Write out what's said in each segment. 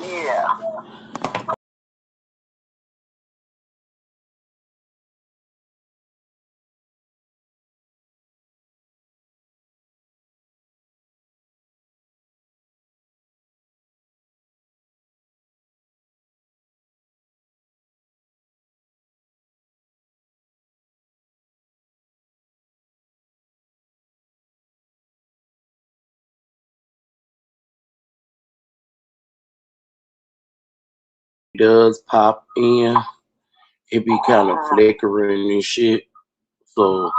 Yeah. Does pop in, it be kind of flickering and shit. So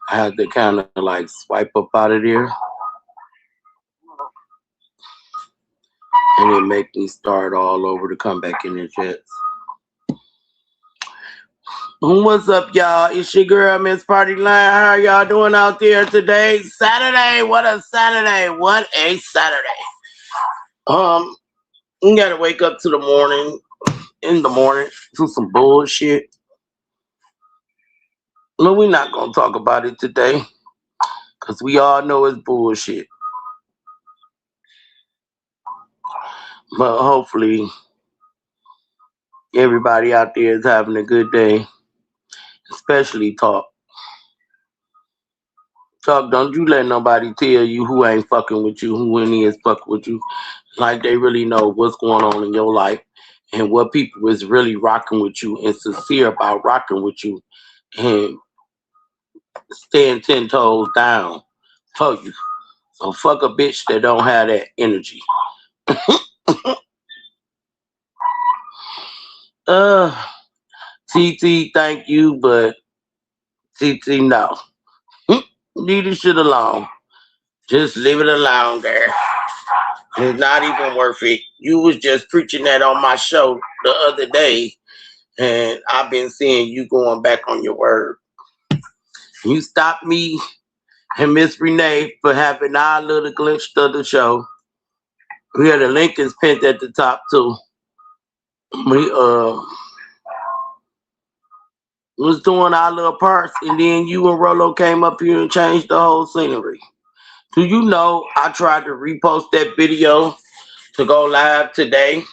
I had to kind of like swipe up out of there, and it make me start all over to come back in the chats. What's up, y'all? It's your girl, Miss Party Line. How are y'all doing out there today? Saturday. What a Saturday. What a Saturday. Um, you gotta wake up to the morning, in the morning, to some bullshit. No, we're not gonna talk about it today, because we all know it's bullshit. But hopefully, everybody out there is having a good day, especially Talk. Talk, don't you let nobody tell you who ain't fucking with you, who ain't is fucking with you. Like they really know what's going on in your life and what people is really rocking with you and sincere about rocking with you and staying 10 toes down for you. So fuck a bitch that don't have that energy. Uh, TT, thank you, but TT, no. Leave this shit alone. Just leave it alone, girl. It's not even worth it. You was just preaching that on my show the other day, and I've been seeing you going back on your word. You stopped me and Miss Renee for having our little glimpse of the show. We had the Lincoln's pinned at the top too. We was doing our little parts, and then you and Rolo came up here and changed the whole scenery. Do you know I tried to repost that video to go live today,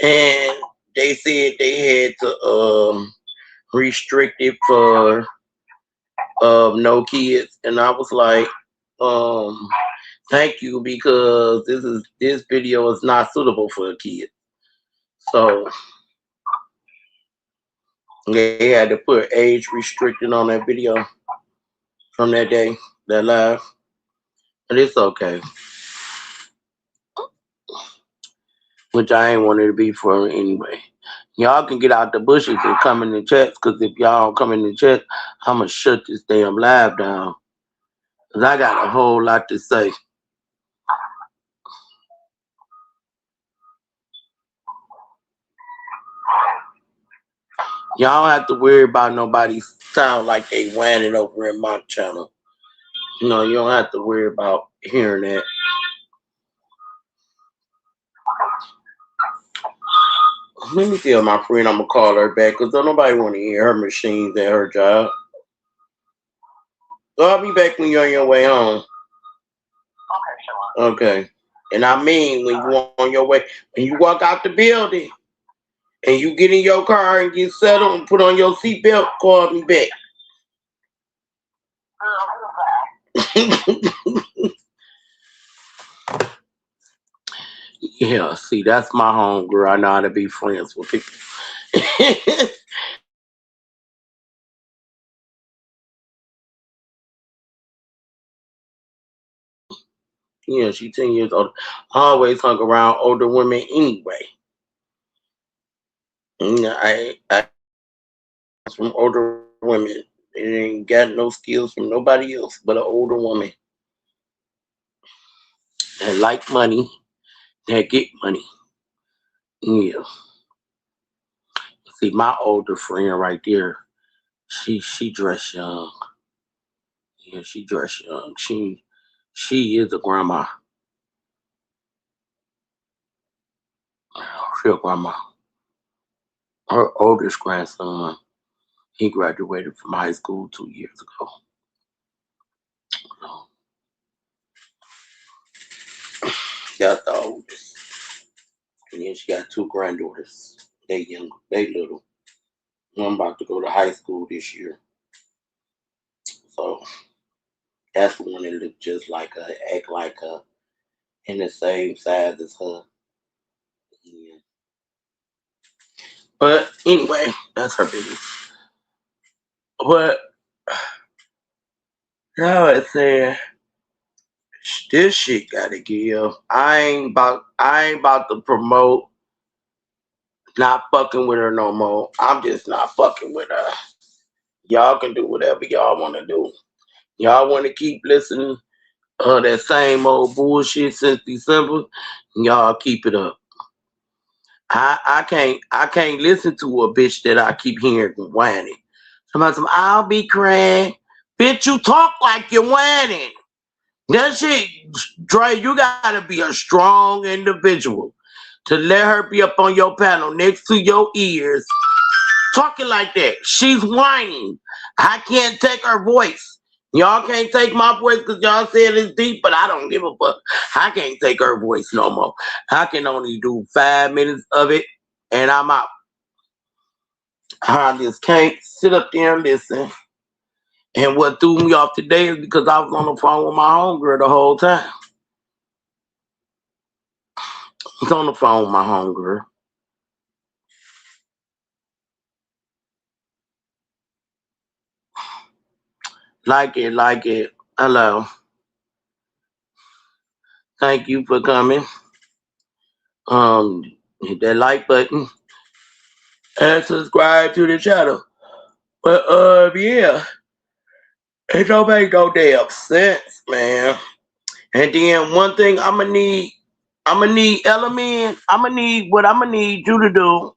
and they said they had to restrict it for no kids, and I was like, um, thank you, because this video is not suitable for a kid. So they had to put age restricted on that video from that day, that live. But it's okay. Which I ain't wanted to be for anyway. Y'all can get out the bushes and come in the chats, because if y'all don't come in the chat, I'ma shut this damn live down. Cause I got a whole lot to say. Y'all don't have to worry about nobody sound like they whining over in my channel. No, you don't have to worry about hearing that. Let me tell my friend I'm gonna call her back, because don't nobody want to hear her machines at her job. So I'll be back when you're on your way home. Okay, sure. Okay. And I mean, when you on your way, when you walk out the building and you get in your car and get settled and put on your seatbelt, call me back. Yeah, see, that's my home girl. I know how to be friends with people. Yeah, she 10 years old. I always hung around older women anyway. I from older women. They ain't got no skills from nobody else but an older woman that like money, that get money. Yeah. See, my older friend right there, she dressed young. Yeah, she dressed young. She is a grandma. She a grandma. Her oldest grandson, he graduated from high school 2 years ago. So, that's the oldest. And then she got 2 granddaughters. They young, they little. One about to go to high school this year. So that's the one that look just like her, act like her, in the same size as her. Yeah. But anyway, that's her business. But now it's saying this shit gotta give. I ain't about to promote not fucking with her no more. I'm just not fucking with her. Y'all can do whatever y'all want to do. Y'all want to keep listening that same old bullshit since December, y'all keep it up. I can't listen to a bitch that I keep hearing whining. Somebody, I'll be crying. Bitch, you talk like you're whining. That shit, Dre, you gotta be a strong individual to let her be up on your panel next to your ears talking like that. She's whining. I can't take her voice. Y'all can't take my voice because y'all said it's deep, but I don't give a fuck. I can't take her voice no more. I can only do 5 minutes of it, and I'm out. I just can't sit up there and listen. And what threw me off today is because I was on the phone with my homegirl the whole time. I was on the phone with my homegirl. Like it. Hello. Thank you for coming. Hit that like button and subscribe to the channel. But yeah, it don't make no damn sense, man. And then one thing I'ma need Element. I'ma need what I'ma need you to do.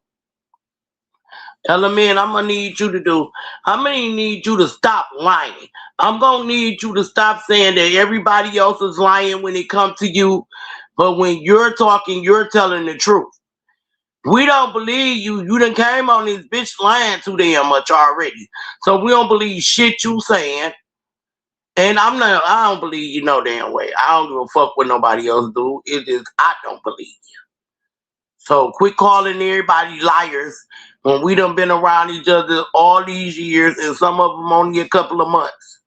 Element, I'm gonna need you to do. I'm gonna need you to stop lying. I'm gonna need you to stop saying that everybody else is lying when it comes to you, but when you're talking, you're telling the truth. We don't believe you. You done came on this bitch lying too damn much already. So we don't believe shit you saying. And I don't believe you no damn way. I don't give a fuck what nobody else do. It is, I don't believe you. So quit calling everybody liars when we done been around each other all these years and some of them only a couple of months.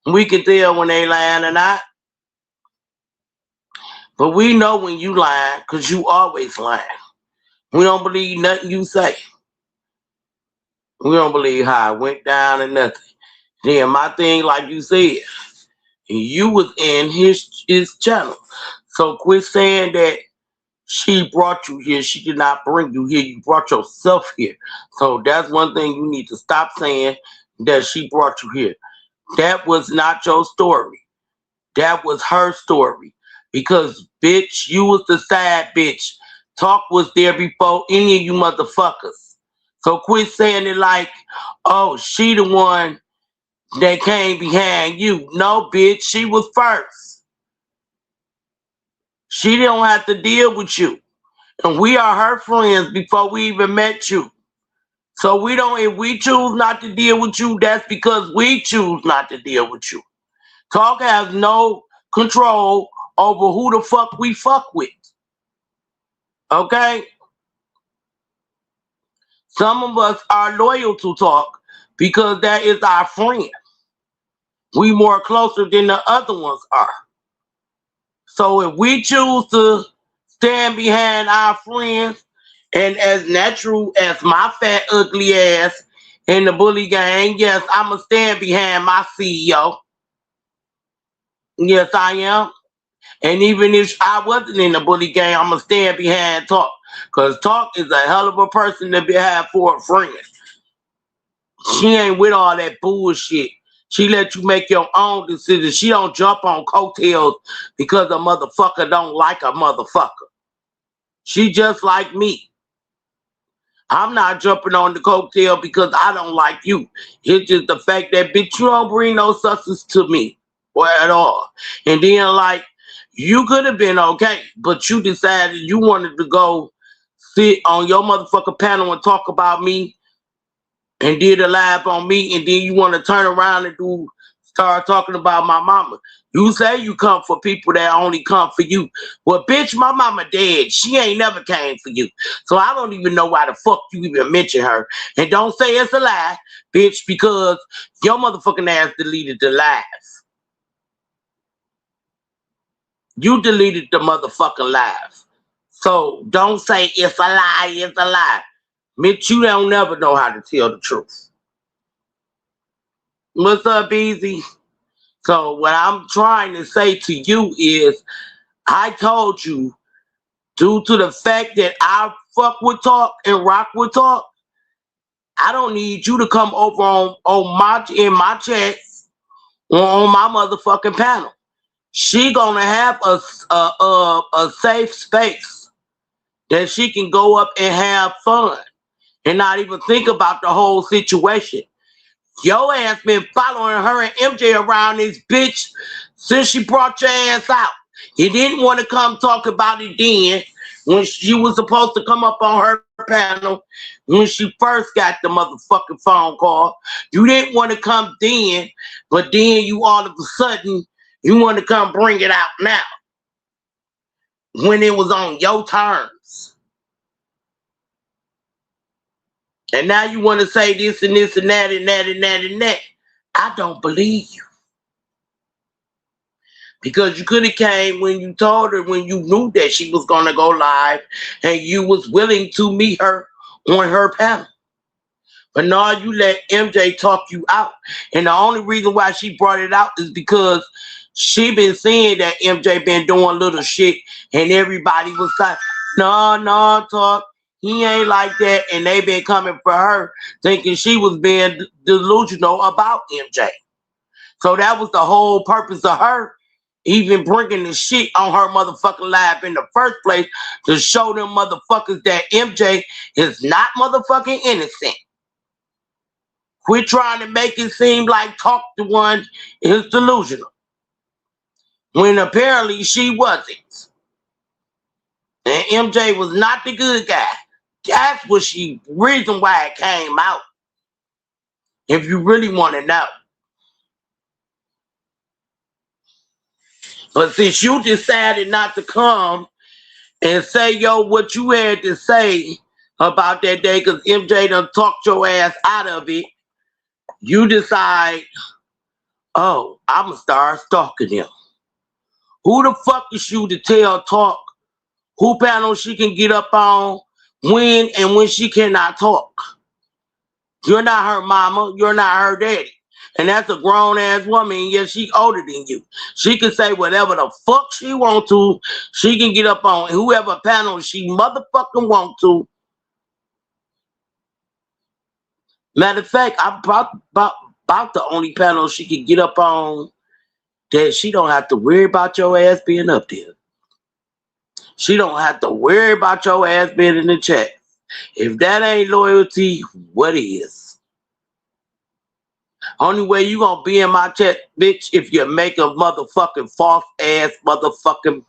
We can tell when they lying or not. But we know when you lying because you always lying. We don't believe nothing you say. We don't believe how it went down and nothing. Then my thing, like you said, you was in his channel. So quit saying that she brought you here. She did not bring you here. You brought yourself here. So that's one thing you need to stop saying, that she brought you here. That was not your story. That was her story. Because, bitch, you was the side bitch. Talk was there before any of you motherfuckers. So quit saying it like, oh, she the one that came behind you. No, bitch, she was first. She don't have to deal with you. And we are her friends before we even met you. So if we choose not to deal with you, that's because we choose not to deal with you. Talk has no control over who the fuck we fuck with. Okay? Some of us are loyal to Talk because that is our friend. We more closer than the other ones are. So if we choose to stand behind our friends, and as natural as my fat, ugly ass in the bully gang, yes, I'm going to stand behind my CEO. Yes, I am. And even if I wasn't in the bully gang, I'm going to stand behind Talk. Because Talk is a hell of a person to have for a friend. She ain't with all that bullshit. She let you make your own decisions. She don't jump on coattails because a motherfucker don't like a motherfucker. She just like me. I'm not jumping on the coattail because I don't like you. It's just the fact that, bitch, you don't bring no substance to me or at all. And then, like, you could have been okay, but you decided you wanted to go sit on your motherfucking panel and talk about me and did a live on me, and then you want to turn around and do start talking about my mama. You say you come for people that only come for you. Well, bitch, my mama dead. She ain't never came for you. So I don't even know why the fuck you even mention her. And don't say it's a lie, bitch, because your motherfucking ass deleted the live. You deleted the motherfucking live. So don't say it's a lie, it's a lie. Bitch, you don't never know how to tell the truth. What's up, Easy? So what I'm trying to say to you is, I told you, due to the fact that I fuck with talk and rock with talk, I don't need you to come over in my chat or on my motherfucking panel. She gonna have a safe space that she can go up and have fun and not even think about the whole situation. Your ass been following her and MJ around this bitch since she brought your ass out. You didn't want to come talk about it then when she was supposed to come up on her panel when she first got the motherfucking phone call. You didn't want to come then, but then you all of a sudden, you want to come bring it out now when it was on your terms. And now you want to say this and this and that and that and that and that. I don't believe you. Because you could have came when you told her, when you knew that she was going to go live and you was willing to meet her on her panel. But now you let MJ talk you out. And the only reason why she brought it out is because she been seeing that MJ been doing little shit and everybody was like, no, talk. He ain't like that. And they been coming for her thinking she was being delusional about MJ. So that was the whole purpose of her even bringing the shit on her motherfucking live in the first place, to show them motherfuckers that MJ is not motherfucking innocent. Quit trying to make it seem like Talk the One is delusional, when apparently she wasn't. And MJ was not the good guy. That's what reason why it came out. If you really want to know. But since you decided not to come and say, what you had to say about that day, because MJ done talked your ass out of it, you decide, I'm going to start stalking him. Who the fuck is you to tell Talk who panel she can get up on, when and when she cannot talk? You're not her mama. You're not her daddy. And that's a grown-ass woman. Yes, she older than you. She can say whatever the fuck she want to. She can get up on whoever panel she motherfucking want to. Matter of fact, I'm about the only panel she can get up on that she don't have to worry about your ass being up there. She don't have to worry about your ass being in the chat. If that ain't loyalty, what is? Only way you gonna be in my chat, bitch, if you make a motherfucking false ass motherfucking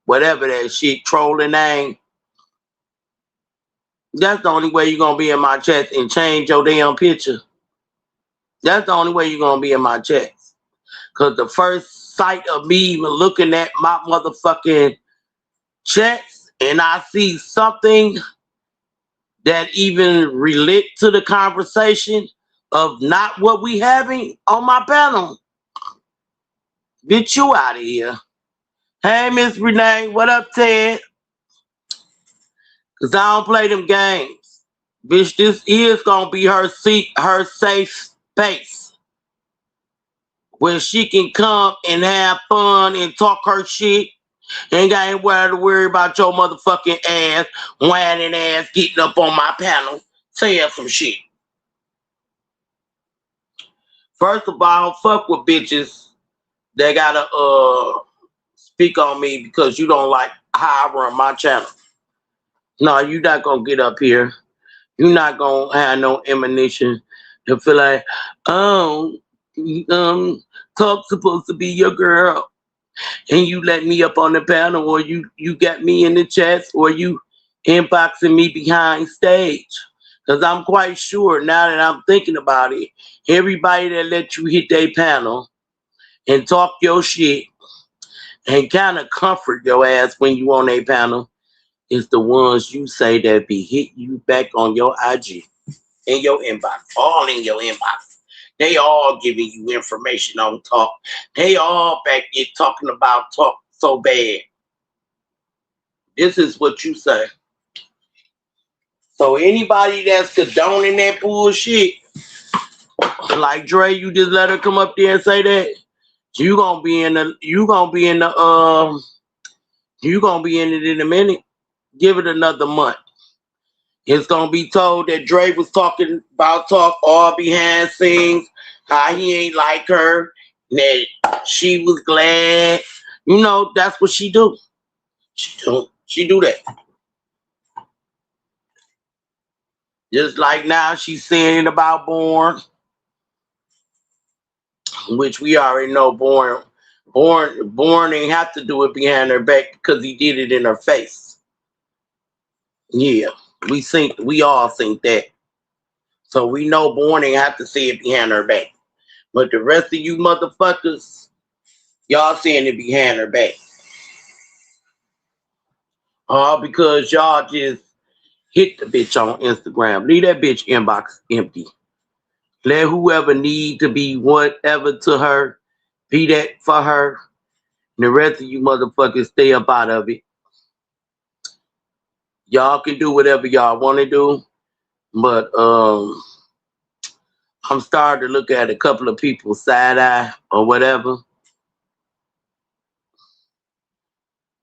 whatever that shit trolling name. That's the only way you gonna be in my chat and change your damn picture. That's the only way you gonna be in my chat. Cause the first sight of me even looking at my motherfucking chats and I see something that even relate to the conversation of not what we having on my panel. Get you out of here. Hey, Miss Renee, what up, Ted? Cause I don't play them games. Bitch, this is gonna be her safe space where she can come and have fun and talk her shit. Ain't got anywhere to worry about your motherfucking ass, whining ass, getting up on my panel, saying some shit. First of all, fuck with bitches that gotta speak on me because you don't like how I run my channel. No, you not gonna get up here. You not gonna have no ammunition to feel like, Talk's supposed to be your girl. And you let me up on the panel, or you got me in the chats, or you inboxing me behind stage. Because I'm quite sure now that I'm thinking about it, everybody that let you hit their panel and talk your shit and kind of comfort your ass when you on a panel is the ones you say that be hitting you back on your IG, in your inbox, all in your inbox. They all giving you information on talk. They all back there talking about talk so bad. This is what you say. So anybody that's condoning that bullshit, like Dre, you just let her come up there and say that, you gonna be in it in a minute. Give it another month. It's gonna be told that Dre was talking about talk all behind scenes, how he ain't like her, that she was glad. You know, that's what she do. She do that. Just like now she's saying about Born, which we already know Born ain't have to do it behind her back because he did it in her face. Yeah, we all think that. So we know Born ain't have to say it behind her back. But the rest of you motherfuckers, y'all saying it behind her back. All because y'all just hit the bitch on Instagram. Leave that bitch inbox empty. Let whoever need to be whatever to her, be that for her. And the rest of you motherfuckers stay up out of it. Y'all can do whatever y'all want to do. But I'm starting to look at a couple of people side eye or whatever.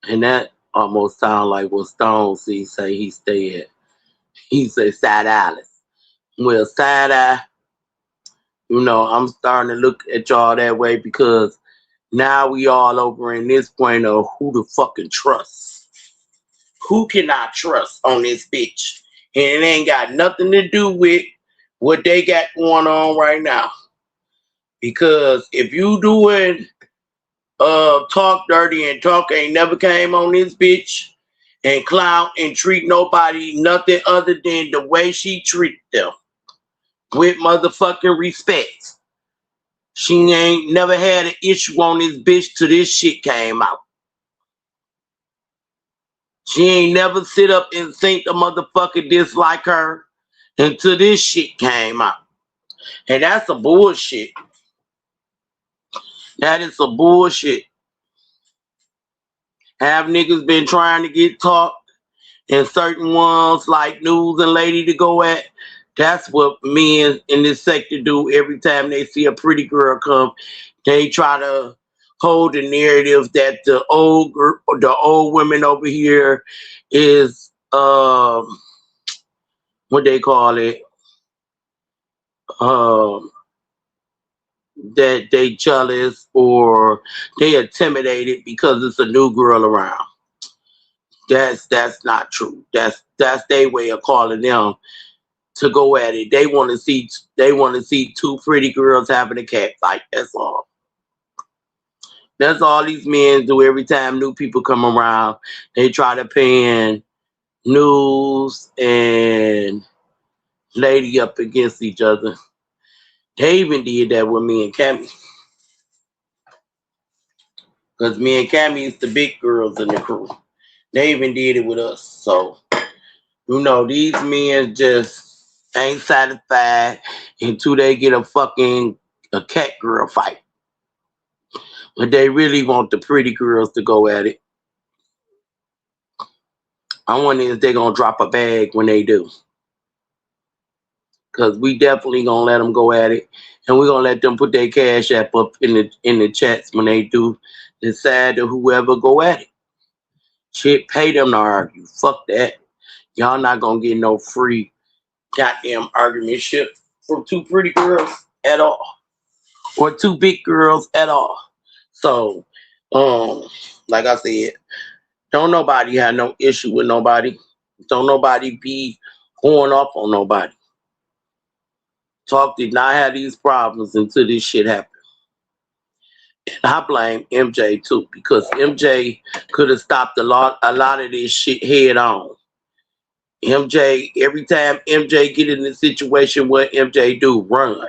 And that almost sound like what Stone C say he stay at. He say side eyeless. Well, side eye, you know, I'm starting to look at y'all that way because now we all over in this point of who to fucking trust. Who can I trust on this bitch? And it ain't got nothing to do with what they got going on right now. Because if you doing talk dirty and talk ain't never came on this bitch and clown and treat nobody nothing other than the way she treat them with motherfucking respect. She ain't never had an issue on this bitch till this shit came out. She ain't never sit up and think the motherfucker dislike her until this shit came out. And that's a bullshit. That is some bullshit. Have niggas been trying to get talked and certain ones like News and Lady to go at? That's what men in this sector do every time they see a pretty girl come. They try to hold the narrative that the old women over here is what they call it, that they jealous or they intimidated because it's a new girl around. That's not true. That's their way of calling them to go at it. They want to see two pretty girls having a cat fight. That's all. That's all these men do every time new people come around. They try to pin News and Lady up against each other. They even did that with me and Cammy. Because me and Cammy is the big girls in the crew. They even did it with us. So, you know, these men just ain't satisfied until they get a cat girl fight. But they really want the pretty girls to go at it. I wonder if they're going to drop a bag when they do. Because we definitely going to let them go at it. And we're going to let them put their cash app up in the chats when they do decide to whoever go at it. Shit, pay them to argue. Fuck that. Y'all not going to get no free goddamn argument shit from two pretty girls at all. Or two big girls at all. So, like I said, don't nobody have no issue with nobody. Don't nobody be going off on nobody. Talk did not have these problems until this shit happened. And I blame MJ too, because MJ could have stopped a lot of this shit head on. MJ, every time MJ get in a situation, what MJ do? Run.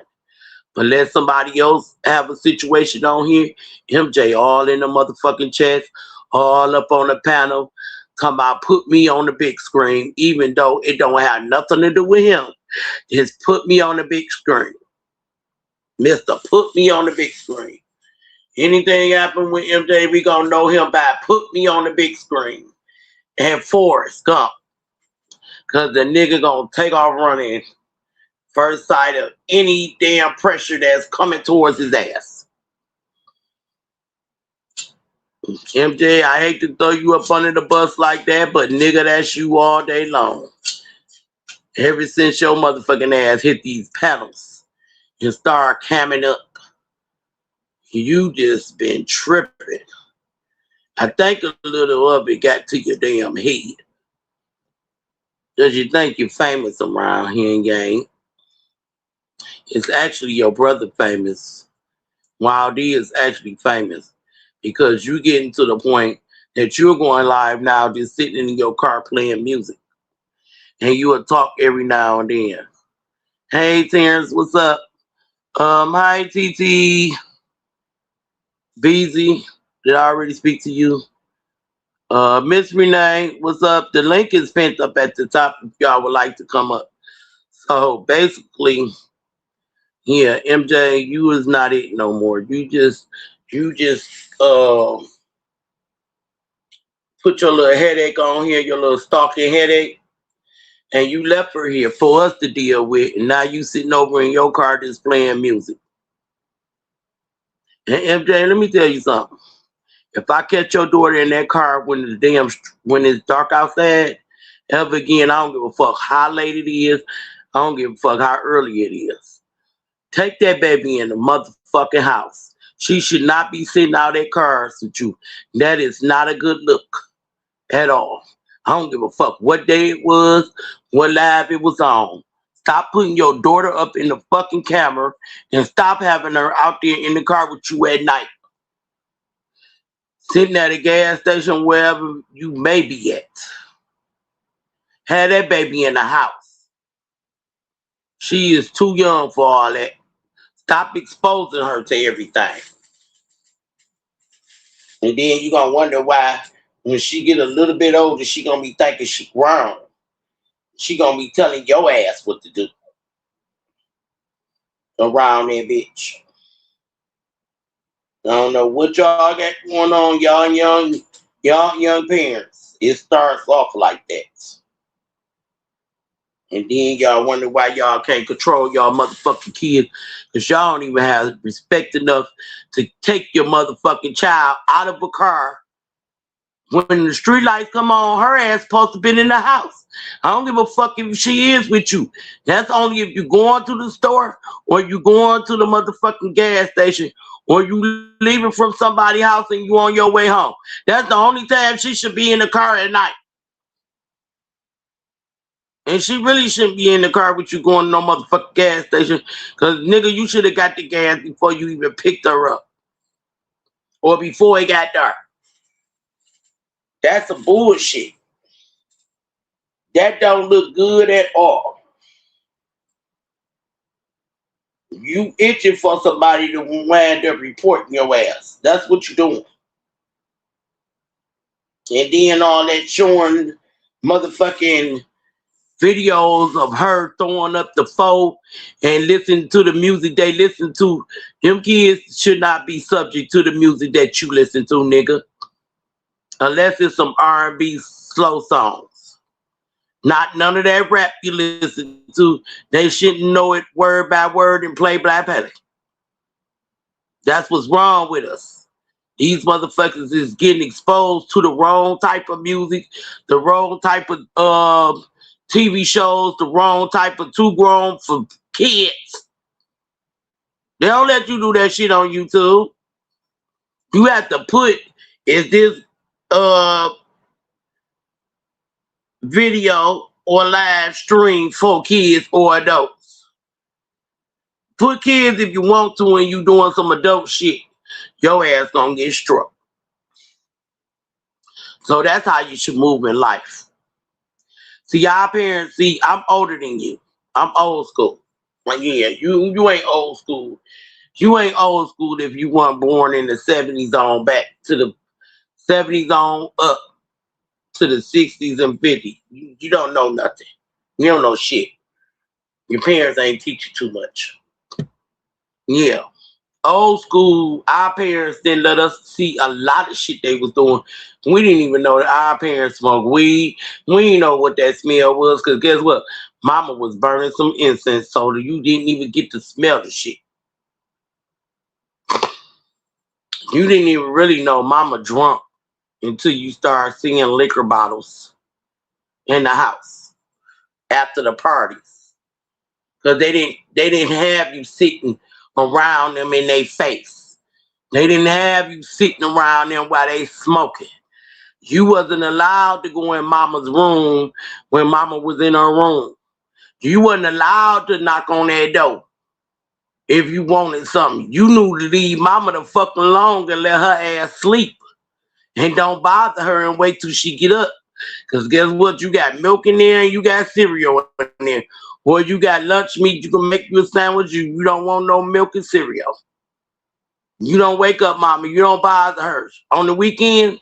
But let somebody else have a situation on here, MJ all in the motherfucking chest, all up on the panel, come out, put me on the big screen, even though it don't have nothing to do with him. Just put me on the big screen. Mister, put me on the big screen. Anything happen with MJ, we gonna know him by put me on the big screen. And Forrest Gump. Cause the nigga gonna take off running first sight of any damn pressure that's coming towards his ass. MJ, I hate to throw you up under the bus like that, but nigga, that's you all day long. Ever since your motherfucking ass hit these pedals and start camming up, you just been tripping. I think a little of it got to your damn head. Does you think you're famous around here in gang? It's actually your brother famous. Wild D is actually famous because you getting to the point that you're going live now, just sitting in your car playing music, and you will talk every now and then. Hey Terrence, what's up? Hi TT, Beezy. Did I already speak to you? Miss Renee, what's up? The link is pinned up at the top if y'all would like to come up. So basically, yeah, MJ, you is not it no more. You just put your little headache on here, your little stalking headache, and you left her here for us to deal with, and now you sitting over in your car just playing music. And MJ, let me tell you something. If I catch your daughter in that car when it's dark outside, ever again, I don't give a fuck how late it is. I don't give a fuck how early it is. Take that baby in the motherfucking house. She should not be sitting out at cars with you. That is not a good look at all. I don't give a fuck what day it was, what live it was on. Stop putting your daughter up in the fucking camera and stop having her out there in the car with you at night. Sitting at a gas station, wherever you may be at. Have that baby in the house. She is too young for all that. Stop exposing her to everything. And then you're going to wonder why when she get a little bit older, she going to be thinking she grown. She going to be telling your ass what to do around that bitch. I don't know what y'all got going on, y'all young parents. It starts off like that. And then y'all wonder why y'all can't control y'all motherfucking kids, because y'all don't even have respect enough to take your motherfucking child out of a car. When the street lights come on, her ass supposed to be in the house. I don't give a fuck if she is with you. That's only if you going to the store or you going to the motherfucking gas station or you leaving from somebody's house and you on your way home. That's the only time she should be in the car at night. And she really shouldn't be in the car with you going to no motherfucking gas station. Because, nigga, you should have got the gas before you even picked her up. Or before it got dark. That's some bullshit. That don't look good at all. You itching for somebody to wind up reporting your ass. That's what you're doing. And then all that showing motherfucking videos of her throwing up the phone and listening to the music they listen to. Them kids should not be subject to the music that you listen to, nigga. Unless it's some R&B slow songs. Not none of that rap you listen to. They shouldn't know it word by word and play by play. That's what's wrong with us. These motherfuckers is getting exposed to the wrong type of music, the wrong type of TV shows, the wrong type of too grown for kids. They don't let you do that shit on YouTube. You have to put, is this video or live stream for kids or adults? Put kids if you want to and you doing some adult shit. Your ass gonna get struck. So that's how you should move in life. See, our parents, see, I'm older than you. I'm old school. Like, yeah, you ain't old school. You ain't old school if you weren't born in the 70s on back to the 70s on up to the 60s and 50s. You don't know nothing. You don't know shit. Your parents ain't teach you too much. Yeah. Old school, our parents didn't let us see a lot of shit they was doing. We didn't even know that our parents smoked weed. We didn't know what that smell was, because guess what? Mama was burning some incense so that you didn't even get to smell the shit. You didn't even really know mama drunk until you start seeing liquor bottles in the house after the parties. Because they didn't have you sitting around them in their face. They didn't have you sitting around them while they smoking. You wasn't allowed to go in mama's room when mama was in her room. You wasn't allowed to knock on that door if you wanted something. You knew to leave mama the fuck alone and let her ass sleep. And don't bother her and wait till she get up. Because guess what? You got milk in there and you got cereal in there. Or you got lunch meat, you can make you a sandwich. You don't want no milk and cereal. You don't wake up mama. You don't bother her. On the weekend,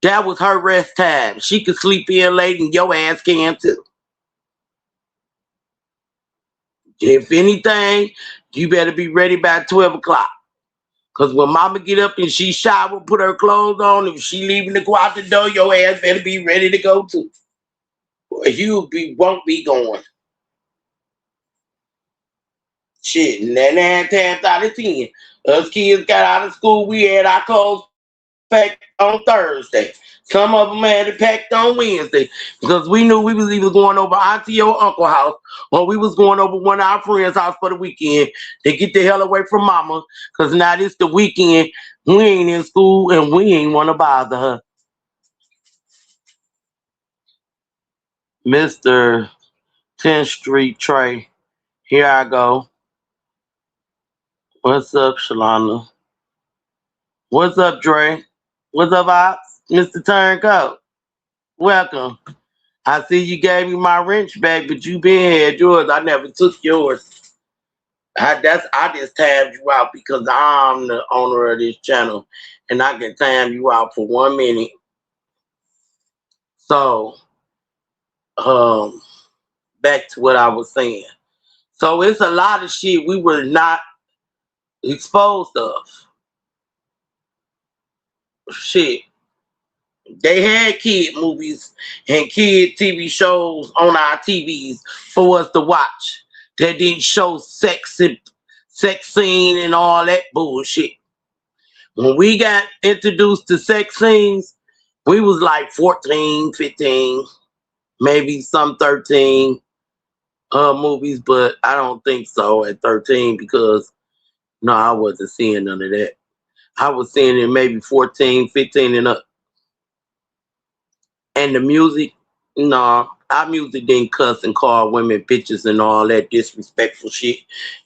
that was her rest time. She could sleep in late and your ass can too. If anything, you better be ready by 12 o'clock. Because when mama get up and she shower, put her clothes on, if she leaving to go out the door, your ass better be ready to go too. Or you won't be going. Shit, and then 9 times out of 10, us kids got out of school, we had our clothes packed on Thursday. Some of them had it packed on Wednesday because we knew we was either going over auntie or uncle house or we was going over one of our friends' house for the weekend to get the hell away from mama, because now this the weekend. We ain't in school and we ain't want to bother her. Mr. 10th Street Trey, here I go. What's up, Shalana? What's up, Dre? What's up, Ops? Mr. Turncoat. Welcome. I see you gave me my wrench back, but you been had yours. I never took yours. I just tabbed you out because I'm the owner of this channel, and I can time you out for 1 minute. So, back to what I was saying. So it's a lot of shit we were not exposed of. Shit. They had kid movies and kid TV shows on our TVs for us to watch that didn't show sex scene and all that bullshit. When we got introduced to sex scenes, we was like 14, 15, maybe some 13 movies, but I don't think so at 13 because no, I wasn't seeing none of that. I was seeing it maybe 14, 15 and up. And the music, no, our music didn't cuss and call women bitches and all that disrespectful shit.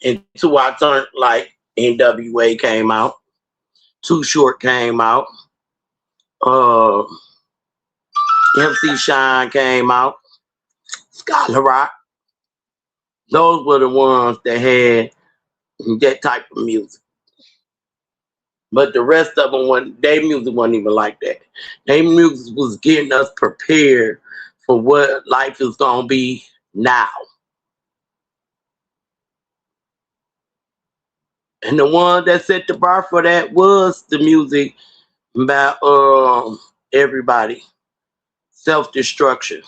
Until I turned, like, NWA came out, Too Short came out, MC Shine came out, Skylar Rock. Those were the ones that had that type of music. But the rest of them, their music wasn't even like that. Their music was getting us prepared for what life is going to be now. And the one that set the bar for that was the music about everybody. Self-destruction.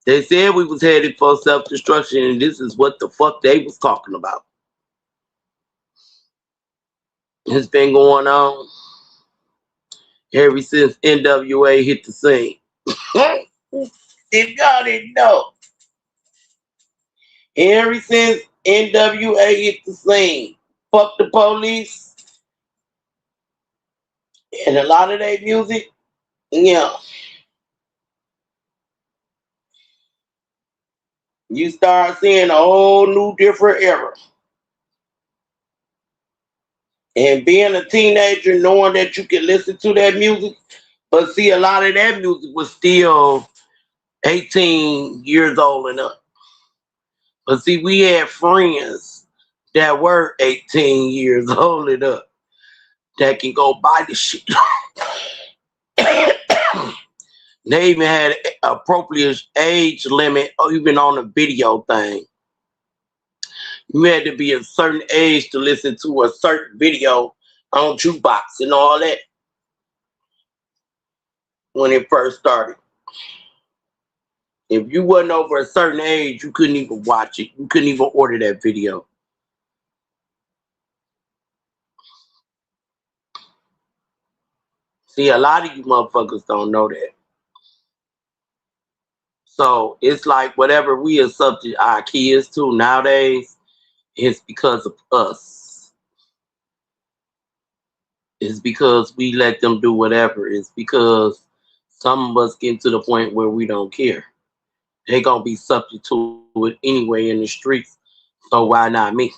They said we was headed for self-destruction, and this is what the fuck they was talking about. It's been going on ever since NWA hit the scene. If y'all didn't know, ever since NWA hit the scene, fuck the police, and a lot of their music, yeah. You start seeing a whole new different era. And being a teenager, knowing that you can listen to that music, but see, a lot of that music was still 18 years old and up. But see, we had friends that were 18 years old and up that can go buy the shit. They even had appropriate age limit, or even on the video thing. You had to be a certain age to listen to a certain video on jukebox and all that when it first started. If you wasn't over a certain age, you couldn't even watch it. You couldn't even order that video. See, a lot of you motherfuckers don't know that. So it's like whatever we are subject our kids to nowadays, it's because of us. It's because we let them do whatever. It's because some of us get to the point where we don't care. They're going to be subject to it anyway in the streets. So why not me?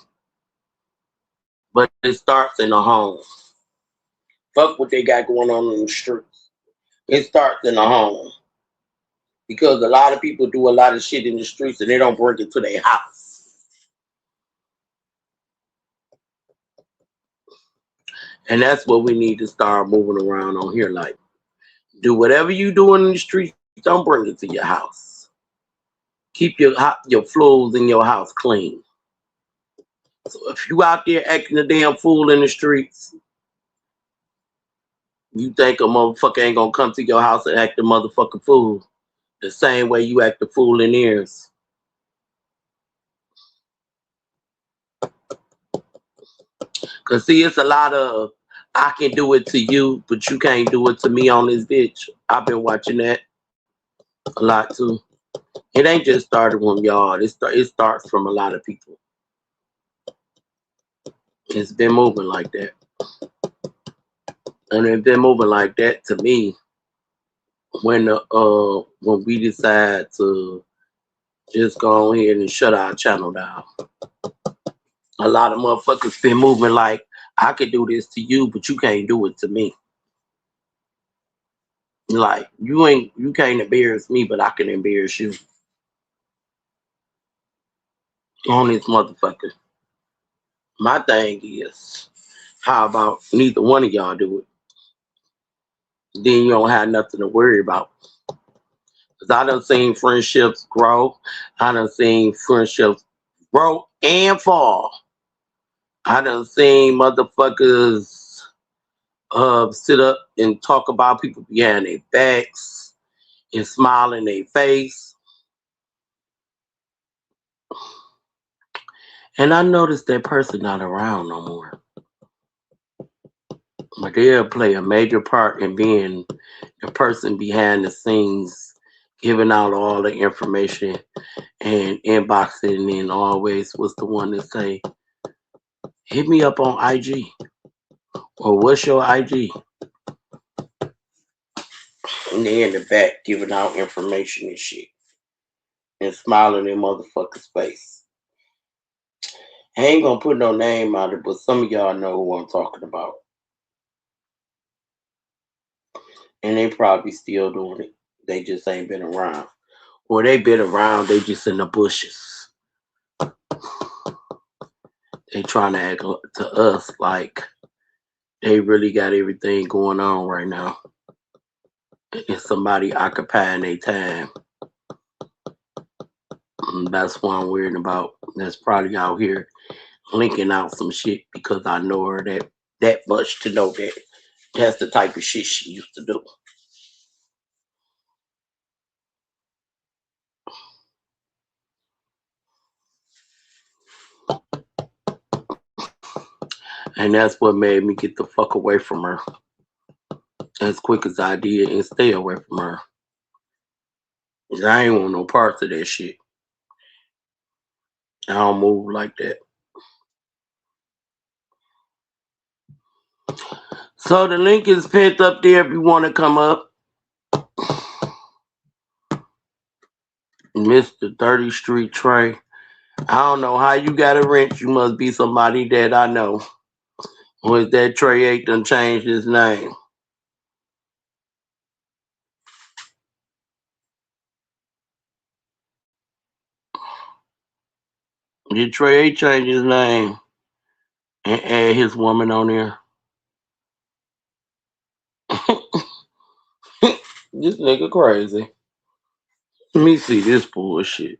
But it starts in the home. Fuck what they got going on in the streets. It starts in the home. Because a lot of people do a lot of shit in the streets and they don't bring it to their house. And that's what we need to start moving around on here. Like, do whatever you doing in the streets, don't bring it to your house. Keep your floors in your house clean. So if you out there acting a damn fool in the streets, you think a motherfucker ain't gonna come to your house and act a motherfucking fool the same way you act a fool in theirs. Cause see, it's a lot of I can do it to you, but you can't do it to me on this bitch. I've been watching that a lot too. It ain't just started from y'all. It starts from a lot of people. It's been moving like that. And it's been moving like that to me when we decide to just go on here and shut our channel down. A lot of motherfuckers been moving like I could do this to you, but you can't do it to me. Like you can't embarrass me, but I can embarrass you. On this motherfucker. My thing is, how about neither one of y'all do it? Then you don't have nothing to worry about. Cause I done seen friendships grow. I done seen friendships grow and fall. I done seen motherfuckers sit up and talk about people behind their backs and smile in their face. And I noticed that person not around no more. But they'll play a major part in being the person behind the scenes, giving out all the information and inboxing, and always was the one to say, hit me up on IG. Or what's your IG? And they in the back giving out information and shit. And smiling in motherfucker's face. I ain't gonna put no name out of it, but some of y'all know who I'm talking about. And they probably still doing it. They just ain't been around. Or they been around, they just in the bushes. They trying to act to us like they really got everything going on right now. And somebody occupying their time. And that's what I'm worried about. That's probably out here linking out some shit because I know her that much to know that that's the type of shit she used to do. And that's what made me get the fuck away from her as quick as I did and stay away from her. I ain't want no parts of that shit. I don't move like that. So the link is pinned up there if you want to come up. Mr. 30th Street Trey. I don't know how you got a wrench. You must be somebody that I know. Or is that Trey 8 done changed his name? Did Trey change his name and add his woman on there? This nigga crazy. Let me see this bullshit.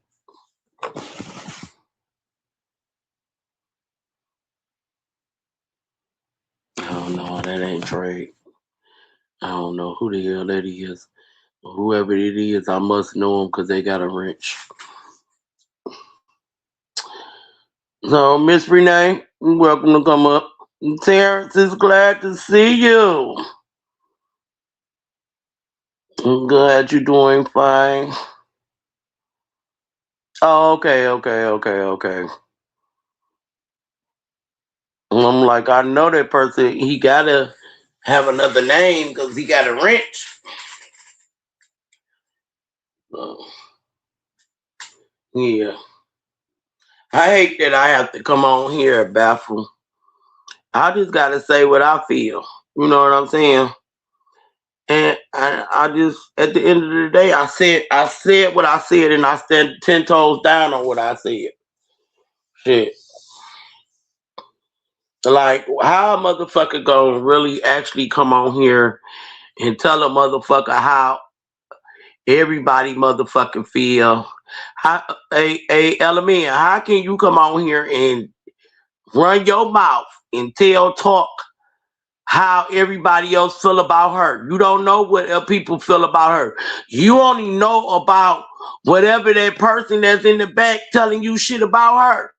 I don't know. That ain't Trey. I don't know who the hell that is. Whoever it is, I must know him because they got a wrench. So, Miss Renee, you're welcome to come up. Terrence is glad to see you. I'm glad you're doing fine. Oh, okay. I'm like, I know that person. He gotta have another name because he got a wrench. Yeah. I hate that I have to come on here at bathroom. I just gotta say what I feel. You know what I'm saying? And I just, at the end of the day, I said what I said, and I stand 10 toes down on what I said. Shit. Like, how a motherfucker gonna really actually come on here and tell a motherfucker how everybody motherfucking feel? How, hey, Element, how can you come on here and run your mouth and talk how everybody else feel about her? You don't know what people feel about her. You only know about whatever that person that's in the back telling you shit about her.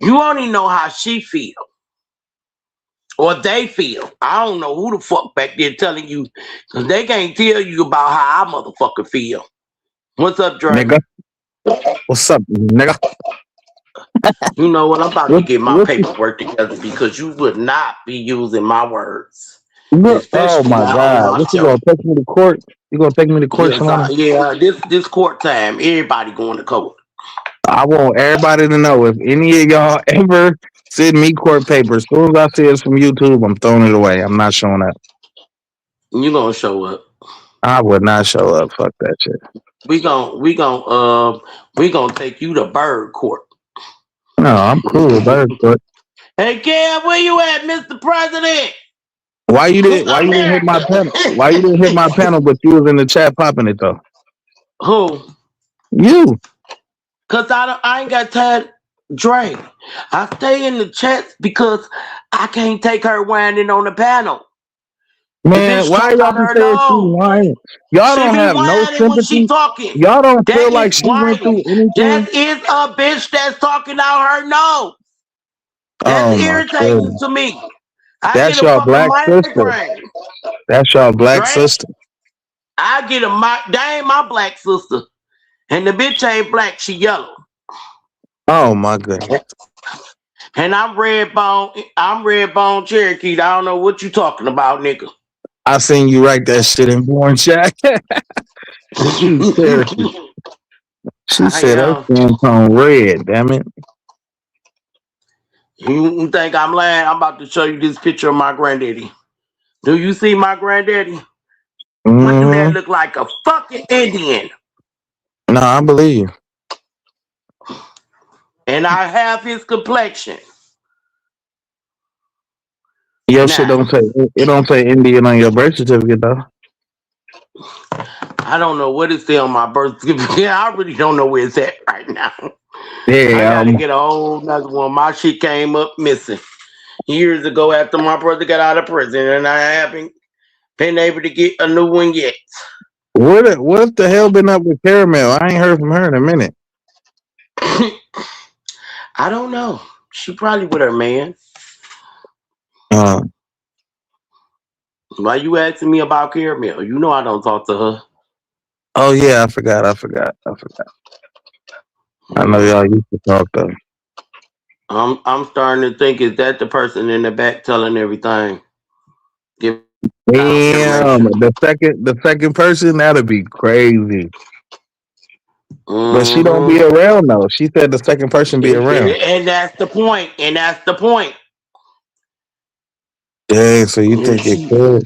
You only know how she feel or they feel. I don't know who the fuck back there telling you, because they can't tell you about how I motherfucker feel. What's up, Dre? Nigga. What's up, nigga? You know what? I'm about to get my paperwork together because you would not be using my words. Oh my God! What you gonna take me to court? You gonna take me to court? Yes, this court time. Everybody going to court. I want everybody to know if any of y'all ever send me court papers. As soon as I see it's from YouTube, I'm throwing it away. I'm not showing up. You gonna show up? I would not show up. Fuck that shit. We gonna take you to Bird Court. No, I'm cool with Bird Court. Hey, Kev, where you at, Mr. President? Why you didn't hit my panel? Why you didn't hit my panel, but you was in the chat popping it though? Who? You. Cause I ain't got time, Dre. I stay in the chats because I can't take her whining on the panel. Man, why y'all be saying she whining? Y'all don't have no sympathy. Y'all don't feel like she went through anything. That is a bitch that's talking out her nose. That's irritating to me. That's your black sister. That's your black sister. I get that ain't my black sister. And the bitch ain't black, she yellow. Oh my goodness. And I'm red bone Cherokee. I don't know what you talking about, nigga. I seen you write that shit in Born Chat. She said her skin tone red, damn it. You think I'm lying? I'm about to show you this picture of my granddaddy. Do you see my granddaddy? Mm-hmm. What do that look like? A fucking Indian. No, I believe you. And I have his complexion. Your shit don't say Indian on your birth certificate though. I don't know what it's on my birth certificate. Yeah, I really don't know where it's at right now. Yeah, I gotta get a whole another one. My shit came up missing years ago after my brother got out of prison, and I haven't been able to get a new one yet. What the hell been up with Caramel? I ain't heard from her in a minute. I don't know. She probably with her man. Why you asking me about Caramel? You know I don't talk to her. Oh yeah, I forgot. I know y'all used to talk though. I'm starting to think, is that the person in the back telling everything? Damn, the second person, that'd be crazy. But she don't be around though. She said the second person be around. And that's the point. Yeah, so you think it could?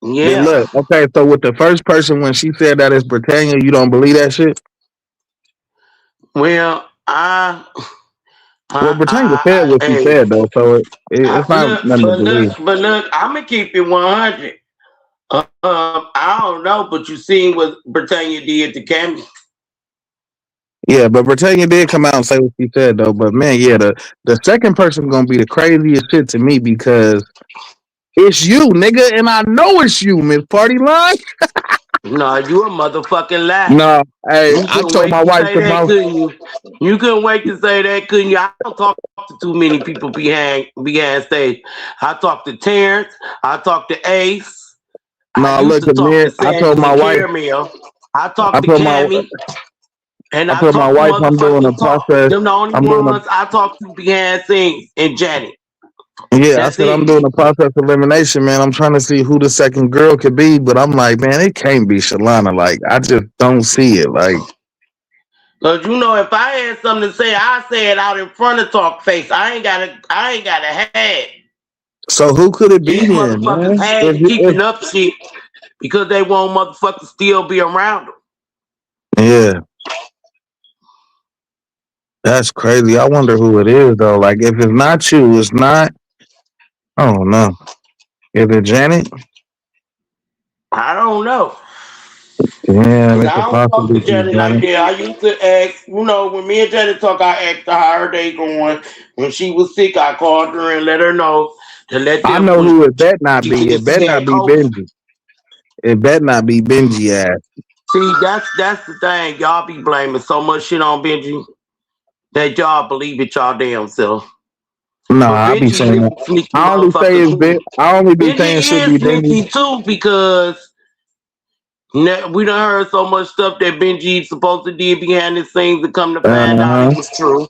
Yeah. But look, okay, so with the first person, when she said that it's Britannia, you don't believe that shit? Well, Well, Britannia said what she said though, so it's not nothing to believe. But look, I'm gonna keep it 100. I don't know, but you seen what Britannia did to Cammy. Yeah, but Britannia did come out and say what she said though. But man, yeah, the second person gonna be the craziest shit to me because it's you, nigga, and I know it's you, Miss Party Line. No, you a motherfucking lie. No, hey, I told my wife that, couldn't you? You couldn't wait to say that, couldn't you? I don't talk to too many people behind stage. I talk to Terrence. I talk to Ace. No, look, I told my wife. I talked to Cammy. And I told my wife I'm doing a process. Them the only ones I talk to behind scenes and Janet. Yeah, that's I said I'm doing a process elimination, man. I'm trying to see who the second girl could be, but I'm like, man, it can't be Shalana. Like, I just don't see it. Like, cause you know, if I had something to say, I say it out in front of Talk Face. I ain't gotta have. So who could it be? These motherfuckers had keeping up shit because they won't motherfuckers still be around them. Yeah. That's crazy. I wonder who it is though. Like, if it's not you, it's not. I don't know. Is it Janet? I don't know. Yeah, I don't talk to Janet like that. I used to ask, you know, when me and Janet talk, I asked her how her day going. When she was sick, I called her and let her know to let them. I know who it bet not be. It bet not be Benji. It bet not be Benji ass. See, that's the thing. Y'all be blaming so much shit on Benji that y'all believe it y'all damn self. No, I be saying that. I only say it's Ben. I only be saying should be Benji too because we done heard so much stuff that Benji supposed to do behind the scenes to come to find out it was true.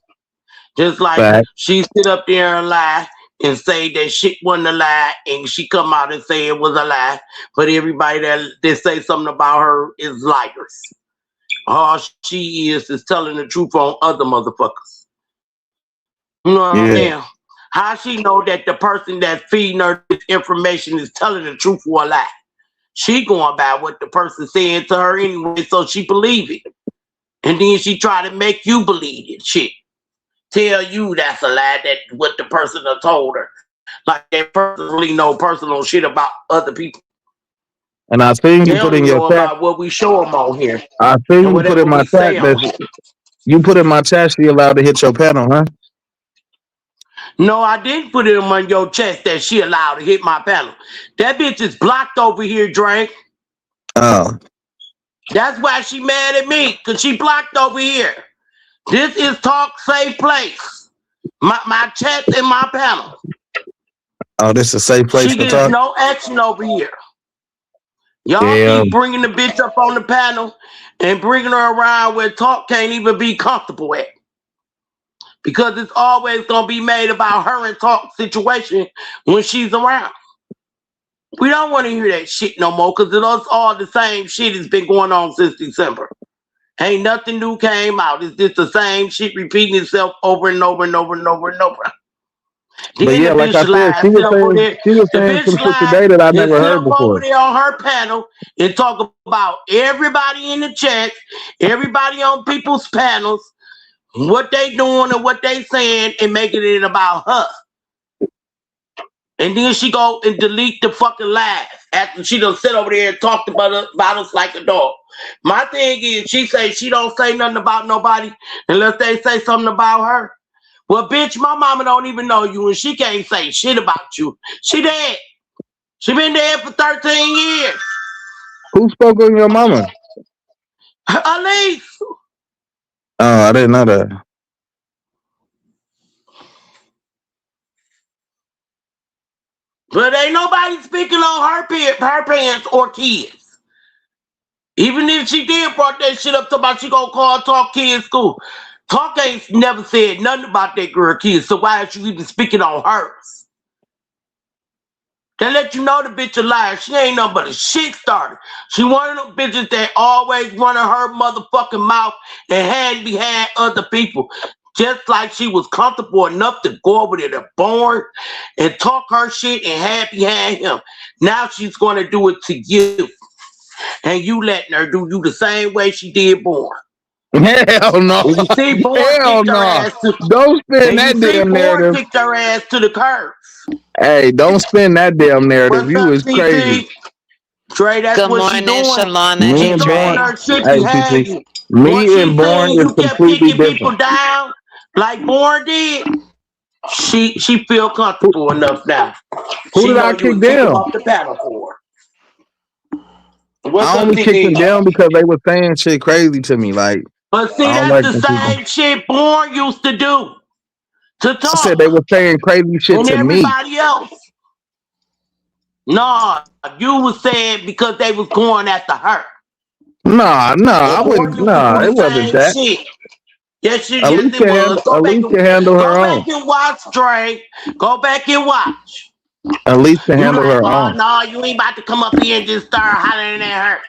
Just like she sit up there and lie and say that shit wasn't a lie, and she come out and say it was a lie. But everybody that say something about her is liars. All she is telling the truth on other motherfuckers. You know what I'm saying? How she know that the person that's feeding her this information is telling the truth or a lie? She going by what the person saying to her anyway, so she believe it. And then she try to make you believe it. Shit. Tell you that's a lie, that what the person done told her. Like they personally know personal shit about other people. And I think you put in your chat about what we show them on here. I think you put in my chat that you put in my chat she allowed to hit your panel, huh? No, I didn't put it on your chest that she allowed to hit my panel. That bitch is blocked over here, Drake. Oh. That's why she mad at me, because she blocked over here. This is Talk Safe Place. My chat's in my panel. Oh, this is a safe place she to talk? She gets no action over here. Y'all keep bringing the bitch up on the panel and bringing her around where Talk can't even be comfortable at. Because it's always going to be made about her and Talk situation when she's around. We don't want to hear that shit no more because it's all the same shit that's been going on since December. Ain't nothing new came out. It's just the same shit repeating itself over and over and over and over and over. But then yeah, like I said, she was saying some shit today that I never heard before. Over there on her panel and talk about everybody in the chat, everybody on people's panels, what they doing and what they saying, and making it about her. And then she go and delete the fucking live after she done sit over there and talked about us like a dog. My thing is, she say she don't say nothing about nobody unless they say something about her. Well, bitch, my mama don't even know you and she can't say shit about you. She dead. She been dead for 13 years. Who spoke on your mama? Elise. Oh, I didn't know that. But ain't nobody speaking on her parents or kids. Even if she did brought that shit up to about she gonna call Talk Kids School. Talk ain't never said nothing about that girl kids, so why aren't you even speaking on hers? They let you know the bitch a liar. She ain't nothing but a shit starter. She one of them bitches that always running her motherfucking mouth and hand behind other people. Just like she was comfortable enough to go over there to Born and talk her shit and hide behind him. Now she's going to do it to you. And you letting her do you the same way she did Born. Hell no. And you see Born Hell kicked her no. ass to Don't spin and that you see damn Born narrative. kicked her ass to the curb. Hey, don't spin that damn narrative. What's You up, is crazy. TT? Trey, that's Good what she morning, doing. Shalana Me She and and throwing Born, Dre. her shit hey, behind TT. you. Me What she and Born saying, is you kept completely kicking people different. down like Born did. She feel comfortable enough now. Who She did know I you kick would kick him down? off the panel for her. What's I up, only kicked them TT? down because they were saying shit crazy to me. Like, But see, I don't that's like the them people. same shit Born used to do. To I said they talk. were saying crazy shit And to me. everybody else. Nah, you was saying because they was going after her. Nah, I And Born wouldn't. used to Nah, do it the wasn't same that. shit. Yes, it was. Go back Alicia handle her own. and watch, Trey. Go back and watch. Alicia You handle like, her oh own. no, you ain't about to come up here and just start hollering at her.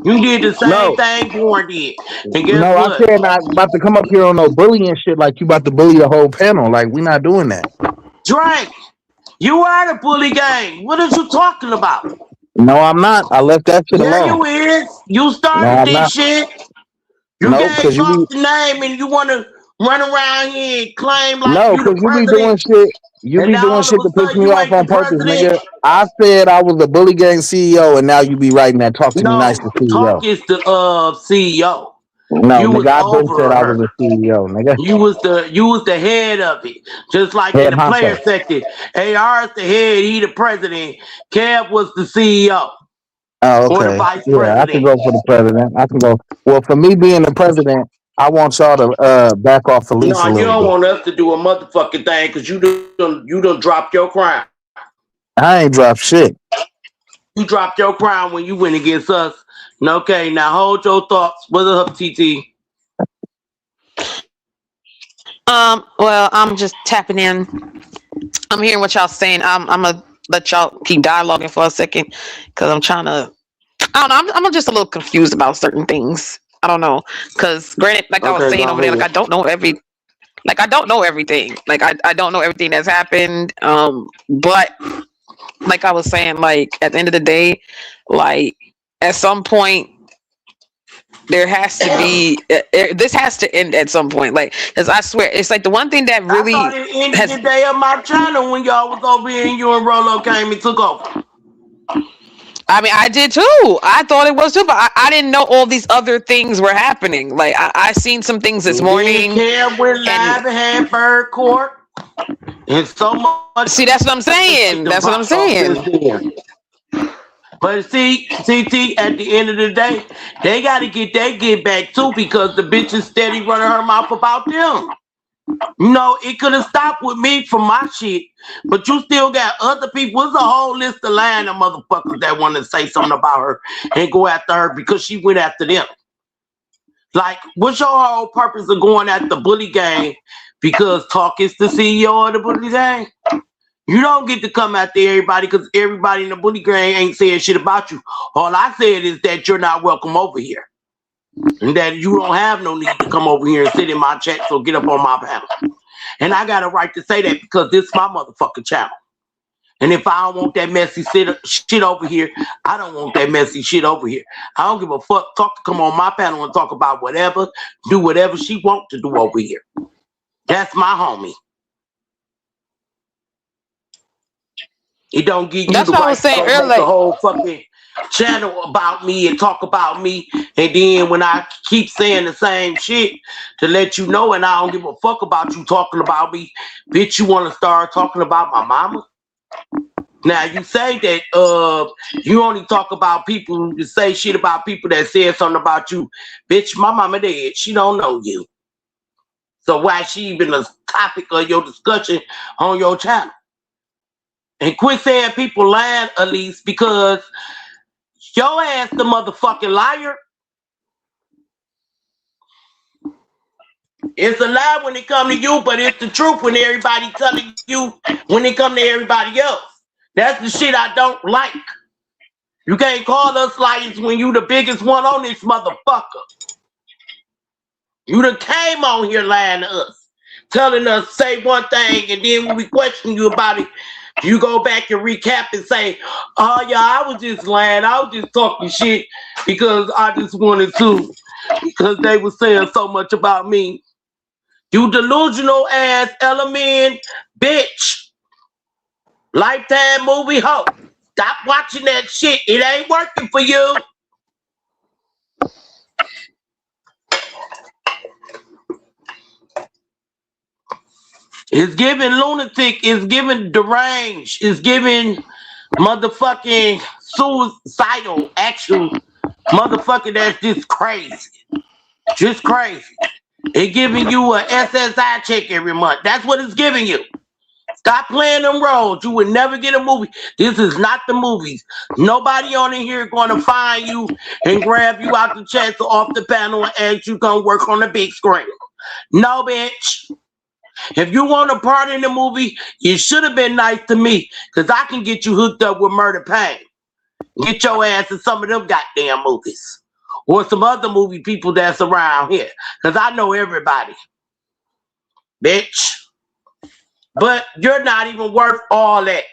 You did the same No, thing Born did. And guess no, I what? said not about to come up here on no bullying shit like you about to bully the whole panel. Like, we not doing that. Drake, you are the bully gang. What are you talking about? No, I'm not. I left that shit Yeah, alone. you is. You No, started I'm this not. shit. You No, gave because you off be the name and you want to run around here and claim like no, you the because you be doing president. shit. You And be now doing all of shit a to piss sudden me you off ain't the on purpose, president. nigga. I said I was the bully gang CEO, and now you be writing that talk to me nice No, to Talk CEO. is the CEO. No, You was nigga, I been said over I was her. the CEO, nigga. You was the head of it. Just like in Head the player honcho. section. AR is the head, he the president. Kev was the CEO Oh, or the okay. vice Yeah, I can president. go for the president. I can go. Well, for me being the president, I want y'all to back off Felice No, a you little don't bit. want us to do a motherfucking thing because you done dropped your crown. I ain't dropped shit. You dropped your crown when you went against us. Okay, now hold your thoughts. What's up, TT? Well, I'm just tapping in. I'm hearing what y'all saying. I'm gonna let y'all keep dialoguing for a second because I'm trying to. I don't know. I'm just a little confused about certain things. I don't know because granted, like I was Okay, saying go over there, like ahead. I don't know everything. Like I don't know everything. Like I don't know everything that's happened. But like I was saying, like at the end of the day, like at some point there has to be this has to end at some point. Like because I swear it's like the one thing that I really thought it ended has. the day of my channel when y'all was over here and you and Rolo came and took over. I mean, I did too. I thought it was too, but I didn't know all these other things were happening. Like I seen some things this And then morning, Kev went live and and had Bird Court. And so much see, that's what I'm saying. done That's what I'm popped off since saying. then. But see, TT, at the end of the day, they got to get their get back too because the bitch is steady running her mouth about them. You know, it could have stopped with me for my shit, but you still got other people. There's a whole list of lying motherfuckers that want to say something about her and go after her because she went after them. Like, what's your whole purpose of going at the bully gang because Talk is the CEO of the bully gang? You don't get to come after everybody because everybody in the bully gang ain't saying shit about you. All I said is that you're not welcome over here. And that you don't have no need to come over here and sit in my chat, so get up on my panel. And I got a right to say that because this is my motherfucking channel. And if I don't want that messy shit over here, I don't want that messy shit over here. I don't give a fuck. Talk to come on my panel and talk about whatever, do whatever she wants to do over here. That's my homie. It don't give you That's the what I right was to saying go make earlier. a whole fucking channel about me and talk about me. And then when I keep saying the same shit to let you know, and I don't give a fuck about you talking about me, bitch, you want to start talking about my mama? Now you say that you only talk about people, you say shit about people that said something about you. Bitch, my mama dead. She don't know you. So why she even a topic of your discussion on your channel? And quit saying people lying, Elise, because your ass the motherfucking liar. It's a lie when it come to you, but it's the truth when everybody telling you when it come to everybody else. That's the shit I don't like. You can't call us liars when you the biggest one on this motherfucker. You done came on here lying to us, telling us say one thing, and then when we question you about it, you go back and recap and say, oh yeah, I was just lying. I was just talking shit because I just wanted to because they were saying so much about me. You delusional ass element bitch. Lifetime movie hoe. Stop watching that shit. It ain't working for you. It's giving lunatic. It's giving deranged. It's giving motherfucking suicidal. Actual motherfucker that's just crazy. Just crazy. It's giving you a SSI check every month. That's what it's giving you. Stop playing them roles. You would never get a movie. This is not the movies. Nobody on in here going to find you and grab you out the chest or off the panel and ask you to come work on the big screen. No, bitch. If you want a part in the movie, you should have been nice to me, because I can get you hooked up with Murder Pain. Get your ass in some of them goddamn movies. Or some other movie people that's around here, because I know everybody. Bitch. But you're not even worth all that.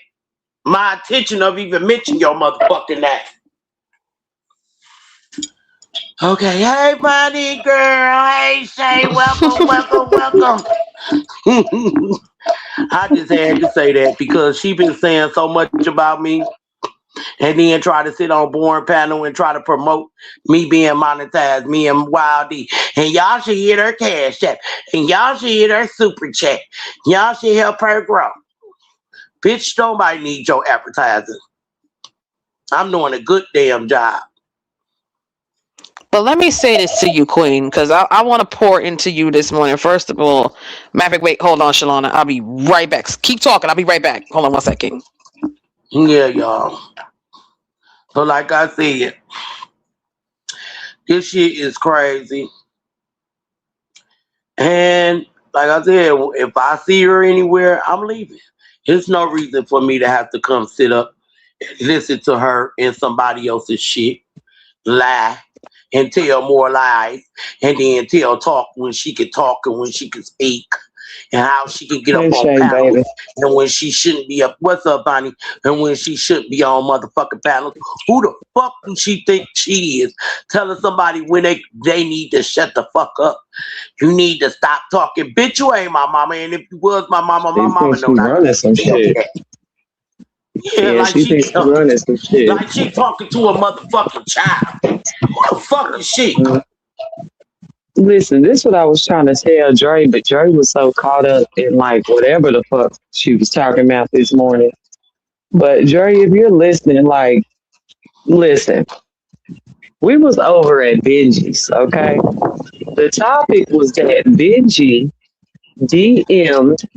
My attention of even mentioning your motherfucking name. Okay, hey, buddy girl. Hey, Shay, welcome. I just had to say that because she been saying so much about me and then try to sit on Born Panel and try to promote me being monetized, me and Wild D. And y'all should hit her cash app. And y'all should hit her super chat. Y'all should help her grow. Bitch, nobody needs your advertising. I'm doing a good damn job. But let me say this to you, Queen, because I want to pour into you this morning. First of all, Maverick, wait, hold on, Shalana. I'll be right back. Keep talking. I'll be right back. Hold on 1 second. Yeah, y'all. So like I said, this shit is crazy. And like I said, if I see her anywhere, I'm leaving. There's no reason for me to have to come sit up and listen to her and somebody else's shit, lie, and tell more lies, and then talk when she can talk and when she can speak, and how she can get up on panels, and when she shouldn't be up. What's up, Bonnie? And when she shouldn't be on motherfucking panels. Who the fuck do she think she is? Telling somebody when they need to shut the fuck up. You need to stop talking. Bitch, you ain't my mama, and if you was my mama know not running some shit. Yeah, like she thinks she's running some shit. Like she talking to a motherfucking child. What the fuck is she? Listen, this is what I was trying to tell Dre, but Dre was so caught up in like whatever the fuck she was talking about this morning. But Dre, if you're listening, like, listen, we was over at Benji's, okay? The topic was that Benji DM'd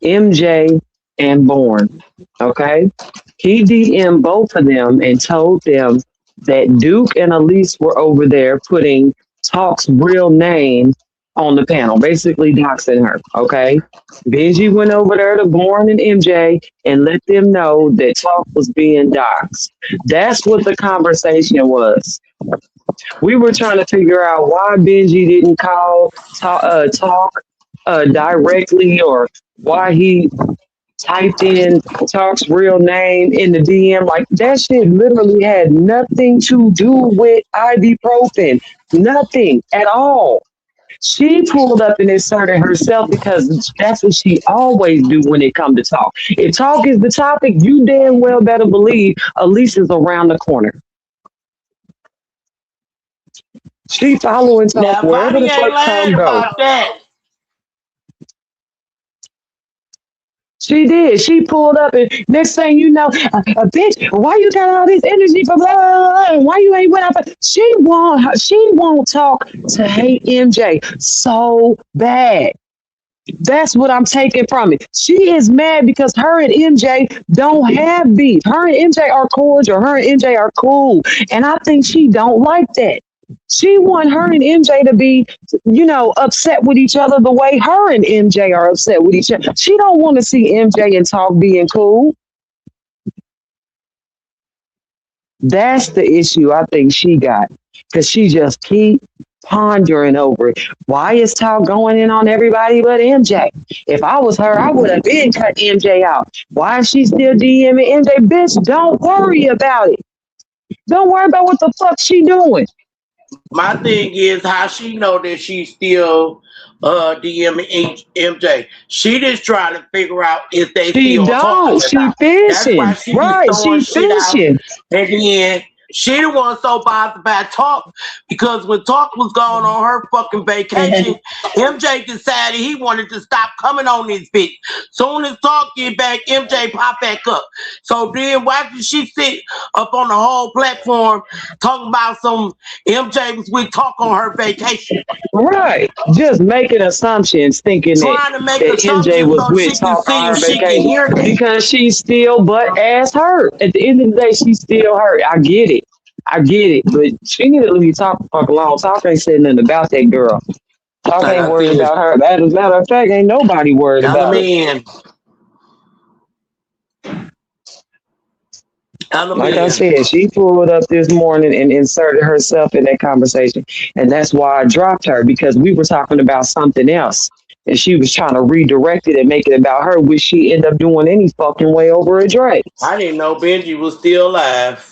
MJ and Born, okay? He DM'd both of them and told them that Duke and Elise were over there putting Talk's real name on the panel, basically doxing her, okay? Benji went over there to Born and MJ and let them know that Talk was being doxed. That's what the conversation was. We were trying to figure out why Benji didn't call Talk directly, or why he typed in Talk's real name in the DM. Like, that shit literally had nothing to do with ibuprofen. Nothing at all. She pulled up and inserted herself because that's what she always do when it comes to Talk. If Talk is the topic, you damn well better believe Elise is around the corner. She following Talk now, wherever the fuck Talk go. She did. She pulled up, and next thing you know, bitch, why you got all this energy for blah, blah, blah, and why you ain't went up? She won't Talk to hate MJ so bad. That's what I'm taking from it. She is mad because her and MJ don't have beef. Her and MJ are cordial. Her and MJ are cool, and I think she don't like that. She want her and MJ to be, upset with each other the way her and MJ are upset with each other. She don't want to see MJ and Talk being cool. That's the issue I think she got, because she just keep pondering over it. Why is Talk going in on everybody but MJ? If I was her, I would have been cut MJ out. Why is she still DMing MJ? Bitch, don't worry about it. Don't worry about what the fuck she doing. My thing is how she know that she's still DM MJ. She just trying to figure out if they She still talking don't. or She not. That's why fishing. she be Right. throwing She shit out. fishing. And then she the one so bothered by Talk because when Talk was going on her fucking vacation, MJ decided he wanted to stop coming on this bitch. Soon as Talk get back, MJ pop back up. So then why did she sit up on the whole platform talking about some MJ was with Talk on her vacation? Right. Just making assumptions, thinking Trying to make that MJ assumptions was so she with can Talk see on if her she can vacation hear that. because she's still butt ass hurt. At the end of the day, she's still hurt. I get it. But she need to leave Talk the fuck alone. Talk ain't saying nothing about that girl. Talk Like ain't I worried said, about her. As a matter of fact, ain't nobody worried about her. Like I said, she pulled up this morning and inserted herself in that conversation. And that's why I dropped her, because we were talking about something else. And she was trying to redirect it and make it about her, which she ended up doing any fucking way over a Drake. I didn't know Benji was still alive.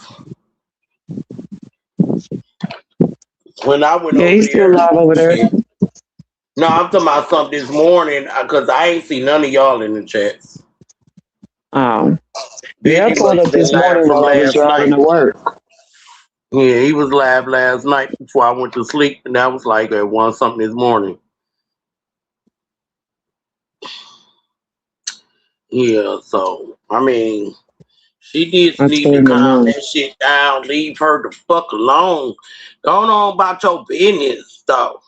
When I went Yeah, over he's still there. alive over there. Shit. No, I'm talking about something this morning because I ain't see none of y'all in the chats. Yeah, I Benji pulled must up have been this live morning from while I was last driving night. to work. Yeah, he was live last night before I went to sleep, and that was like at 1 something this morning. Yeah, so I mean, she did I need to told him calm no. that shit down. Leave her the fuck alone. Going on about your business, though.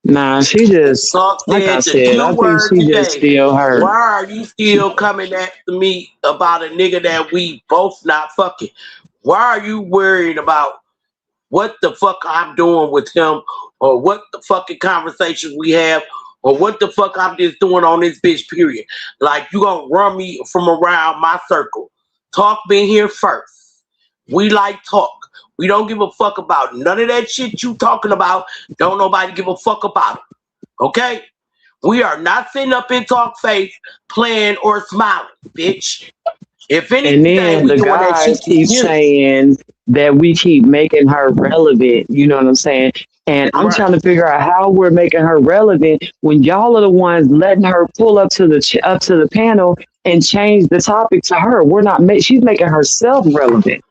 Nah, she just, Talk like I said the said, Q I think word she just today. still hurt. Why are you still coming after me about a nigga that we both not fucking? Why are you worried about what the fuck I'm doing with him, or what the fucking conversations we have, or what the fuck I'm just doing on this bitch, period? Like, you gonna run me from around my circle. Talk been here first. We like Talk. We don't give a fuck about none of that shit you talking about. Don't nobody give a fuck about it. Okay? We are not sitting up in Talk face playing or smiling, bitch. If And anything, then we the doing that guys shit keep together. saying that we keep making her relevant. You know what I'm saying? And I'm Right. trying to figure out how we're making her relevant when y'all are the ones letting her pull up to the panel and change the topic to her. We're not. She's making herself relevant.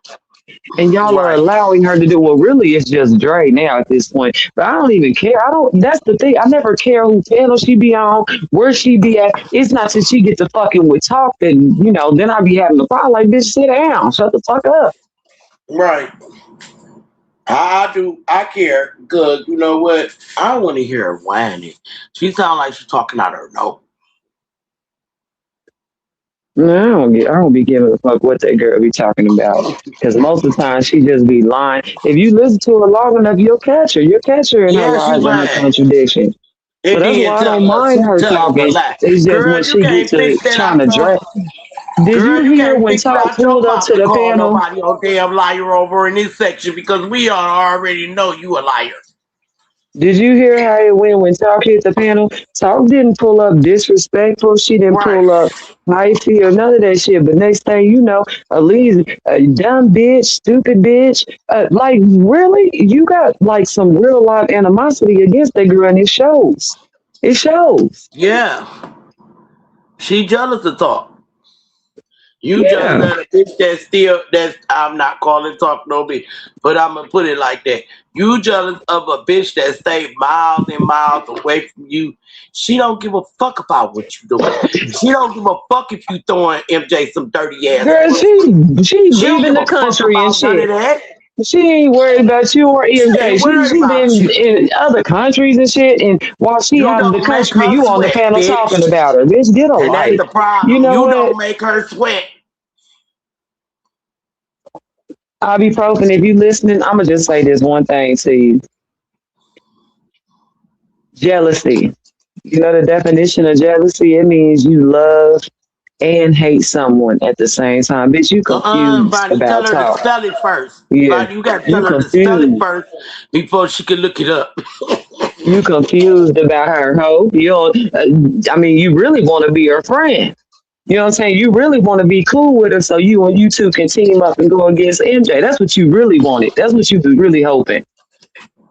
And y'all are Right. allowing her to do, well, really, it's just Dre now at this point. But I don't even care. That's the thing. I never care who panel she be on, where she be at. It's not till she gets to fucking with Talk that, then I be having a problem. Like, bitch, sit down. Shut the fuck up. Right. I care because you know what? I don't want to hear her whining. She sounds like she's talking out her nose. No, I don't be giving a fuck what that girl be talking about. Because most of the time she just be lying. If you listen to her long enough, you'll catch her. You'll catch her in her Yeah, lies she's and her lying. contradictions. So And that's then why I don't mind her tell us a talking. lie. It's just Girl, when you she can't gets to fix that trying to out drag. your Did girl, you you hear can't when fix it Talk out your pulled up mouth to to the call panel? nobody a damn liar over in this section because we already know you a liar. Did you hear how it went when Talk hit the panel? Talk didn't pull up disrespectful. She didn't Right. pull up hyphy or none of that shit. But next thing you know, Elise, a dumb bitch, stupid bitch. Like, really? You got like some real life animosity against that girl, and it shows. It shows. Yeah. She jealous of Talk. You Yeah. jealous of a bitch that's I'm not calling Talk no bitch, but I'm gonna put it like that. You jealous of a bitch that stay miles and miles away from you. She don't give a fuck about what you doing. She don't give a fuck if you throwing MJ some dirty ass. Girl, she She don't leaving give the a fuck country and about none of shit. that. She ain't worried about you or She EMJ. ain't She worried about been you. in other countries and shit. And while she You out of the don't make country, her you on the sweat, panel talking bitch. about her. Bitch, get a And that's life. the You problem. know You what? don't make her sweat. Ibuprofen, if you listening, I'ma just say this one thing to you. Jealousy. You know the definition of jealousy? It means you love and hate someone at the same time. Bitch, you confused Bonnie, tell about her to Talk. spell it first. Yeah. Bonnie, you got to You tell her to spell it confused. first before she can look it up. You confused about her, ho. You don't, you really want to be her friend. You know what I'm saying? You really want to be cool with her so you two can team up and go against MJ. That's what you really wanted. That's what you was really hoping.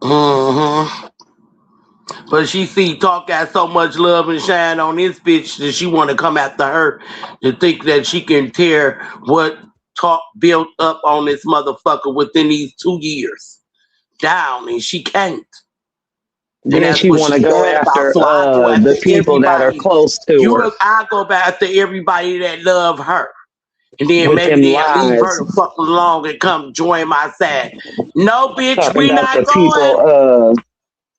Mm-hmm. But she see Talk got so much love and shine on this bitch that she want to come after her to think that she can tear what Talk built up on this motherfucker within these 2 years down, and she can't. Then she want to go after the people that are close to her. I go back after everybody that love her. And then With maybe they'll them leave her lies. the fuck along and come join my side. No, bitch, Talking we about not the going. people.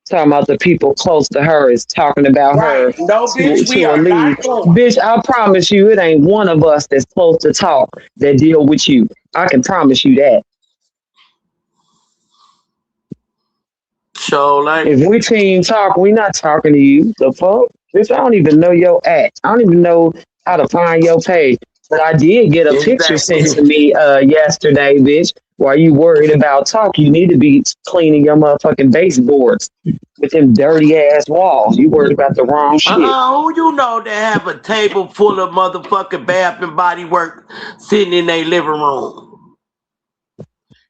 Talking about the people close to her is talking about her Right. No, bitch, we to are leave. not going. Bitch, I promise you, it ain't one of us that's supposed to talk that deal with you. I can promise you that. So, like, If we team talk, we not talking to you. The fuck? Bitch, I don't even know your act. I don't even know how to find your page. But I did get a picture sent to me yesterday, bitch. While you worried about talk, you need to be cleaning your motherfucking baseboards with them dirty ass walls. You worried about the wrong shit. who you know that have a table full of motherfucking Bath and Body Works sitting in their living room?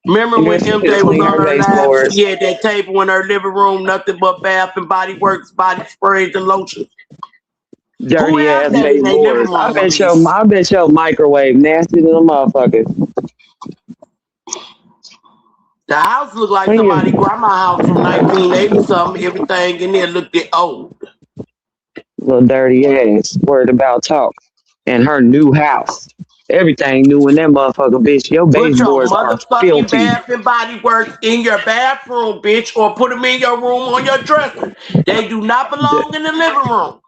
Remember when She could MJ was clean on her her live? baseboards. She had that table in her living room, nothing but Bath and Body Works body sprays and lotion. Dirty ass that in their living baseboards. I room? bet your microwave nasty than a motherfucker. The house looked like Clean somebody your grandma house from 1980 something. Everything in there looked old. little dirty ass. Worried about talk. And her new house. Everything new in that motherfucker, bitch. Your Put your baseboards are motherfucking filthy. Bath and Body Works in your bathroom, bitch, or put them in your room on your dresser. They do not belong in the living room.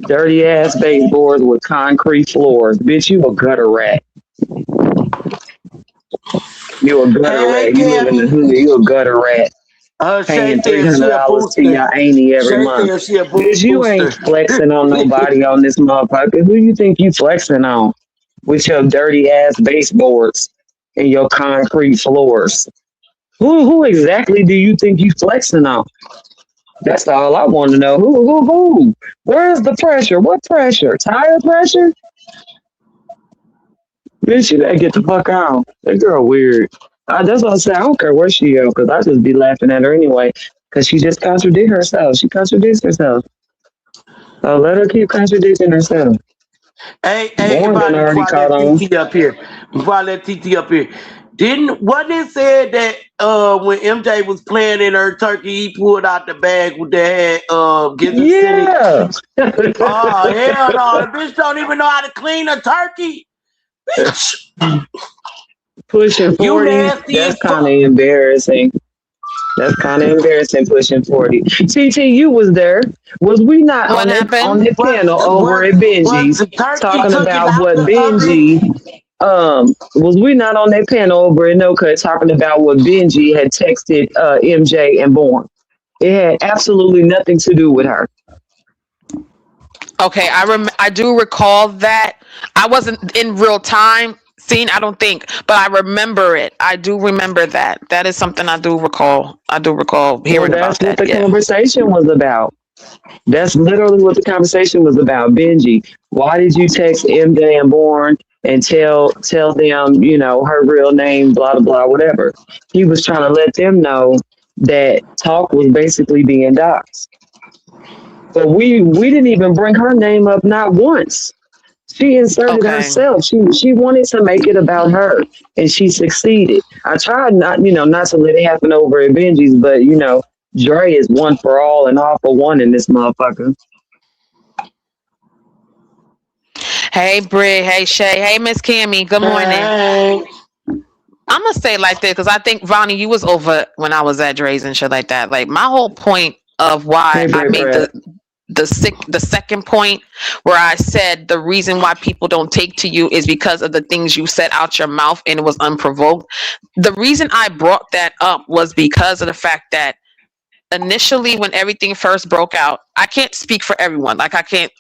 Dirty ass baseboards with concrete floors. Bitch, you a gutter rat. You a gutter rat. You live in the hood. You a gutter rat. Paying Shay said she a $300 to your booster. auntie every Shay month. said she a Bitch, you ain't booster. flexing on nobody on this motherfucker. Who you think you flexing on with your dirty ass baseboards and your concrete floors? Who exactly do you think you flexing on? That's all I want to know. Who? Where's the pressure? What pressure? Tire pressure? Bitch, you gotta get the fuck out. That girl weird. That's what I say. I don't care where she go, because I just be laughing at her anyway. Because she just contradicts herself. She contradicts herself. So let her keep contradicting herself. Hey, Born done already caught on. Before I let TT up here, wasn't it said that when MJ was playing in her turkey, he pulled out the bag with that had gizzards in it? Yeah. Oh hell no, the bitch don't even know how to clean a turkey. Bitch, Pushing you 40. nasty as That's kind fuck. of embarrassing. That's kind of embarrassing pushing 40. TT, you was there. Was we not What on happened? that panel over at Was Benji's the turkey talking cooking about out what the Benji oven? was we not on that panel over at No Cut talking about what Benji had texted MJ and Born? It had absolutely nothing to do with her. Okay, I do recall that. I wasn't in real time scene, I don't think, but I remember it. I do remember that. That is something I do recall. I do recall Well, hearing that's about what that. the Yeah. conversation was about. That's literally what the conversation was about. Benji, why did you text MJ and Born and tell them, her real name, blah, blah, blah, whatever. He was trying to let them know that Talk was basically being doxxed. But we didn't even bring her name up, not once. She inserted Okay. herself. She wanted to make it about her, and she succeeded. I tried not to let it happen over at Benji's, but Dre is one for all and all for one in this motherfucker. Hey, Bri. Hey, Shay. Hey, Miss Cammy. Good morning. Hey. I'm gonna say like this because I think Vonnie, you was over when I was at Dre's and shit like that. Like my whole point of why Hey, I made Brett. the second point where I said the reason why people don't take to you is because of the things you said out your mouth and it was unprovoked. The reason I brought that up was because of the fact that initially when everything first broke out, I can't speak for everyone. Like I can't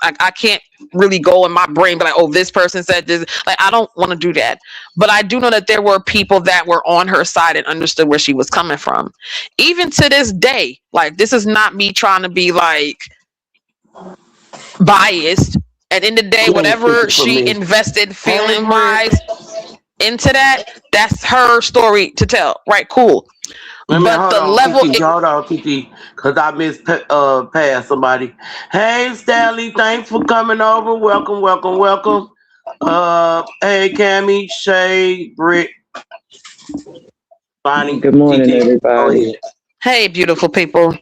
really go in my brain but like, oh, this person said this. Like I don't want to do that. But I do know that there were people that were on her side and understood where she was coming from. Even to this day, like this is not me trying to be like biased. At the end of the day, She ain't whatever speaking for she me. invested Hey, feeling Britt. wise into that, that's her story to tell. Right, cool. Wait a minute, But hold the on, level, TT. Hold on, TT. Because I missed past somebody. Hey, Stanley. Thanks for coming over. Welcome, welcome, welcome. Hey, Cammy, Shay, Britt, Bonnie, Good morning, TT. Go everybody. ahead. hey, beautiful people.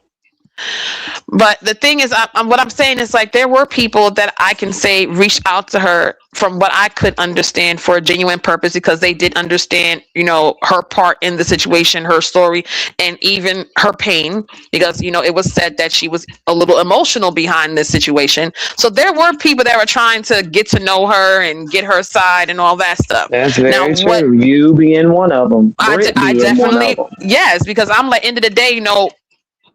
But the thing is, what I'm saying is like there were people that I can say reached out to her from what I could understand for a genuine purpose because they did understand, you know, her part in the situation, her story, and even her pain because, you know, it was said that she was a little emotional behind this situation. So there were people that were trying to get to know her and get her side and all that stuff. That's Now, very what true. You being one of them, Britt I being one of definitely, them. yes, because I'm like, end of the day, you know,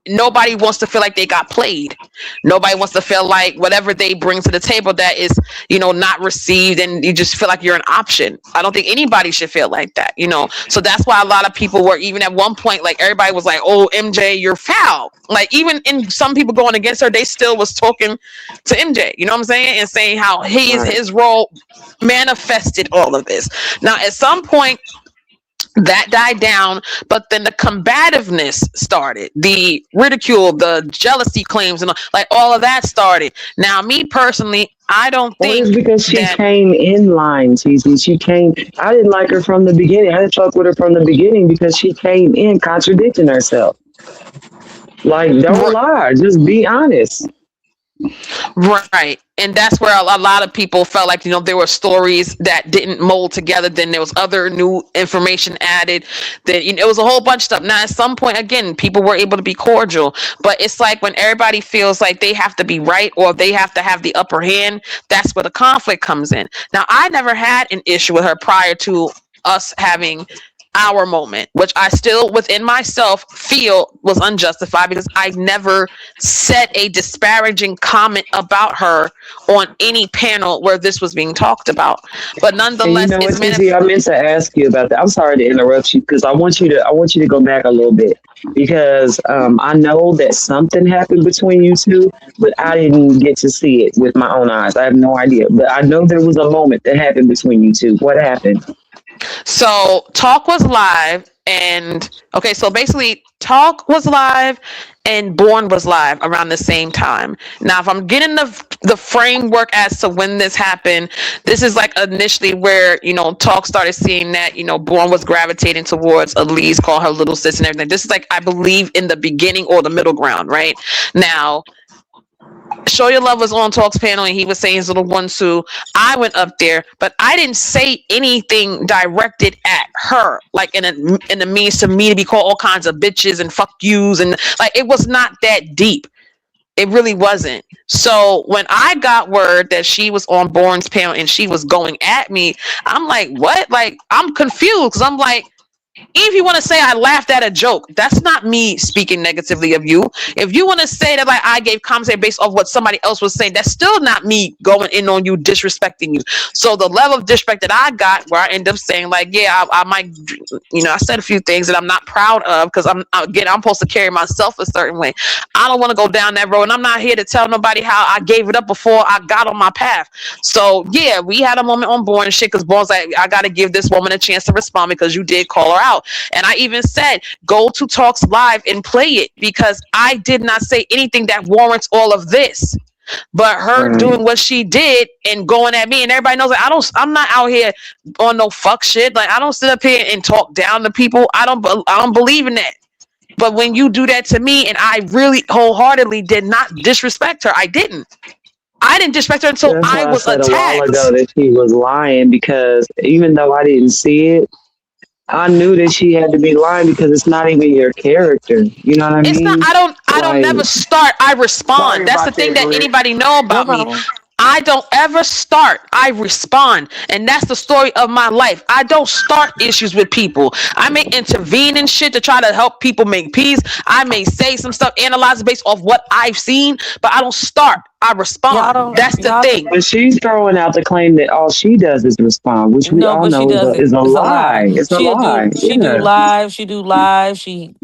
nobody wants to feel like they got played. Nobody wants to feel like whatever they bring to the table that is, you know, not received and you just feel like you're an option. I don't think anybody should feel like that, you know. So that's why a lot of people were even at one point like everybody was like, "Oh, MJ, you're foul." Like even in some people going against her, they still was talking to MJ, you know what I'm saying? And saying how Right. his role manifested all of this. Now, at some point that died down, but then the combativeness started, the ridicule, the jealousy claims, and like all of that started. Now, me personally, I don't Well, think it's because she that came in line, TC. She came. I didn't like her from the beginning. I didn't fuck with her from the beginning because she came in contradicting herself. Like, don't lie. Just be honest. right, and that's where a lot of people felt like, you know, there were stories that didn't mold together, then there was other new information added, that, you know, it was a whole bunch of stuff. Now at some point again people were able to be cordial, but it's like when everybody feels like they have to be right or they have to have the upper hand, that's where the conflict comes in. Now I never had an issue with her prior to us having our moment, which I still within myself feel was unjustified because I never said a disparaging comment about her on any panel where this was being talked about. But And you nonetheless, know what, it's TC? I meant to ask you about that. I'm sorry to interrupt you because I want you to go back a little bit because I know that something happened between you two, but I didn't get to see it with my own eyes. I have no idea, but I know there was a moment that happened between you two. What happened? So Talk was live, and okay, so basically Talk was live and Born was live around the same time. Now, if I'm getting the framework as to when this happened, this is like initially where, you know, Talk started seeing that, you know, Born was gravitating towards Elise, call her little sis and everything. This is like, I believe, in the beginning or the middle ground, right? Now, Show Your Love was on Talk's panel and he was saying his little one too. I went up there, but I didn't say anything directed at her, like in the means to me to be called all kinds of bitches and fuck yous, and like it was not that deep. It really wasn't. So when I got word that she was on Born's panel and she was going at me, I'm like, what? Like, I'm confused because I'm like, if you want to say I laughed at a joke, that's not me speaking negatively of you. If you want to say that like I gave commentary based off what somebody else was saying, that's still not me going in on you, disrespecting you. So the level of disrespect that I got, where I end up saying like, yeah, I might, you know, I said a few things that I'm not proud of because I'm supposed to carry myself a certain way. I don't want to go down that road, and I'm not here to tell nobody how I gave it up before I got on my path. So yeah, we had a moment on Born and shit because Born's like, I got to give this woman a chance to respond because you did call her out. And I even said, go to Talks Live and play it because I did not say anything that warrants all of this. But her doing what she did and going at me, and everybody knows that I'm not out here on no fuck shit. Like I don't sit up here and talk down to people. I don't believe in that. But when you do that to me, and I really wholeheartedly did not disrespect her, I didn't disrespect her until That's why I was said attacked. a while ago that she was lying because even though I didn't see it, I knew that she had to be lying because it's not even your character. You know what I mean? It's not. I don't never start. I respond. That's the thing that anybody know about me. I don't ever start. I respond. And that's the story of my life. I don't start issues with people. I may intervene in shit to try to help people make peace. I may say some stuff, analyze it based off what I've seen, but I don't start. I respond. That's the thing. But she's throwing out the claim that all she does is respond, which we all know is a lie. It's a lie. She do live. She do live. She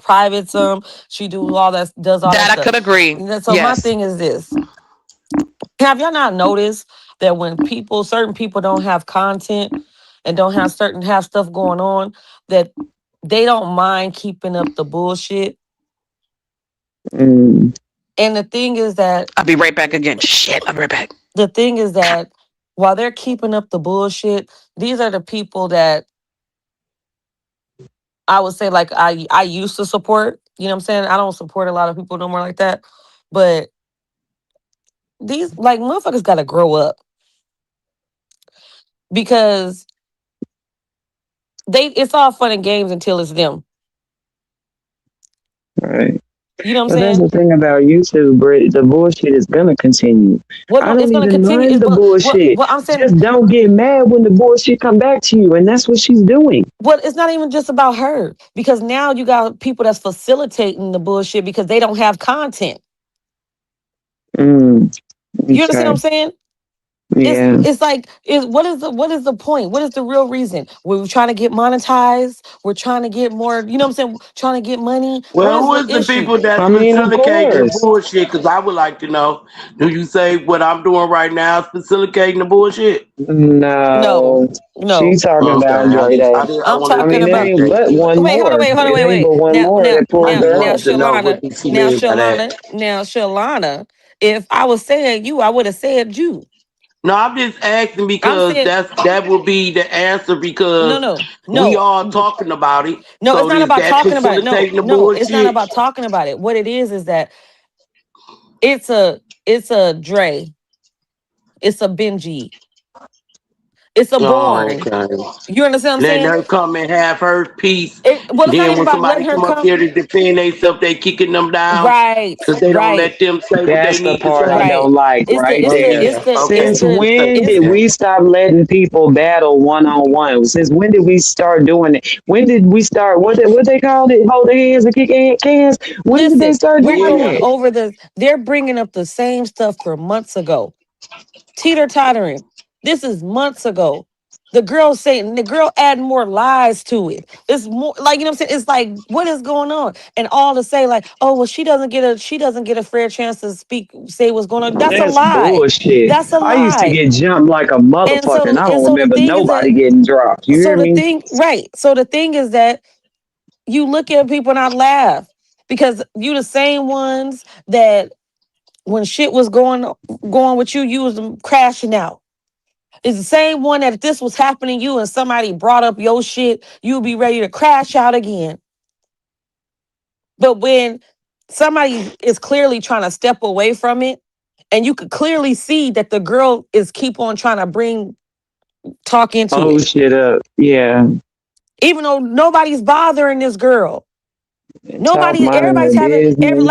privates them. She do all that. Does all that. I could agree. So my thing is this: Have y'all not noticed that when certain people don't have content and don't have stuff going on, that they don't mind keeping up the bullshit? Mm, And the thing is that I'll be right back again. Shit, I'll be right back. the thing is that while they're keeping up the bullshit, these are the people that I would say like I used to support. You know what I'm saying? I don't support a lot of people no more like that. But these like motherfuckers gotta grow up because it's all fun and games until it's them. right. You know what I'm But that's saying? the thing about YouTube, Britt. The bullshit is gonna continue. Well, I no, it's don't gonna even continue. mind the bullshit. What I'm saying, Just don't get mad when the bullshit come back to you, and that's what she's doing. well, it's not even just about her because now you got people that's facilitating the bullshit because they don't have content. Mm, You understand what I'm okay. saying? Yeah. It's like what is the point? What is the real reason? We're trying to get monetized. We're trying to get more. You know what I'm saying? Trying to get money. What Well, is who the is the issue? people that's I mean, of facilitating the course. bullshit? Because I would like to know. Do you say what I'm doing right now is facilitating the bullshit? No, No. no. She's talking Okay, about Dre Day. I I'm wanted I to talking mean, it about. ain't facilitate but that. one Wait, hold on, more. wait, hold on, It wait, ain't wait. but one Now, more now, that I pulled now, just now, up. wanted to know Shalana, what she mean by that. Shalana. If I was saying you, I would have said you. No, I'm just asking I'm because saying that would be the answer no, because no, we no, all talking about it. no. It's So not is about that talking about it. No, facilitating the no, it's not bullshit? about talking about it. What it is that it's a Dre, it's a Benji, it's a Oh, Born. okay. You understand what I'm Letting saying? her come and have her piece. Well, it's not Then even when about somebody letting her come up come. here to defend themselves, they kicking them down Right, because they don't right, let them say what they That's the need to part I say. right. don't like It's the right it's Oh the there. it's yeah. the it's Okay. Since the when it's did we stop letting people battle one on one? Since when did we start doing it? When did we start? What they called it? Holding hands and kicking cans. When did they listen. start We're doing Yeah. going that? over they're bringing up the same stuff for months ago. Teeter tottering. This is months ago. The girl adding more lies to it. It's more like, you know what I'm saying? It's like, what is going on? And all to say, like, oh, well, she doesn't get a fair chance to say what's going on. That's a That's lie. bullshit. That's a I used to lie. get jumped like a And motherfucker, and so I and don't so the remember thing is that nobody getting dropped. You hear me? so the thing is that you look at people and I laugh because you the same ones that when shit was going with you, you was crashing out. It's the same one that if this was happening to you and somebody brought up your shit, you'd be ready to crash out again. But when somebody is clearly trying to step away from it, and you could clearly see that the girl is keep on trying to bring talk into Oh it, shit up. Yeah. even though nobody's bothering this girl. Talk minding Everybody's their having business.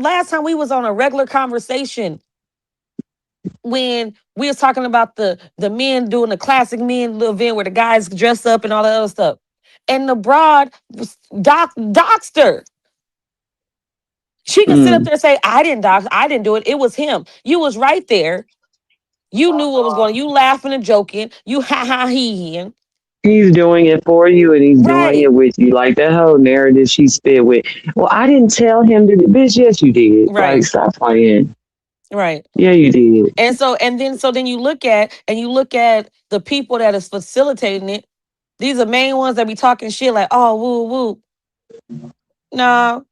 last time we was on a regular conversation when we was talking about the men doing the classic men little event where the guys dress up and all that other stuff. And the broad was doxed her. She could sit up Mm. there and say, I didn't do it. It was him. You was right there. You knew what was going on. You laughing and joking. You ha ha he. He's doing it for you and he's doing Right. it with you. Like that whole narrative she spit with. Well, I didn't tell him to bitch, yes you did. Like Right. stop playing. Right. Yeah, you did. And then you look at the people that is facilitating it. These are main ones that be talking shit like, oh, woo, woo. No,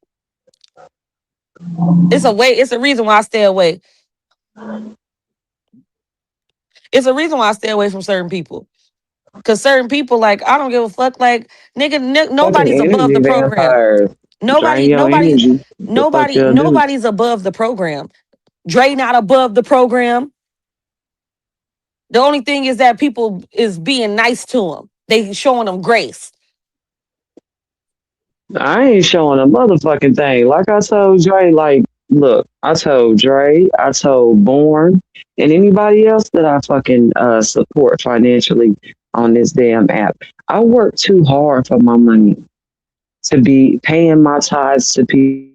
it's a reason why I stay away. It's a reason why I stay away from certain people. Cause certain people, like, I don't give a fuck. Like, Fucking nobody's above energy the program. vampire. Drain your energy. The fuck y'all do? Nobody's above the program. Dre not above the program. The only thing is that people is being nice to him. They showing him grace. I ain't showing a motherfucking thing. Like I told Dre, like, look, I told Dre, I told Born, and anybody else that I fucking support financially on this damn app. I work too hard for my money to be paying my tithes to people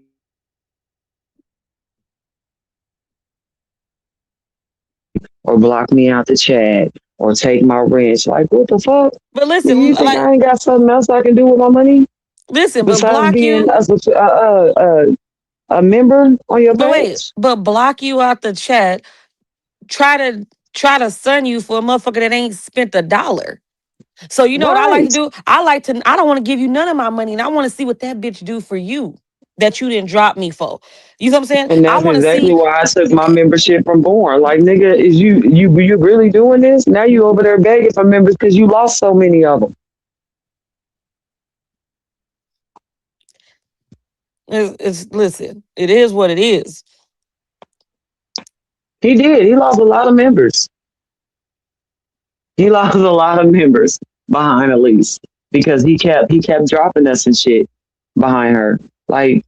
or block me out the chat or take my rent. Like, what the fuck? But Do listen, you think like, I ain't got something else I can do with my money but besides block being you. a member on your But wait, page? but block you out the chat. try to sun you for a motherfucker that ain't spent $1. So you know what I like to Right. do? I don't want to give you none of my money, and I want to see what that bitch do for you that you didn't drop me for. You know what I'm saying? And I that's want to exactly see. why I took my membership from Born. Like, nigga, is you really doing this? Now you over there begging for members because you lost so many of them. Listen, it is what it is. He did. He lost a lot of members. He lost a lot of members behind Elise because he kept dropping us and shit behind her. Like,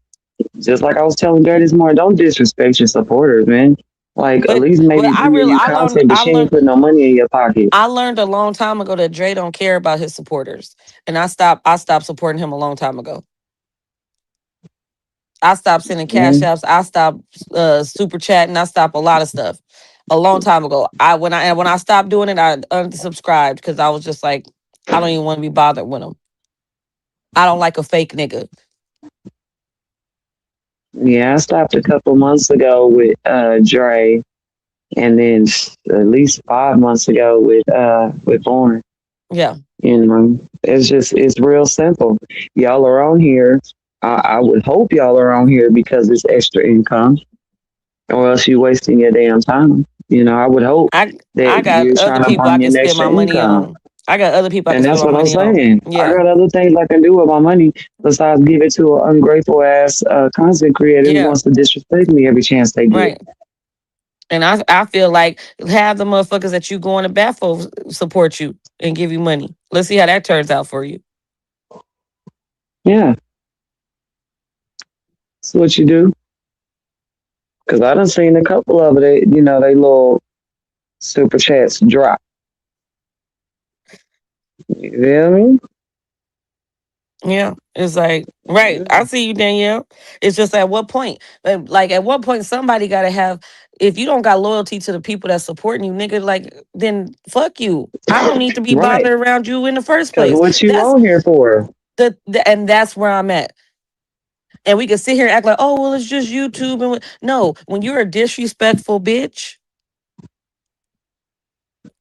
just like I was telling Gary this morning, don't disrespect your supporters, man. Like, But Elise but maybe bringing you content, but she ain't putting no money in your pocket. I learned a long time ago that Dre don't care about his supporters, and I stopped supporting him a long time ago. I stopped sending cash Mm, apps. I stopped super chatting. I stopped a lot of stuff a long time ago. When I stopped doing it, I unsubscribed because I was just like, I don't even want to be bothered with him. I don't like a fake nigga. yeah, I stopped a couple months ago with Dre, and then at least 5 months ago with Born. Yeah, You know, it's real simple. Y'all are on here. I would hope y'all are on here because it's extra income, or else you're wasting your damn time. You know, I would hope I that got you're other trying to people I bring can in spend extra my money income. on. I got other people I can And spend that's my what I'm money on. saying. I Yeah, got other things I can do with my money besides give it to an ungrateful ass content creator who yeah, wants to disrespect me every chance they get. right. And I feel like have the motherfuckers that you going to bat for support you and give you money. Let's see how that turns out for you. Yeah, that's what you do. Because I done seen a couple of it, they little super chats drop. You feel me? Yeah, it's like right. I see you, Danielle. It's just at what point, like at what point, somebody got to have. If you don't got loyalty to the people that's supporting you, nigga, like then fuck you. I don't need to be Right. bothered around you in the first Because place. what you That's on here for? and that's where I'm at. And we can sit here and act like, oh well, it's just YouTube. No, when you're a disrespectful bitch,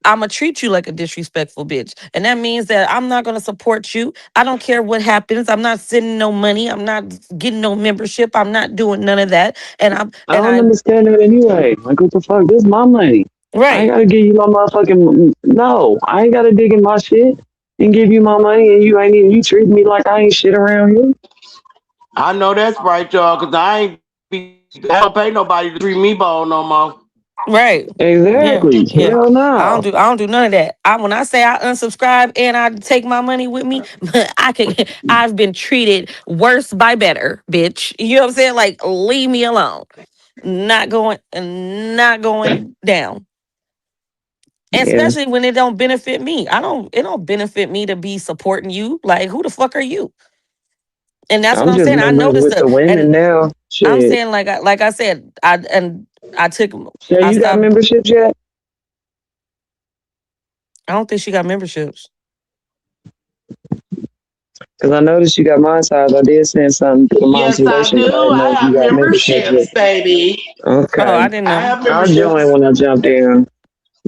I'ma treat you like a disrespectful bitch. And that means that I'm not gonna support you. I don't care what happens. I'm not sending no money. I'm not getting no membership. I'm not doing none of that. And I don't understand that anyway. Like, what the fuck? This is my money. I ain't right. gotta give you my motherfucking no. I ain't gotta dig in my shit and give you my money, and you treat me like I ain't shit around here. I know that's right, y'all, because I don't pay nobody to treat me ball no more. Right. Yeah. Exactly. Yeah. Hell no. I don't do none of that. When I say I unsubscribe and I take my money with me, I've been treated worse by better, bitch. You know what I'm saying? Like leave me alone. Not going down. Yeah. Especially when it don't benefit me. It don't benefit me to be supporting you. Like who the fuck are you? And that's what I'm I'm just saying. I know members this with stuff. the women And now. I'm Shit. saying like I said, I took Shay, I you got stopped. memberships yet? I don't think she got memberships. Because I noticed you got mine size. I did send something through the Yes, I monetization, but I do. didn't I know if you have got memberships yet. memberships, baby. Oh, I Okay. didn't I know. have I'll join memberships. when I jump down.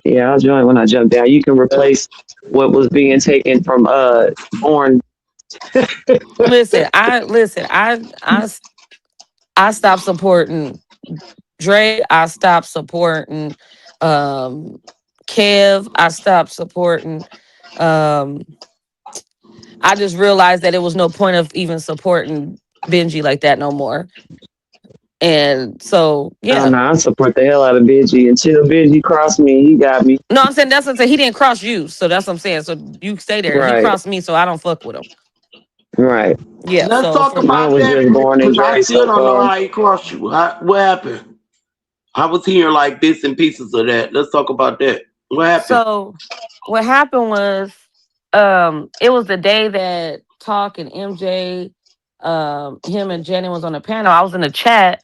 Yeah, I'll join when I jump down. You can replace what was being taken from Born. I stopped supporting Dre. I stopped supporting um Kev. I stopped supporting um I just realized that it was no point of even supporting Benji like that no more. And so Oh yeah. no, I support the hell out of Benji. Until Benji crossed me, he got me. No, I'm saying that's what I'm saying. He didn't cross you. So that's what I'm saying. So you stay there. He Right, crossed me, so I don't fuck with him. right. Yeah. Let's So talk for I about was that just born and because I Dre still so don't know far. how he crossed you. What happened? I was hearing like bits and pieces of that. Let's talk about that. What happened? so what happened was it was the day that Talk and MJ him and Jenny was on the panel. I was in the chat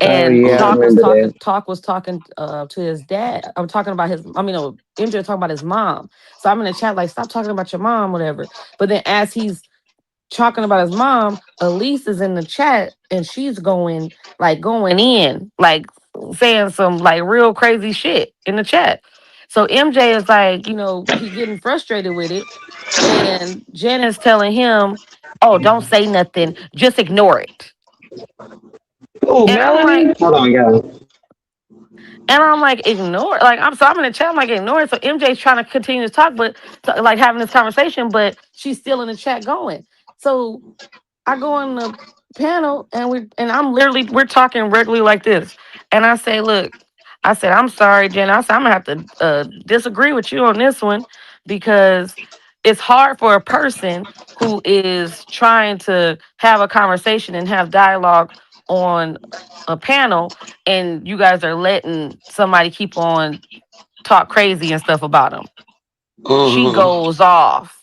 Oh and yeah, I Mm. remember that. Talk was talking to his dad. I'm talking about no, MJ was talking about his mom. So I'm in the chat like stop talking about your mom, whatever. But then as he's talking about his mom, Elise is in the chat and she's going in, like saying some like real crazy shit in the chat. So MJ is like, he getting frustrated with it. And Jen is telling him, oh, don't say nothing. Just ignore it. Oh, And I'm Melanie? like, Hold on, y'all. ignore it. Like, I'm in the chat, I'm like, ignore it. So MJ's trying to continue to talk, but like having this conversation, but she's still in the chat going. So I go on the panel and we're talking regularly like this. And I say, look, I said, I'm sorry, Jen. I said, I'm gonna have to disagree with you on this one because it's hard for a person who is trying to have a conversation and have dialogue on a panel and you guys are letting somebody keep on talk crazy and stuff about them. She goes off.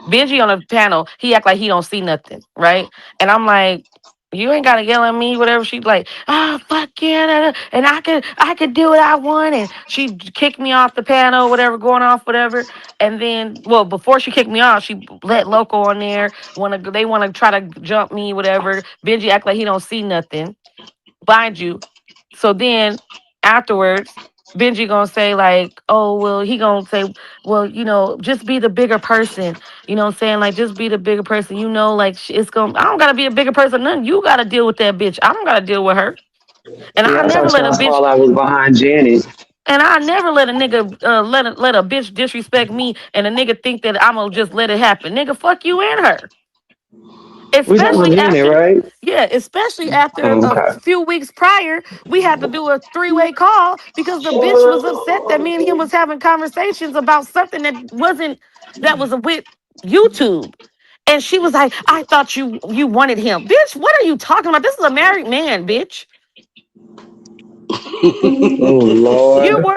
Benji on the panel, he act like he don't see nothing, right? And I'm like, you ain't gotta yell at me, whatever. She's like, fuck yeah, and I could do what I want. And she kicked me off the panel, whatever, going off, whatever. And then, well, before she kicked me off, she let Loco on there. They wanna try to jump me, whatever. Benji act like he don't see nothing, mind you. So then afterwards, Benji gonna say like, oh well, he gonna say, well, just be the bigger person. You know what I'm saying? Like, just be the bigger person. Like it's gonna. I don't gotta be a bigger person. None. You gotta deal with that bitch. I don't gotta deal with her. And Yeah, I I never thought let a y'all bitch. saw I was behind Janet. And I never let a nigga let a bitch disrespect me, and a nigga think that I'm gonna just let it happen. Nigga, fuck you and her. We talking about Especially Janet, after, right? yeah, especially after a Okay. few weeks prior, we had to do a three-way call because the bitch was upset that me and him was having conversations about something that was with YouTube. And she was like, I thought you wanted him. Bitch, what are you talking about? This is a married man, bitch. Oh You Lord.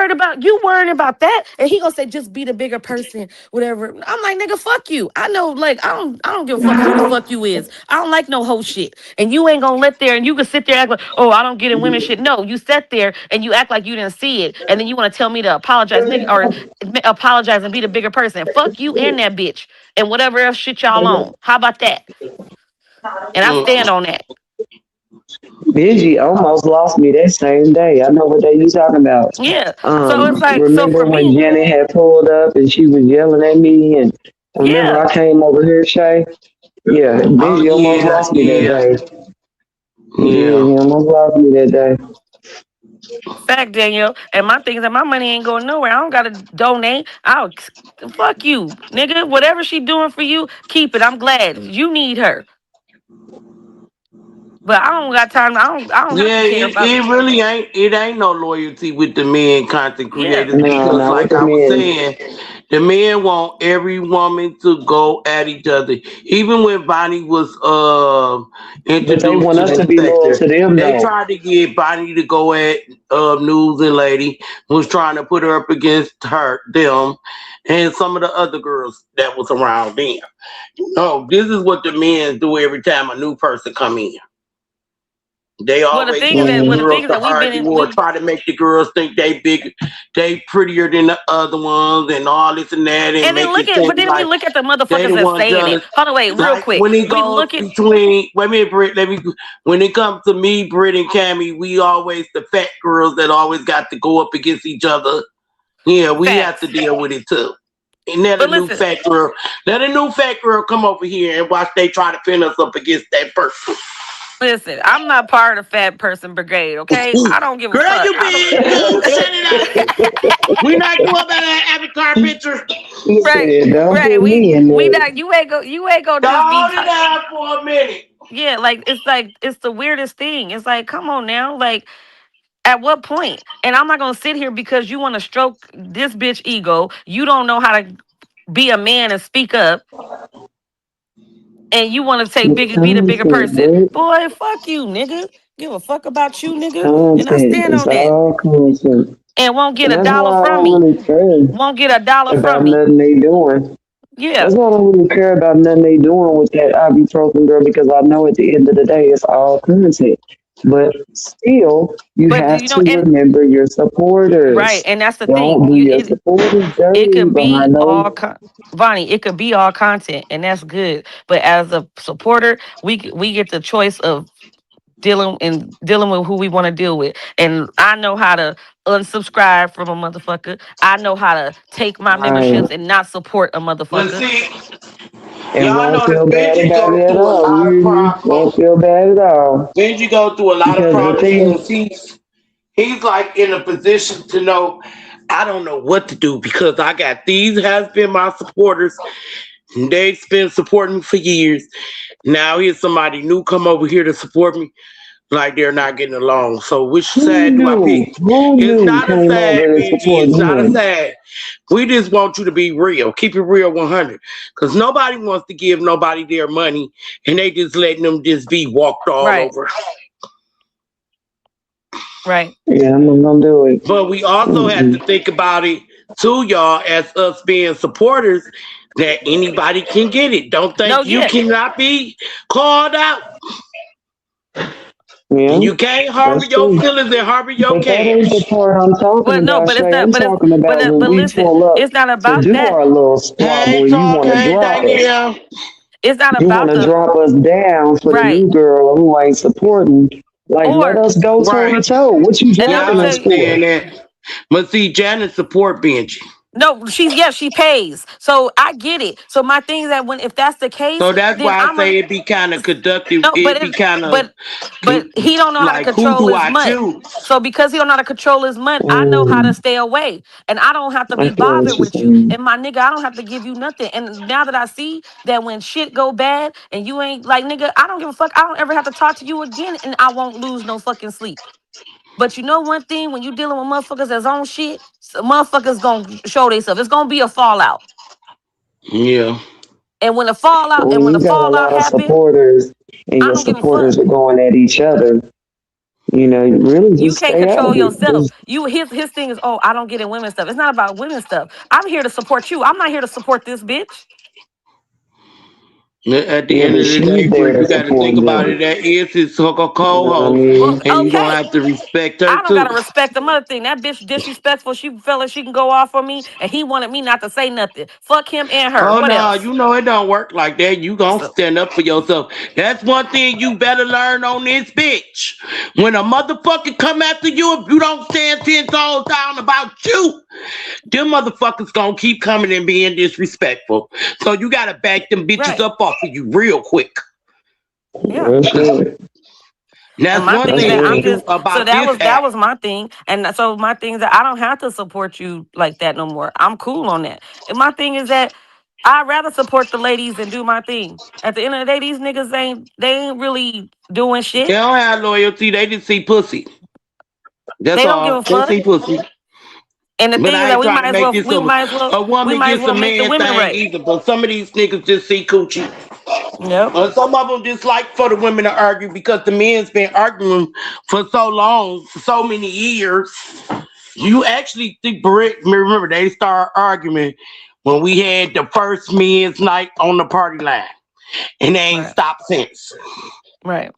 worried about that, and he gonna say just be the bigger person, whatever. I'm like, nigga, fuck you. I know, like, I don't give a fuck who the fuck you is. I don't like no whole shit, and you ain't gonna let there, and you can sit there and act like, oh, I don't get in women shit. No, you sat there and you act like you didn't see it, and then you want to tell me to apologize, nigga, or apologize and be the bigger person. Fuck you and that bitch, and whatever else shit y'all on. How about that? And I stand on that. Benji almost lost me that same day. I know what they you talking about. Yeah. So it's like, so Remember for when me, Janet had pulled up and she was yelling at me and remember yeah. I came over here, Shay? Yeah, Oh Benji almost yeah, lost me that day. He did, yeah. he almost lost me that day. Fact, Daniel. And my thing is that my money ain't going nowhere. I don't gotta donate. Fuck you, nigga. Whatever she doing for you, keep it. I'm glad you need her, but I don't got time. I don't have Yeah, to care about. it really ain't. It ain't no loyalty with the men content Yeah, creators No, because, not with like the I was men. saying, the men want every woman to go at each other. Even when Bonnie was But they introduced want to us this to be loyal sector, to them they though. tried to get Bonnie to go at News and Lady, was trying to put her up against them, and some of the other girls that was around them. No, this is what the men do every time a new person come in. They always want the well, the girls thing is to that we've been argue in. or We try to make the girls think they big, they prettier than the other ones, and all this and that, and and then make look it at, seem but then we like look at the they motherfuckers the that's ones saying it. jealous. Hold on, wait, real Like quick. when it We goes look at. between, wait a minute, Britt, when it comes to me, Britt, and Cammy, we always the fat girls that always got to go up against each other. Yeah, we have to Facts. deal with it too. And let But a new listen, fat girl, come over here and watch they try to pin us up against that person. listen. I'm not part of Fat Person Brigade. Okay, I don't give a Girl, fuck. you I don't. big too. Shut it up. We not doing about that avatar picture. He Right, said, don't right. put me in We there. not. You ain't gonna just be. Hold it down for a minute. Yeah, like it's the weirdest thing. It's like, come on now, like at what point? And I'm not gonna sit here because you want to stroke this bitch ego. You don't know how to be a man and speak up, and you want to take It's be the bigger content, person. bro. Boy, fuck you, nigga. Give a fuck about you, nigga, and I Content. stand It's on that. all content. And won't get And a that's dollar why I from don't me. really care Won't get a dollar about from me. nothing they doing. Yeah, That's why I don't really care about nothing they doing with that ibuprofen girl because I know at the end of the day it's all content. But still, you but have to and remember your right, supporters. and that's the thing. Don't do your supporters It dirty could be behind those. all Vonnie, it could be all content, and that's good. But as a supporter, we get the choice of dealing with who we want to deal with. And I know how to unsubscribe from a motherfucker. I know how to take my memberships Right. and not support a But motherfucker. see, And y'all won't notice feel bad Benji about go it at through a all. You lot of hear me? Won't problems. feel bad at all. Benji go through a lot of Because the problems thing, because he's like in a position to know I don't know what to do because I got these has been my supporters. And they've been supporting me for years. Now here's somebody new come over here to support me. Like they're not getting along. So which side do I pick? who It's knew not a came sad, over to Benji. support It's not a him? sad. We just want you to be real. Keep it real 100. Because nobody wants to give nobody their money and they just letting them just be walked all Right. over. Right. Yeah, I'm not gonna do it. But we also have to think about it too, y'all, as us being supporters, that anybody can get it. Don't think No, you yeah. cannot be called out. Yeah, And you can't harbor that's your true. feelings and harbor your But that ain't the cash. part I'm talking Well, no, about, but it's Shay. not. I'm talking about when But we listen, pull up it's not to about do that. our little squabble Hey, and you talk, want to hey, drop us. Danielle. It's not You want about to the drop us down for the right. new girl who ain't supporting. Like, let Or us go toe to Right. toe. What you and let Yeah, me dropping I us tell you. for? understand that. But see, Janet support Benji. No, she pays. So I get it. So my thing is that when if that's the case, So that's then why I I'm a say it'd be kind of conductive. no, It'd be kind of but he don't know how to like, who control do his I money. choose? So because he don't know how to control his money, I know how to Mm, stay away, and I don't have to I be feel what bothered you're with you. saying. And my nigga, I don't have to give you nothing. And now that I see that when shit go bad and you ain't like nigga, I don't give a fuck. I don't ever have to talk to you again, and I won't lose no fucking sleep. But you know one thing, when you dealing with motherfuckers that's on shit, motherfuckers gonna show themselves. It's gonna be a fallout. Yeah. And when the When you got a lot of happen, supporters and I your don't give a fuck. supporters are going at each other, you really You just can't stay out control of it. yourself. His thing is, oh, I don't get in women's stuff. It's not about women's stuff. I'm here to support you. I'm not here to support this bitch. At the Yeah, end but of the she's day, there Brick, to you got to support think about them. it. That is his You know what I co-host, Well, mean? and you gonna okay. have to respect her I don't too. gotta respect the mother thing. That bitch disrespectful. She felt like she can go off on me, and he wanted me not to say nothing. Fuck him and her. Oh What no, else? you know it don't work like that. You gonna So stand up for yourself. That's one thing you better learn on this bitch. When a motherfucker come after you, if you don't stand 10 toes down about you, them motherfuckers gonna keep coming and being disrespectful. So you gotta back them bitches right, up off of you real quick. yeah. Real shit. And And that's my one thing is That's that thing we I'm real. do just so about that this was app. my thing, and so my thing is that I don't have to support you like that no more. I'm cool on that. And my thing is that I'd rather support the ladies and do my thing. At the end of the day, these niggas ain't really doing They shit. don't have loyalty. They just see pussy. That's They don't give all. a They fuck. see pussy. And the But thing is I that ain't trying to make this a we woman might as gets a well make the man women thing right. either. But some of these niggas just see coochie. Yep. Some of them just like for the women to argue because the men's been arguing for so long, for so many years. You actually think, remember, they started arguing when we had the first men's night on the party line. And they ain't Right. stopped since. Right.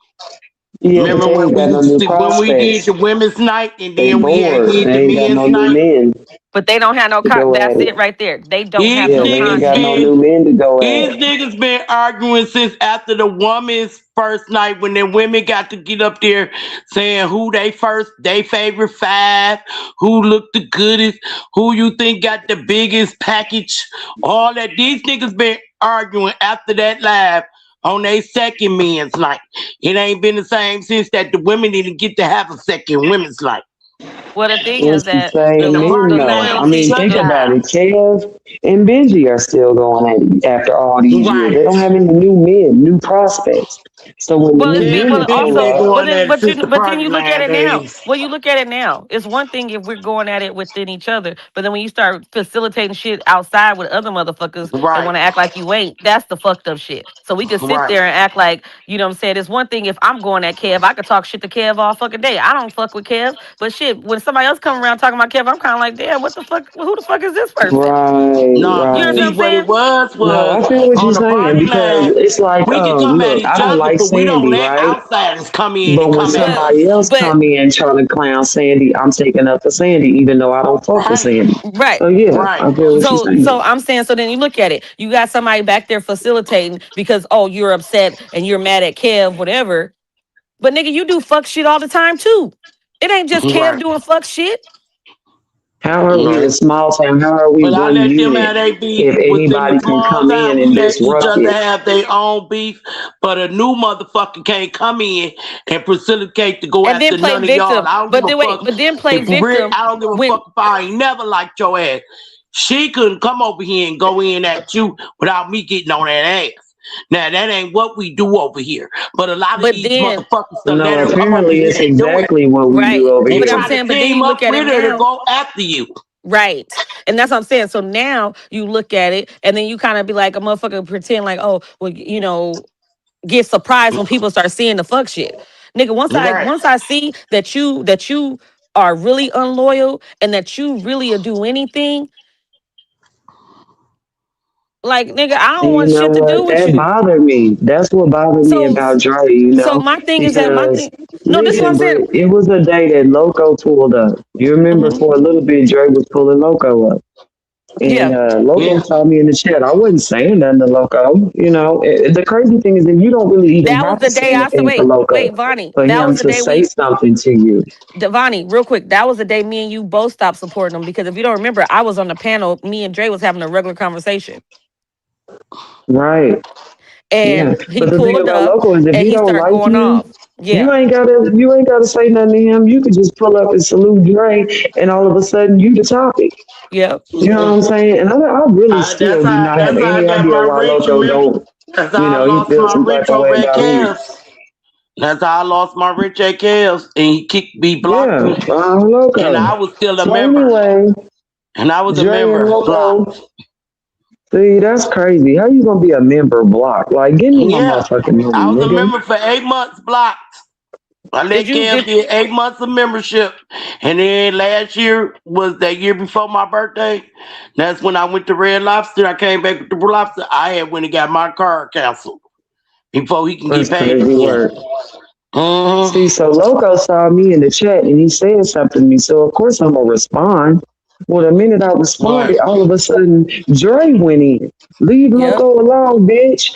Yeah, but Remember they ain't got no new when we did prospects. the women's night and They then we had bored. did They the ain't got no men's new night? men But they don't have no to go that's at it it. right there. They don't have These Yeah, no they ain't niggas got no content. been new men to go These at. niggas been arguing since after the woman's first night when the women got to get up there saying who they favorite five, who looked the goodest, who you think got the biggest package, all that. These niggas been arguing after that live on their second men's night. It ain't been the same since that the women didn't get to have a second women's night. Well, the thing is It's the that And same the men the party though. I line mean, loyalty, shut think the about down. it. Kev and Benji are still going at it after all these years. They Right. don't have any new men, new prospects. So when the well, new it's be Kevin well men Benny pull also been up, well going then at it since the but then party you look at line it now. days. Well, you look at it now. It's one thing if we're going at it within each other, but then when you start facilitating shit outside with other motherfuckers that Right. want to act like you ain't, that's the fucked up shit. So we could sit Right. there and act like, you know what I'm saying? It's one thing if I'm going at Kev, I could talk shit to Kev all fucking day. I don't fuck with Kev, but shit, when somebody else come around talking about Kev, I'm kind of like, damn, what the fuck? Who the fuck is this person? right, No, You but understand what see I'm right. what it saying? No, was I feel what you're on the saying party because line. it's like, We can come at look, I each don't other, like but we don't Sandy, let right? outsiders come in But and when come at But somebody us. else but come in trying to clown Sandy, I'm taking up for Sandy, even though I don't fuck with Right. Sandy. right. So yeah, Right. I feel what you're So saying. I'm saying, so then you look at it. You got somebody back there facilitating because oh you're upset and you're mad at Kev, whatever. But nigga, you do fuck shit all the time too. It ain't just Kev Right. doing fuck shit. How are we Right. a small town? How are we But I one let them unit have their beef if within the anybody can small come in town. We and let each disrupt other it? have their own beef, but a new motherfucker can't come in and facilitate to go And then after play none of y'all. victim. I don't But give a then wait, fuck but then play if Rick, victim I don't give a when fuck if I ain't never liked your ass. She couldn't come over here and go in at you without me getting on that ass. Now that ain't what we do over here. But a lot of but these then motherfuckers to let No, her come over apparently here it's and do it exactly what we do right. over and But I'm here. try to saying, but then team you up look at it with her to now. go after you. Right. And that's what I'm saying. So now you look at it and then you kind of be like a motherfucker pretend like, oh, well, you know, get surprised when people start seeing the fuck shit. Nigga, Right. once I see that you are really unloyal and that you really do anything, like nigga, I don't And you want know shit to do what? with That you. bothered me. That's what bothered me So about Dre, so my thing is that my because thing no, this is what I'm listen, saying. but it was a day that Loco pulled up. You remember Hmm. for a little bit, Dre was pulling Loco up. And Yeah. Loco Yeah. told me in the chat, I wasn't saying nothing to Loco. You know, the crazy thing is that you don't really even That was have to the say day I said, anything to Loco wait, Vonnie. for That him was the to day say something to you. Devani, real quick, that was the day me and you both stopped supporting them because if you don't remember, I was on the panel. Me and Dre was having a regular conversation, Right. and Yeah. he But the thing pulled about up Loco is if and he he don't started like going you, off. Yeah. you ain't gotta say nothing to him. You could just pull up and salute Dre, and all of a sudden you the topic. Yep. You know what I'm saying? And I really still do not have That's how I any got idea my why rich. Loco Remember? don't. That's You how I know, he lost feels my some type rich of way over at about me. Cavs. That's how I lost my rich at Cavs, and he kicked me, blocked Yeah, me, and Loco. I was still a So member. anyway, And I was a Dre and member blocked. Loco. See, that's crazy. How you gonna be a member block? Like, give me my Yeah, motherfucking money, I was a nigga. member for 8 months blocked. I Did let you Cavs did get 8 months of membership, and then last year was that year before my birthday. That's when I went to Red Lobster. I came back with the Red Lobster. I had went and got my card canceled before he can That's get paid crazy again. work. Mm-hmm. See, so Loco saw me in the chat and he said something to me. So of course I'm gonna respond. Well, the minute I Right. responded, all of a sudden Dre went in. Leave yep. Loco alone, bitch.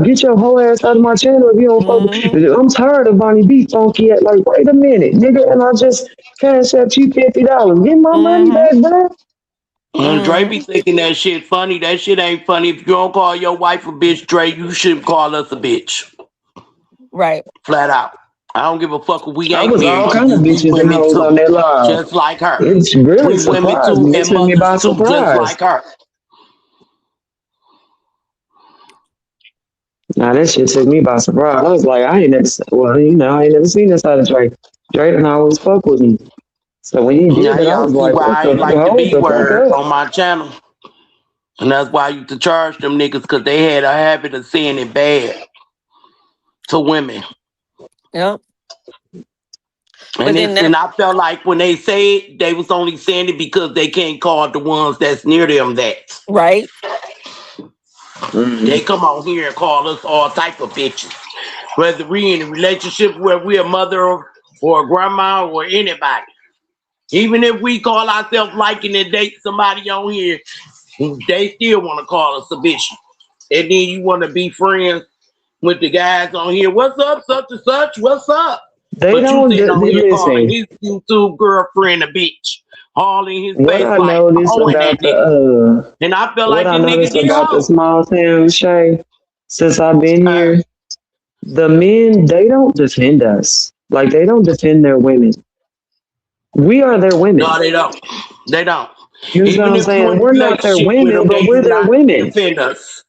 Get your whole ass out of my channel if you don't fuck Hmm. with. I'm tired of Bonnie B funky at like, wait a minute, nigga, and I just cash out you $50. Get my money Hmm. back, bro. Dre be Hmm. thinking that shit funny. That shit ain't funny. If you don't call your wife a bitch, Dre, you shouldn't call us a bitch. Right. Flat out. I don't give a fuck if we I ain't was all married to kind of you. We bitches and women hoes on too. that live. Just like her. It's really We women surprised too me. It and took me by mothers too, just surprise. like her. Now that shit took me by surprise. I was like, I ain't never, I ain't never seen this side of Drake. Drake and I always fuck with me. So when he Now did it, I y'all was see like, why what I the ain't like the hold B the fuck word up? on my channel. And that's why I used to charge them niggas because they had a habit of saying it bad to women. Yep. But And then and I felt like when they say it, they was only saying it because they can't call the ones that's near them that. right. They come on here and call us all type of bitches. Whether we in a relationship where we a mother or a grandma or anybody. Even if we call ourselves liking and date somebody on here, they still want to call us a bitch. And then you want to be friends with the guys on here. What's up, such and such? What's up? They But you don't sitting on here calling listen. his YouTube girlfriend a bitch. All in his What face I like, noticed oh, and that about nigga. And I feel what like I the nigga noticed did about the wrong. small town, Shay, since I've been here, the men they don't defend us. Like they don't defend their women. We are their women. No, they don't. They don't. You know what Even I'm if you saying? in a We're not their relationship with women, them, but they we're do their not women. defend us.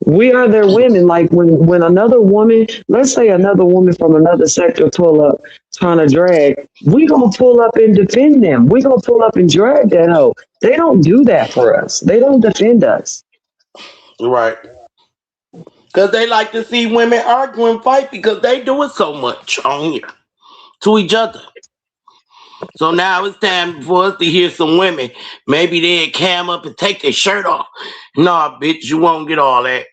We are their women. Like when another woman, let's say another woman from another sector pull up trying to drag, we gonna pull up and defend them. We gonna pull up and drag that hoe. They don't do that for us. They don't defend us. Right. Because they like to see women argue and fight because they do it so much on here to each other. So now it's time for us to hear some women. Maybe they'll cam up and take their shirt off. Nah, bitch, you won't get all that.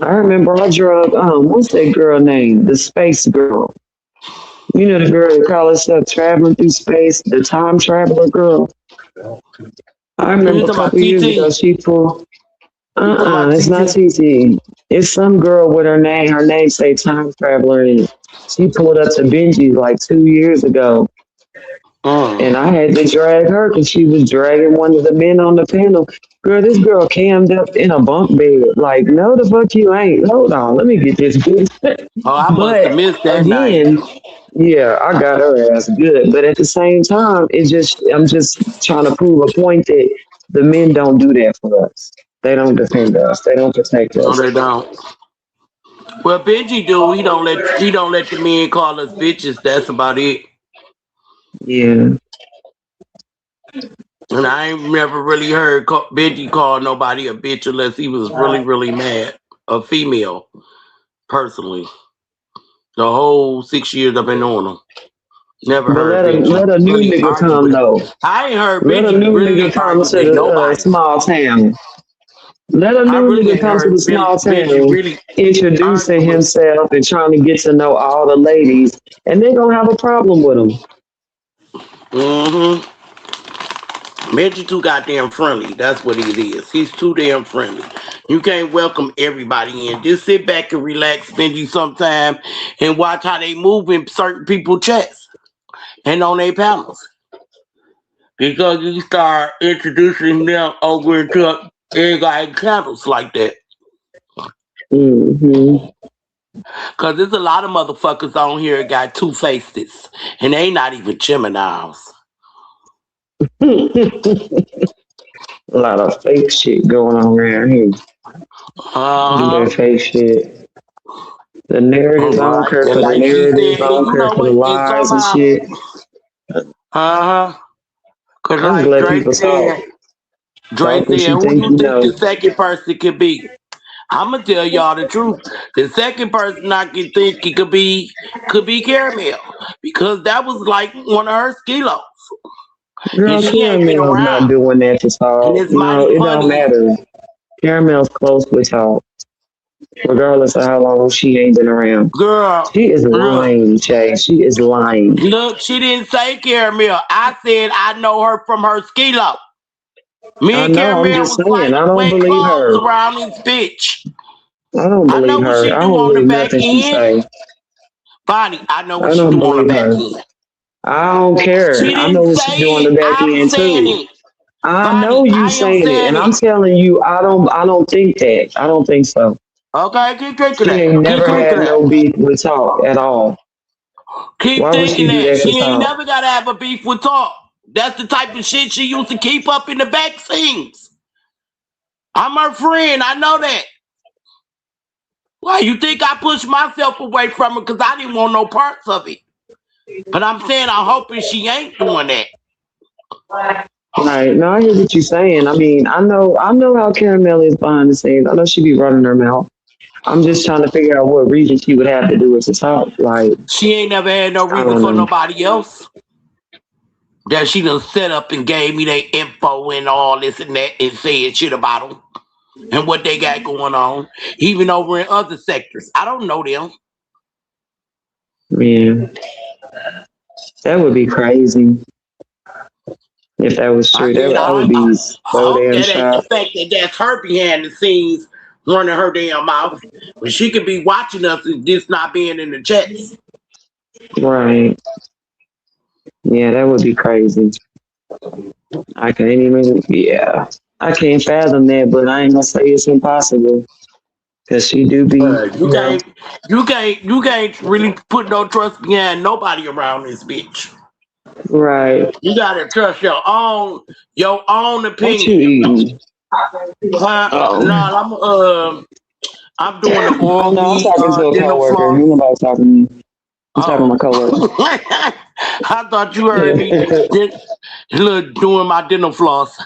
I remember I drug what's that girl name? The space girl. You know the girl that call herself traveling through space, the time traveler girl. I Who you remember a talking about? couple years ago TT? she pulled. It's not TT. It's some girl with her name. Her name say Time Traveler, and she pulled up to Benji like 2 years ago, and I had to drag her because she was dragging one of the men on the panel. Girl, this girl cammed up in a bunk bed. Like, no, the fuck you ain't. Hold on, let me get this bitch. Oh, I must have missed that again, night. yeah, I got her ass good. But at the same time, I'm just trying to prove a point that the men don't do that for us. They don't defend us. They don't protect No, us. they don't. Well, Benji do. He don't let the men call us bitches. That's about it. Yeah. And I ain't never really heard Benji call nobody a bitch unless he was really, really mad. A female, personally. The whole 6 years I've been on him. Never But heard Benji let a new really nigga argue come with. though. I ain't heard Let a Benji new really nigga come argue to with the nobody. small town. Let a I new really nigga ain't come to heard the small Benji town, really introducing argue with. himself and trying to get to know all the ladies, and they're gonna have a problem with him. Mm-hmm. Benji too goddamn friendly. That's what it is. He's too damn friendly. You can't welcome everybody in. Just sit back and relax, Benji, sometime, and watch how they move in certain people's chests and on their panels. Because you start introducing them over into egg channels like that. Mm-hmm. Because there's a lot of motherfuckers on here that got two faces, and they not even Geminis. A lot of fake shit going on around here. Do that Uh-huh. fake shit. The narratives, I don't Right. care And for the like she narratives. I said, don't you care know for the what? And lies and somehow, shit. uh-huh. Because I just like let people talk. Drake Talk what said, you who think you you think know. the second person could be? I'm gonna tell y'all the truth. The second person I can think it could be Caramel, because that was like one of her skilos, and Girl, she ain't been Caramel's not around, doing that to and talk. it's No, mighty it don't funny. matter. Caramel's close with talk, regardless of how long she ain't been around. Girl, She is look, lying, Jay. She is lying. she didn't say Caramel. I said I know her from her skilo. Me I and know, I'm Caramel just was saying, I don't wet believe clothes her. around this bitch. I don't I know believe what her. she I do don't on the believe back nothing she end. say. Bonnie, I know what I she don't do on the believe back her. end. I don't care. She I know didn't what she do on say the it. back I'm end saying too. it. I Bonnie, know you I am saying it, saying and it. I'm telling you, I don't think that. I don't think so. Okay, keep drinking She that. ain't Keep never drinking had that. no beef with talk at all. Keep Why would she thinking do that. that to She ain't talk? never got to have a beef with talk. That's the type of shit she used to keep up in the back scenes. I'm her friend. I know that. Why you think I pushed myself away from her? Because I didn't want no parts of it. But I'm saying I'm hoping she ain't doing that. Right. No, I hear what you're saying. I mean, I know how Caramel is behind the scenes. I know she be running her mouth. I'm just trying to figure out what reason she would have to do it to talk. Like, She ain't never had no I reason don't for know. nobody else. That she done set up and gave me their info and all this and that and said shit about them and what they got going on, even over in other sectors. I don't know them. Man, that would be crazy if that was I true. said, I would I be so hope damn that ain't the shocked. fact that that's her behind the scenes running her damn mouth. But she could be watching us and just not being in the chats. Right. Yeah, that would be crazy. I can't even, yeah. I can't fathom that, but I ain't gonna say it's impossible. Cause she do be, You can't really put no trust behind nobody around this bitch. right. You gotta trust your own What you opinion. eating? No, I'm doing the Oh oral no, I'm B talking to a dental coworker. floss. You nobody talking to me. I'm talking to my Oh, coworker. I thought you heard me look doing my dental floss.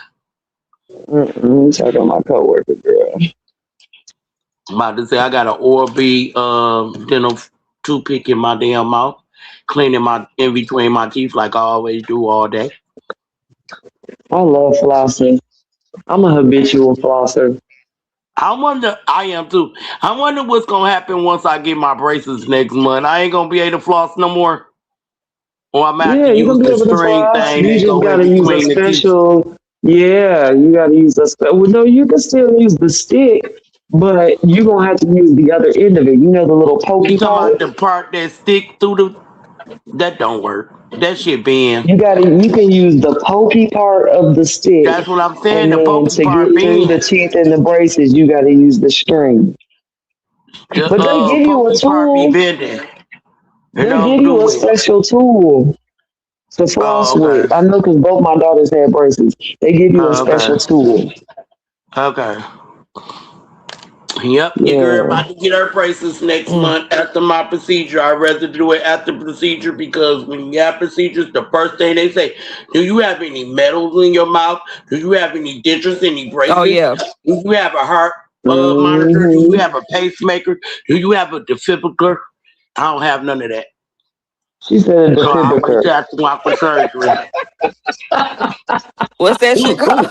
I'm talking to my coworker, girl. I'm about to say I got an oral B dental toothpick in my damn mouth, cleaning my in between my teeth like I always do all day. I love flossing. I'm a habitual flosser. I am too. I wonder what's gonna happen once I get my braces next month. I ain't gonna be able to floss no more. Or I'm gonna have Yeah, to you're use gonna be the able to string floss. thing You that just go in gotta use a between the teeth. special Yeah, you gotta use the well, no, you can still use the stick, but you're gonna have to use the other end of it. You know the little You pokey talking about part? the part that stick through the? That don't work. That shit bend. You can use the pokey part of the stick, That's what I'm saying. and The then pokey to part get through bend. the teeth and the braces, you gotta use the string. The But they give you a pokey part be tool. bending. It They don't give do you a it. special tool to floss Oh, with. okay. I know because both my daughters had braces. They give you a Oh, special okay. tool. Okay. Yep, your girl Yeah. about to get her braces next Mm. month after my procedure. I'd rather do it after procedure because when you have procedures, the first thing they say, do you have any metals in your mouth? Do you have any dentures, any Oh braces? yeah. Do you have a heart monitor? Do you hmm have a pacemaker? Do you have a defibrillator? I don't have none of that. She said a So I wait till defibrillator. after my surgery. What's that shit called?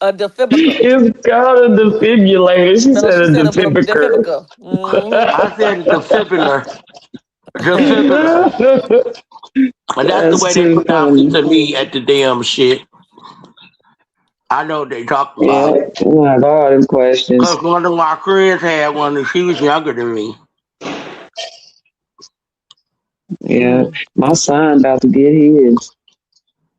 A defibrica. It's called a defibrillator. She No, said she a said a defibrillator. defibrica. Mm-hmm. I said a defibrillator. Defibrillator. And that's the That's way they too pronounce it funny. to me at the damn shit. I know what they talk Yeah, about. I have all them questions. Because one of my friends had one and she was younger than me. Yeah, Mm. my son about to get his.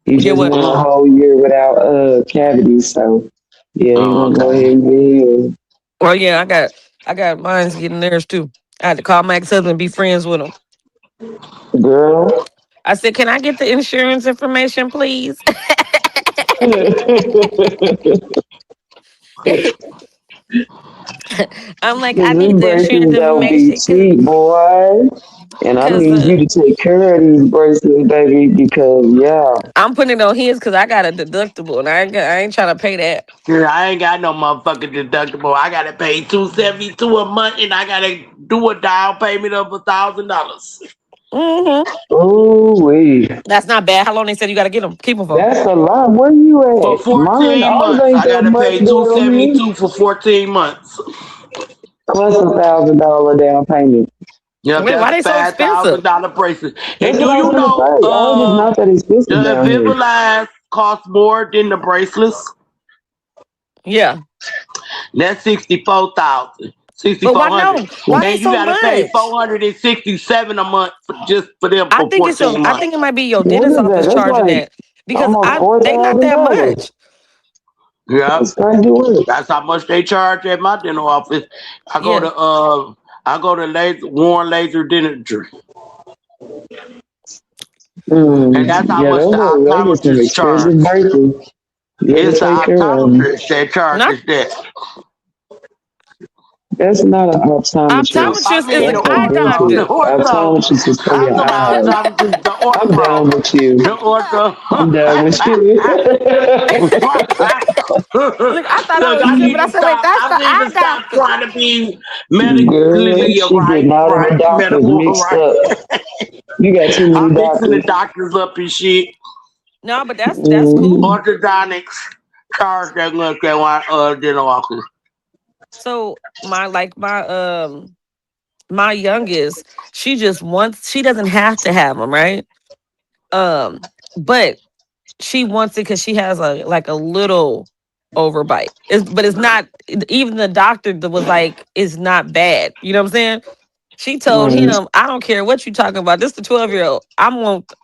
He Get just what? went a Mm. whole year without cavities, so yeah, he Oh, gonna go okay. ahead and get his. Well, yeah, I got mine's getting theirs too. I had to call my ex-husband and be friends with him. Girl. I said, "Can I get the insurance information, please?" I'm like, Cause I them need the insurance braces gonna be information cheap, boy. And I because need you to take care of these braces, baby, because yeah. I'm putting it on his because I got a deductible and I ain't trying to pay that. Yeah, I ain't got no motherfucking deductible. I gotta pay $272 a month and I gotta do a down payment of $1,000. Hmm. Oh wait. That's not bad. How long they said you got to get them? Keep them for? That's a lot. Where you For at? Mine 14 ours months. ain't I that gotta much pay down here. $272 for 14 months. Plus $1,000 down payment. Yep, Wait, why that's they so expensive? $5,000 bracelet. That's And what do I was you gonna know say. Ours is not that the expensive down here. Invisalign costs more than the bracelets? Yeah, That's 64,000, but why 6,400, no? Why they and you so gotta pay much? 467 a month just for them I for think it's your. 14 I months. think it might be your What dentist is that? office That's charging like that because almost they not that $4,000. much. Yep, That's crazy work. that's how much they charge at my dental office. I go Yeah. to Warren Laser Dentistry, and that's how Yeah, much the those are some optometrist charge. expensive braces. You It's gotta the take care of them. optometrist that Not charges that. That's not an optometrist. I optometrist is mean an the That's a eye ortho, the dentist. doctor. ortho. Optometrist is for I'm your talking about eyes. optometrist, the I'm done ortho, with you. the ortho. I'm done with you. Look, I thought I Look, was tripping. I said, wait, that's I the need eye to stop doctor. trying to be Girl, medically she getting all of her doctors medical, mixed right? up. You got too many I'm mixing the doctors. doctors up and shit. No, but that's cool. Mm-hmm. Orthodontics charge that much at my dental office. So my youngest, she just wants. She doesn't have to have them, right? But she wants it because she has a little overbite. But it's not. Even the doctor that was like, it's not bad. You know what I'm saying? She told Right. him, I don't care what you talking about. This the 12-year-old.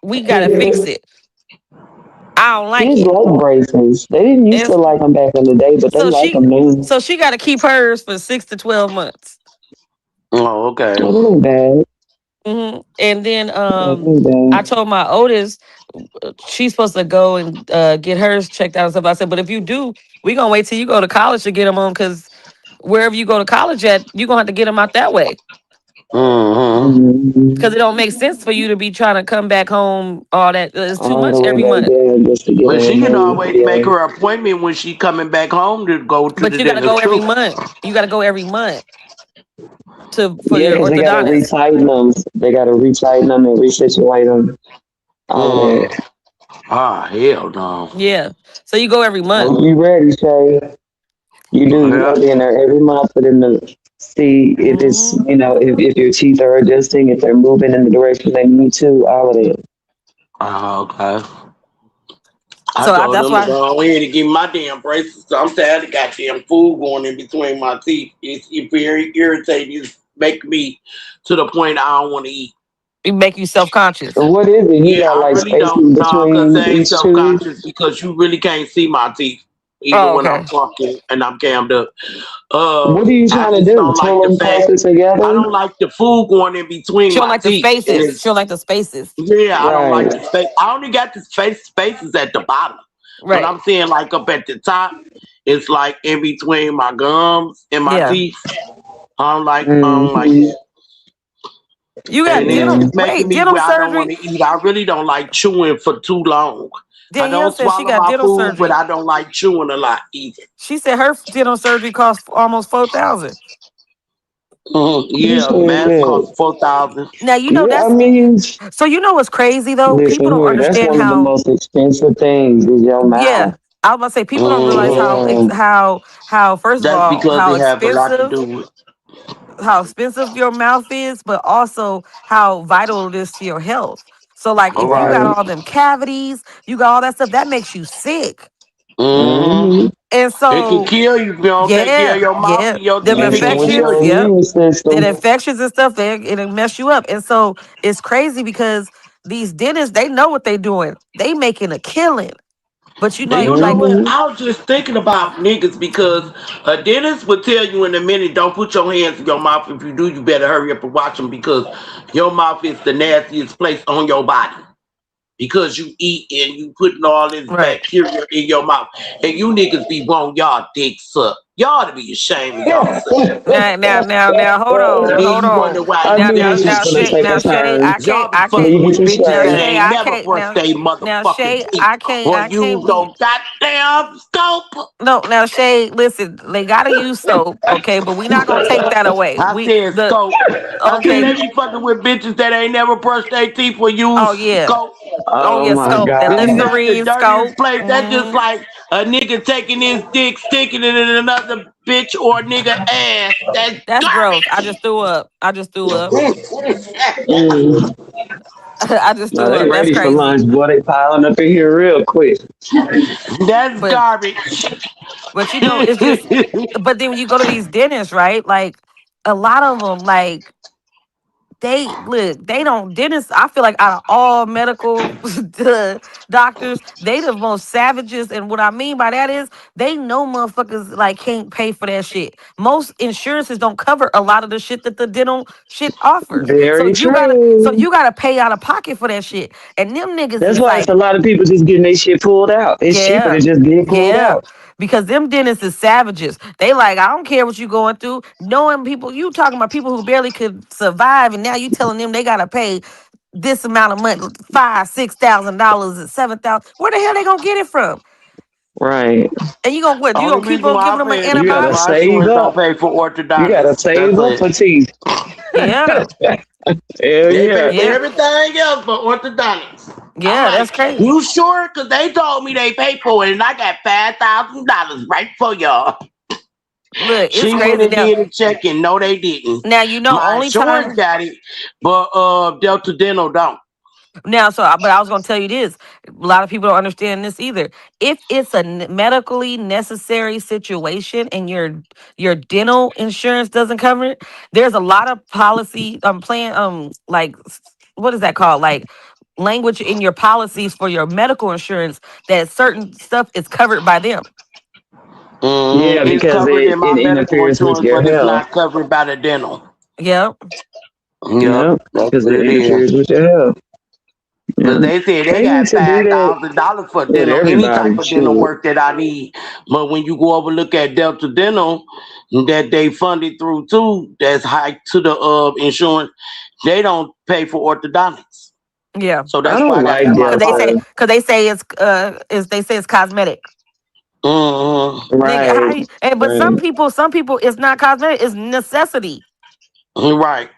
We gotta fix it. I don't like Kids it. like braces. They didn't used to It's, like them back in the day, but they so like she them now. so she gotta keep hers for 6 to 12 months. Oh, okay. Oh, that ain't bad. And then That ain't I bad. told my oldest she's supposed to go and get hers checked out and stuff. I said, but if you do, we gonna wait till you go to college to get them on because wherever you go to college at, you're gonna have to get them out that way. Mm-hmm. Because it Mm-hmm. don't make sense for you to be trying to come back home all that. It's too All the much way every back month. there just to get But she on can there. always make Yeah. her appointment when she coming back home to go to But the you gotta go dentist every too. month. You gotta go every month for Yeah, your because they got to orthodontist. retighten them. They got to retighten them and resituate them. All of Mm. that. Hell no. Yeah. So you go every month. Hope you ready, Shay. You do. You got Yeah. to be in there every month for them to see if it's, Hmm. if your teeth are adjusting, if they're moving in the direction they need to, all of that. Okay. I So told that's them to why. go ahead and give me my damn braces. I'm tired of goddamn food going in between my teeth. It's very irritating. It's making me to the point I don't want to eat. It make you self-conscious. What is it? You Yeah, got I like really spacing don't. No, because between I ain't each tooth? self-conscious because you really can't see my teeth. Even Oh, when I'm okay. talking and I'm cammed up. What are you I trying to just do? don't like Pull the them fact. closer I together? don't like the food going in between She don't my like the teeth. And spaces. it's, She don't like the spaces. yeah, I don't like Right. the space. I only got the spaces at the bottom. But Right. I'm saying like up at the top, it's like in between my gums and my Yeah. teeth. I don't like Mm-hmm. that. You got And it's dental. Yeah. just making Wait, me dental where I don't surgery. want to eat. I really don't like chewing for too long. I Danielle don't said she swallow got my dental food, but surgery. I don't like chewing a lot either. She said her dental surgery cost almost $4,000. Yeah, mask Shit. costs 4,000. Now you know Yeah, I that's mean, so. You know what's crazy though? People listen don't here, that's understand one of the how. most expensive things is your Yeah, mouth. I was about to say people don't realize how hmm first of That's all because it have a lot to do with. how expensive your mouth is, but also how vital it is to your health. So like All if you got right. Right. all them cavities, you got all that stuff that makes you sick. hmm Mm-hmm. And It can so kill you if you don't take care of yeah, your mouth yeah, and your them teeth. It Messing can with infections, kill your you. yep. immune Then system. infections and stuff, it'll mess you up. And so it's crazy because these dentists, they know what they're doing. They making a killing. But you know, And you know like what? Mm-hmm. I was just thinking about niggas because a dentist would tell you in a minute, don't put your hands in your mouth. If you do, you better hurry up and watch them because your mouth is the nastiest place on your body. Because you eat and you putting all this right. bacteria in your mouth. And you niggas be wanting y'all dick suck. Y'all to be ashamed of y'all self. And Now, then hold you wonder on. why I you knew this was bitches gonna take a Shay, turn. y'all be I can't. fucking Leave with it to bitches that Now, Shay. Shay, ain't I never can't. brushed their Now, motherfucking Shay, teeth or I can't used be. no goddamn scope. No, now Shay, listen, they gotta use soap, okay, but we not gonna take that away. I said scope. I said Okay, they be fucking with bitches that ain't never brushed their teeth or used oh yeah, scope. oh Oh yeah, my scope, that Then God. that's the Listerine dirtiest scope. place. That's just like a nigga taking his dick, sticking it in another bitch or nigga ass. That's That's gross. I garbage. just threw up. I just threw up. Mm. I just Now threw they up. That's ready for crazy. lunch, boy. They piling up in here real quick. That's But garbage. you know, it's just. But then when you go to these dentists, right? Like a lot of them, like they don't dentists. I feel like out of all medical doctors, they the most savages. And what I mean by that is they know motherfuckers like can't pay for that shit. Most insurances don't cover a lot of the shit that the dental shit offers. Very So true. you gotta pay out of pocket for that shit. And them niggas That's is why it's like, a lot of people just getting their shit pulled out. It's cheaper to yeah, just get it pulled yeah. out. Because them dentists is savages. They like, I don't care what you going through. Knowing people, you talking about people who barely could survive, and now you telling them they gotta pay this amount of money, $5,000, $6,000, and $7,000. Where the hell they gonna get it from? And And you gonna what? You Only gonna keep reason on why giving I them an pay is you because gotta antibiotic? my save insurance don't up. pay for You gotta orthodontics. save That's up it. for teeth. Yeah, Hell They pay yeah. for yeah, everything else but orthodontics. I'm yeah. like, That's crazy. you sure? Because they told me they paid for it, and I got $5,000 right for y'all. Look, it's She went crazy and now. did a check, and no, they didn't. Now you know My only insurance time. got it, but Delta Dental don't. Now, but I was going to tell you this. A lot of people don't understand this either. If it's a medically necessary situation and your dental insurance doesn't cover it, there's a lot of policy plan like what is that called? Like language in your policies for your medical insurance that certain stuff is covered by them. Yeah, It's because covered in it my medical interferes with insurance, your but it's health. not covered by the dental. Yep. Yep, Yeah, that's because what it it is. interferes with your health. Because Yeah. they said they They need got to do that $5,000 for with dental, any type everybody. of dental Shit. work that I need. But when you go over look at Delta Dental, that they funded through too, that's high to the insurance, they don't pay for orthodontics. Yeah. So I that's why don't I got to like come out Cause of Delta. pocket. they say it's cosmetic. Nigga, Right. but Right. some people it's not cosmetic, it's necessity. Right.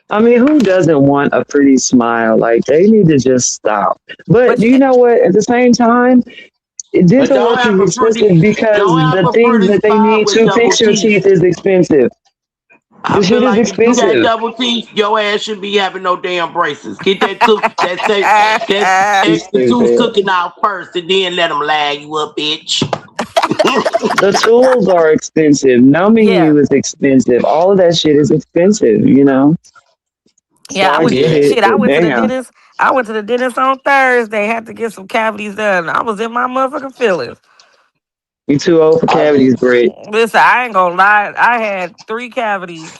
I mean, who doesn't want a pretty smile? Like, they need to just stop. But But do you know what? At the same time, But dental don't work have is a pretty, expensive because don't have the a things pretty that they smile need with to double fix your teeth. teeth is expensive. I The shit feel is like if you got expensive. double teeth, your ass should be having no damn braces. Get that tooth, that You extra tooth stupid. cooking out first, and then let them lag you up, bitch. The tools are expensive. Numbing Yeah. you is expensive. All of that shit is expensive, So Yeah, I get Yeah. it, I but went to the damn, dentist. I went to the dentist on Thursday. Had to get some cavities done. I was in my motherfucking feelings. you too old for I cavities, just, Britt. Listen, I ain't gonna lie. I had 3 cavities.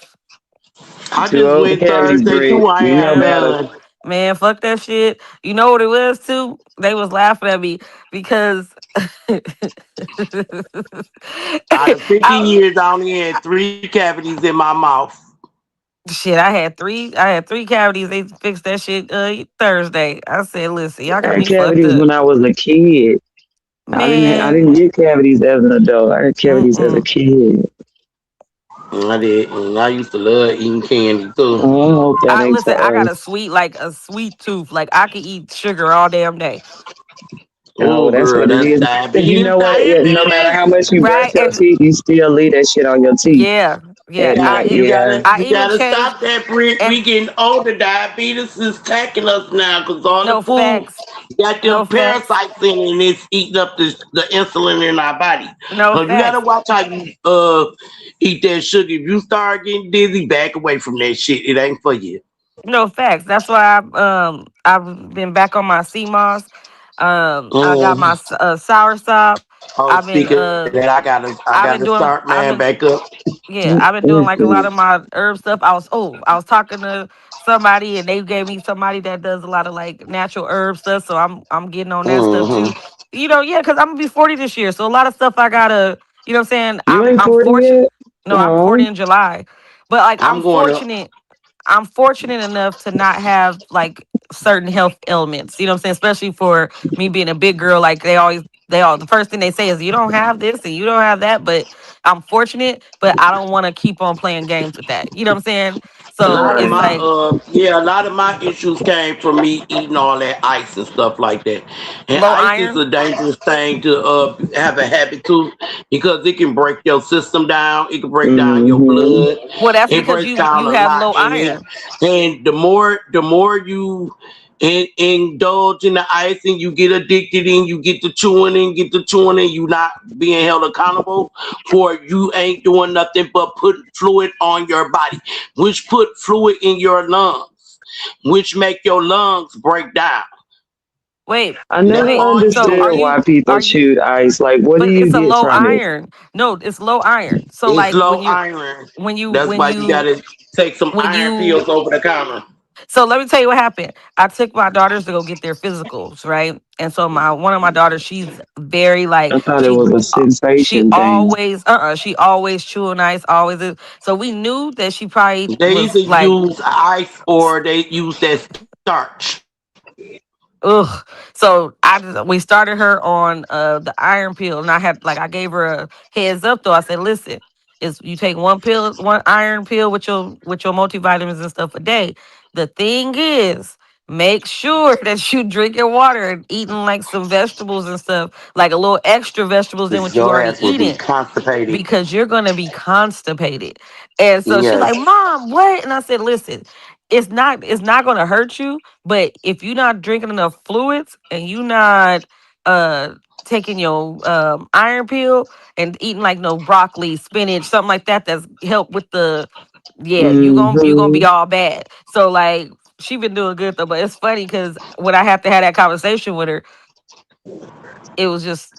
You I too just old for went cavities, Thursday Britt. too. I You ain't know had better. Man, none. man, fuck that shit. You know what it was too? They was laughing at me because Out of 50 I, years, I only had 3 cavities in my mouth. shit, I had 3. I had 3 cavities. They fixed that shit Thursday. I said, listen, y'all I got had me fucked cavities up, when I was a kid. I man. didn't get cavities as an adult. I had cavities as a Mm-mm. kid. I did. And I used to love eating candy too. Oh, I hope that I ain't listen. I got sorry. a sweet tooth. Like I could eat sugar all damn day. Oh, Oh, that's girl, what it that's is. Because you diabetes. know what? Yeah, no matter Diabetes. how much you brush Right? your And teeth, you still leave that shit on your teeth yeah, yeah. at night. Yeah. I You even gotta changed. stop that, Britt. And We getting older. Diabetes is attacking us now because all the no food facts. got No them facts. parasites in it and it's eating up the insulin in our body. No So you gotta facts. watch how you eat that sugar. If you start getting dizzy, back away from that shit. It ain't for you. No facts. That's why I've been back on my CMOS. I got my Um, sour stop. oh, I've been speaking of that, I I've been gotta doing start man back up. yeah, I've been doing like a lot of my herb stuff. I was talking to somebody and they gave me somebody that does a lot of like natural herb stuff. So I'm getting on that stuff too. Mm-hmm. Yeah, because I'm gonna be 40 this year. So a lot of stuff I gotta, what I'm saying? You ain't I'm 40 fortunate. yet? No, I'm 40 No. in July. But like I'm going up. I'm fortunate enough to not have like certain health ailments. You know what I'm saying? Especially for me being a big girl, like the first thing they say is you don't have this and you don't have that. But I'm fortunate, but I don't want to keep on playing games with that. You know what I'm saying? A So lot of it's Right. my like a lot of my issues came from me eating all that ice and stuff like that. And low ice is iron. a dangerous thing to have a habit to because it can break your system down. It can break down your Mm-hmm. blood. Well, that's It because breaks down you a have lot, low iron. and the more you indulge in the ice and you get addicted and you get to chewing and you not being held accountable for you ain't doing nothing but putting fluid on your body, which put fluid in your lungs, which make your lungs break down. Wait, I That's never wait. all you So understood doing. why people are you? chewed ice. Like, what do But you it's a get low from it? iron. No, it's low iron. So It's like low iron. when you That's why you gotta take some when iron you pills over the counter. So let me tell you what happened. I took my daughters to go get their physicals, right? And so my one of my daughters, she's very I like thought it was a she sensation thing. always she always chewing ice, always is. So we knew that she probably They was either like use ice or they use that starch. ugh. So we started her on the iron pill, and I gave her a heads up though. I said, listen, is you take one iron pill with your multivitamins and stuff a day. The thing is, make sure that you drinking water and eating like some vegetables and stuff, like a little extra vegetables than what you Your already ass will be eating constipated. because you're gonna be constipated. And so she's Yes. like, Mom, what? And I said, listen, it's not gonna hurt you, but if you're not drinking enough fluids and you not uh taking your iron pill and eating like no broccoli, spinach, something like that that's help with the yeah, you gonna Mm-hmm. be all bad. So like she been doing good though, but it's funny because when I have to have that conversation with her, it was just,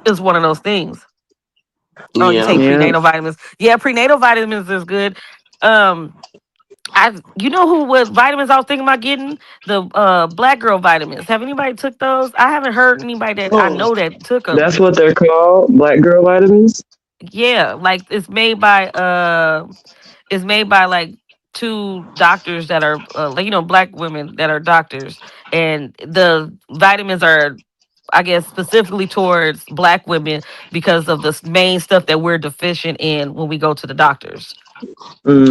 it's one of those things. Oh, you Yeah. take Yeah. prenatal vitamins. Yeah, prenatal vitamins is good. Um, you know who what vitamins I was thinking about getting? The black girl vitamins. Have anybody took those? I haven't heard anybody that I Hmm. know that took them. That's what they're called, black girl vitamins. Yeah, like it's made by like two doctors that are like black women that are doctors, and the vitamins are I guess specifically towards black women because of the main stuff that we're deficient in when we go to the doctors.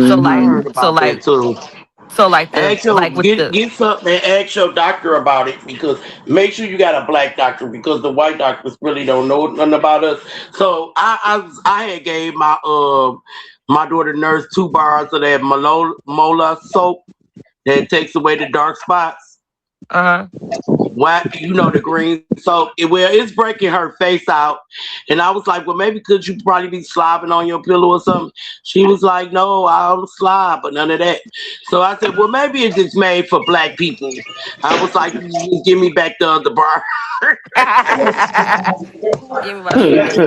So I like Mm-hmm. heard so about that like too. so like the Ask your like with the get something and ask your doctor about it because make sure you got a black doctor because the white doctors really don't know nothing about us. So I had gave My daughter nursed 2 bars of that Mola soap that takes away the dark spots. Why, you know, the green soap. It's breaking her face out. And I was like, well, maybe could you probably be slobbing on your pillow or something? She was like, no, I don't slob, but none of that. So I said, well, maybe it's just made for black people. I was like, give me back the other bar. Give me my shit.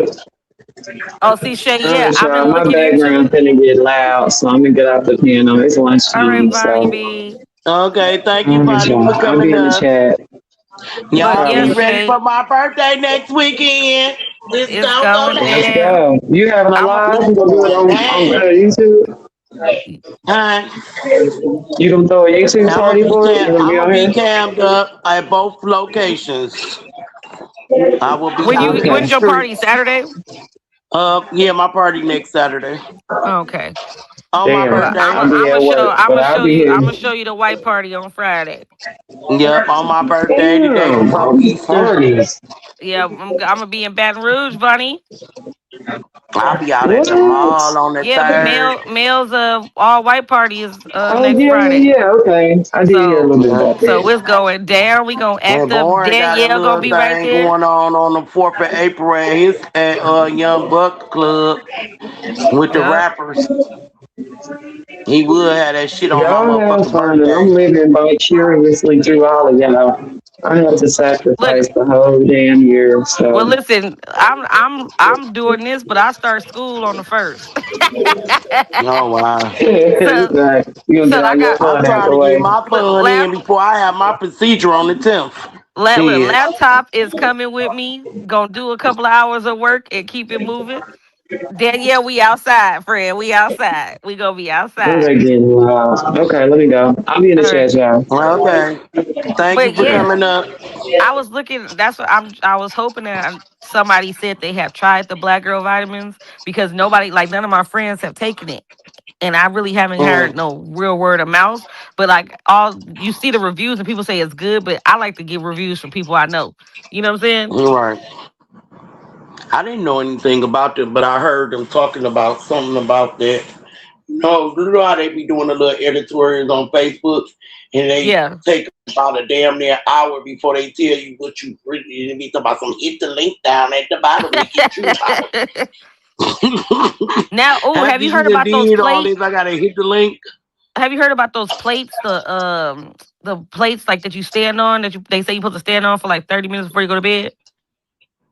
Oh, see, Shay, yeah, I've been my looking background into it. finna get loud, so I'm gonna get off the piano. It's All right, lunchtime, Bonnie so. B. Okay, thank you, All right, Bonnie, y'all. for I'll coming be in the up. chat. Y'all But be yes, ready Shay, for my birthday next weekend. It's it's gonna go going Let's down. down. go. You having a I'm a, live? You gonna do it on YouTube? Huh? You gonna throw a YouTube party for it? You gonna I'm be gonna on be here? cammed up at both locations. I will be out in the when's your street. party? Saturday? Yeah, my party next Saturday Okay. on my Damn, Well, birthday. I'll be at work, but I'll be I'm here. gonna show you the white party on Friday. Yep, on my birthday, the day Damn, before all these Easter. parties. Yeah, I'm gonna be in Baton Rouge, Bunny. I'll be out at the What? mall on the Yeah, 3rd. Male's all white party is Oh next yeah, Friday. yeah, yeah. Okay, I did hear a So little bit about so that. it's going down. We gonna act And up. Boring got a Danielle gonna little be right thing there. going on the 4th of April at Young Buck Club with the Yeah. rappers. He would have that shit on my Y'all have motherfucking fun, and I'm birthday. living vicariously through all of y'all. I have to Look, sacrifice the whole damn year, well, so. listen, I'm doing this, but I start school on the 1st. Oh wow. so Exactly. You gonna so get all I your got I'm fun out trying the to get way. my fun in before I have my procedure on the 10th. Shit. laptop is coming with me. Gonna do a couple of hours of work and keep it moving. Danielle, we outside, friend. We outside. We gonna be Oh, outside. they getting loud. Okay, let me go. I'll be in the All right. chat, y'all. Okay. Thank you But for yeah, coming up. I was looking. That's what I was hoping that somebody said they have tried the Black Girl vitamins because nobody, like none of my friends, have taken it, and I really haven't heard Mm, no real word of mouth. But like all you see the reviews and people say it's good, but I like to get reviews from people I know. You know what I'm saying? right. I didn't know anything about it, but I heard them talking about something about that. No, you know how they be doing the little editorials on Facebook, and they Yeah. take about a damn near hour before they tell you what you really be talking about. Some hit the link down at the bottom to get you out. Now, oh, have After you you heard done about those did all plates? this, I gotta hit the link. Have you heard about those plates? The plates like that you stand on they say you supposed to stand on for like 30 minutes before you go to bed.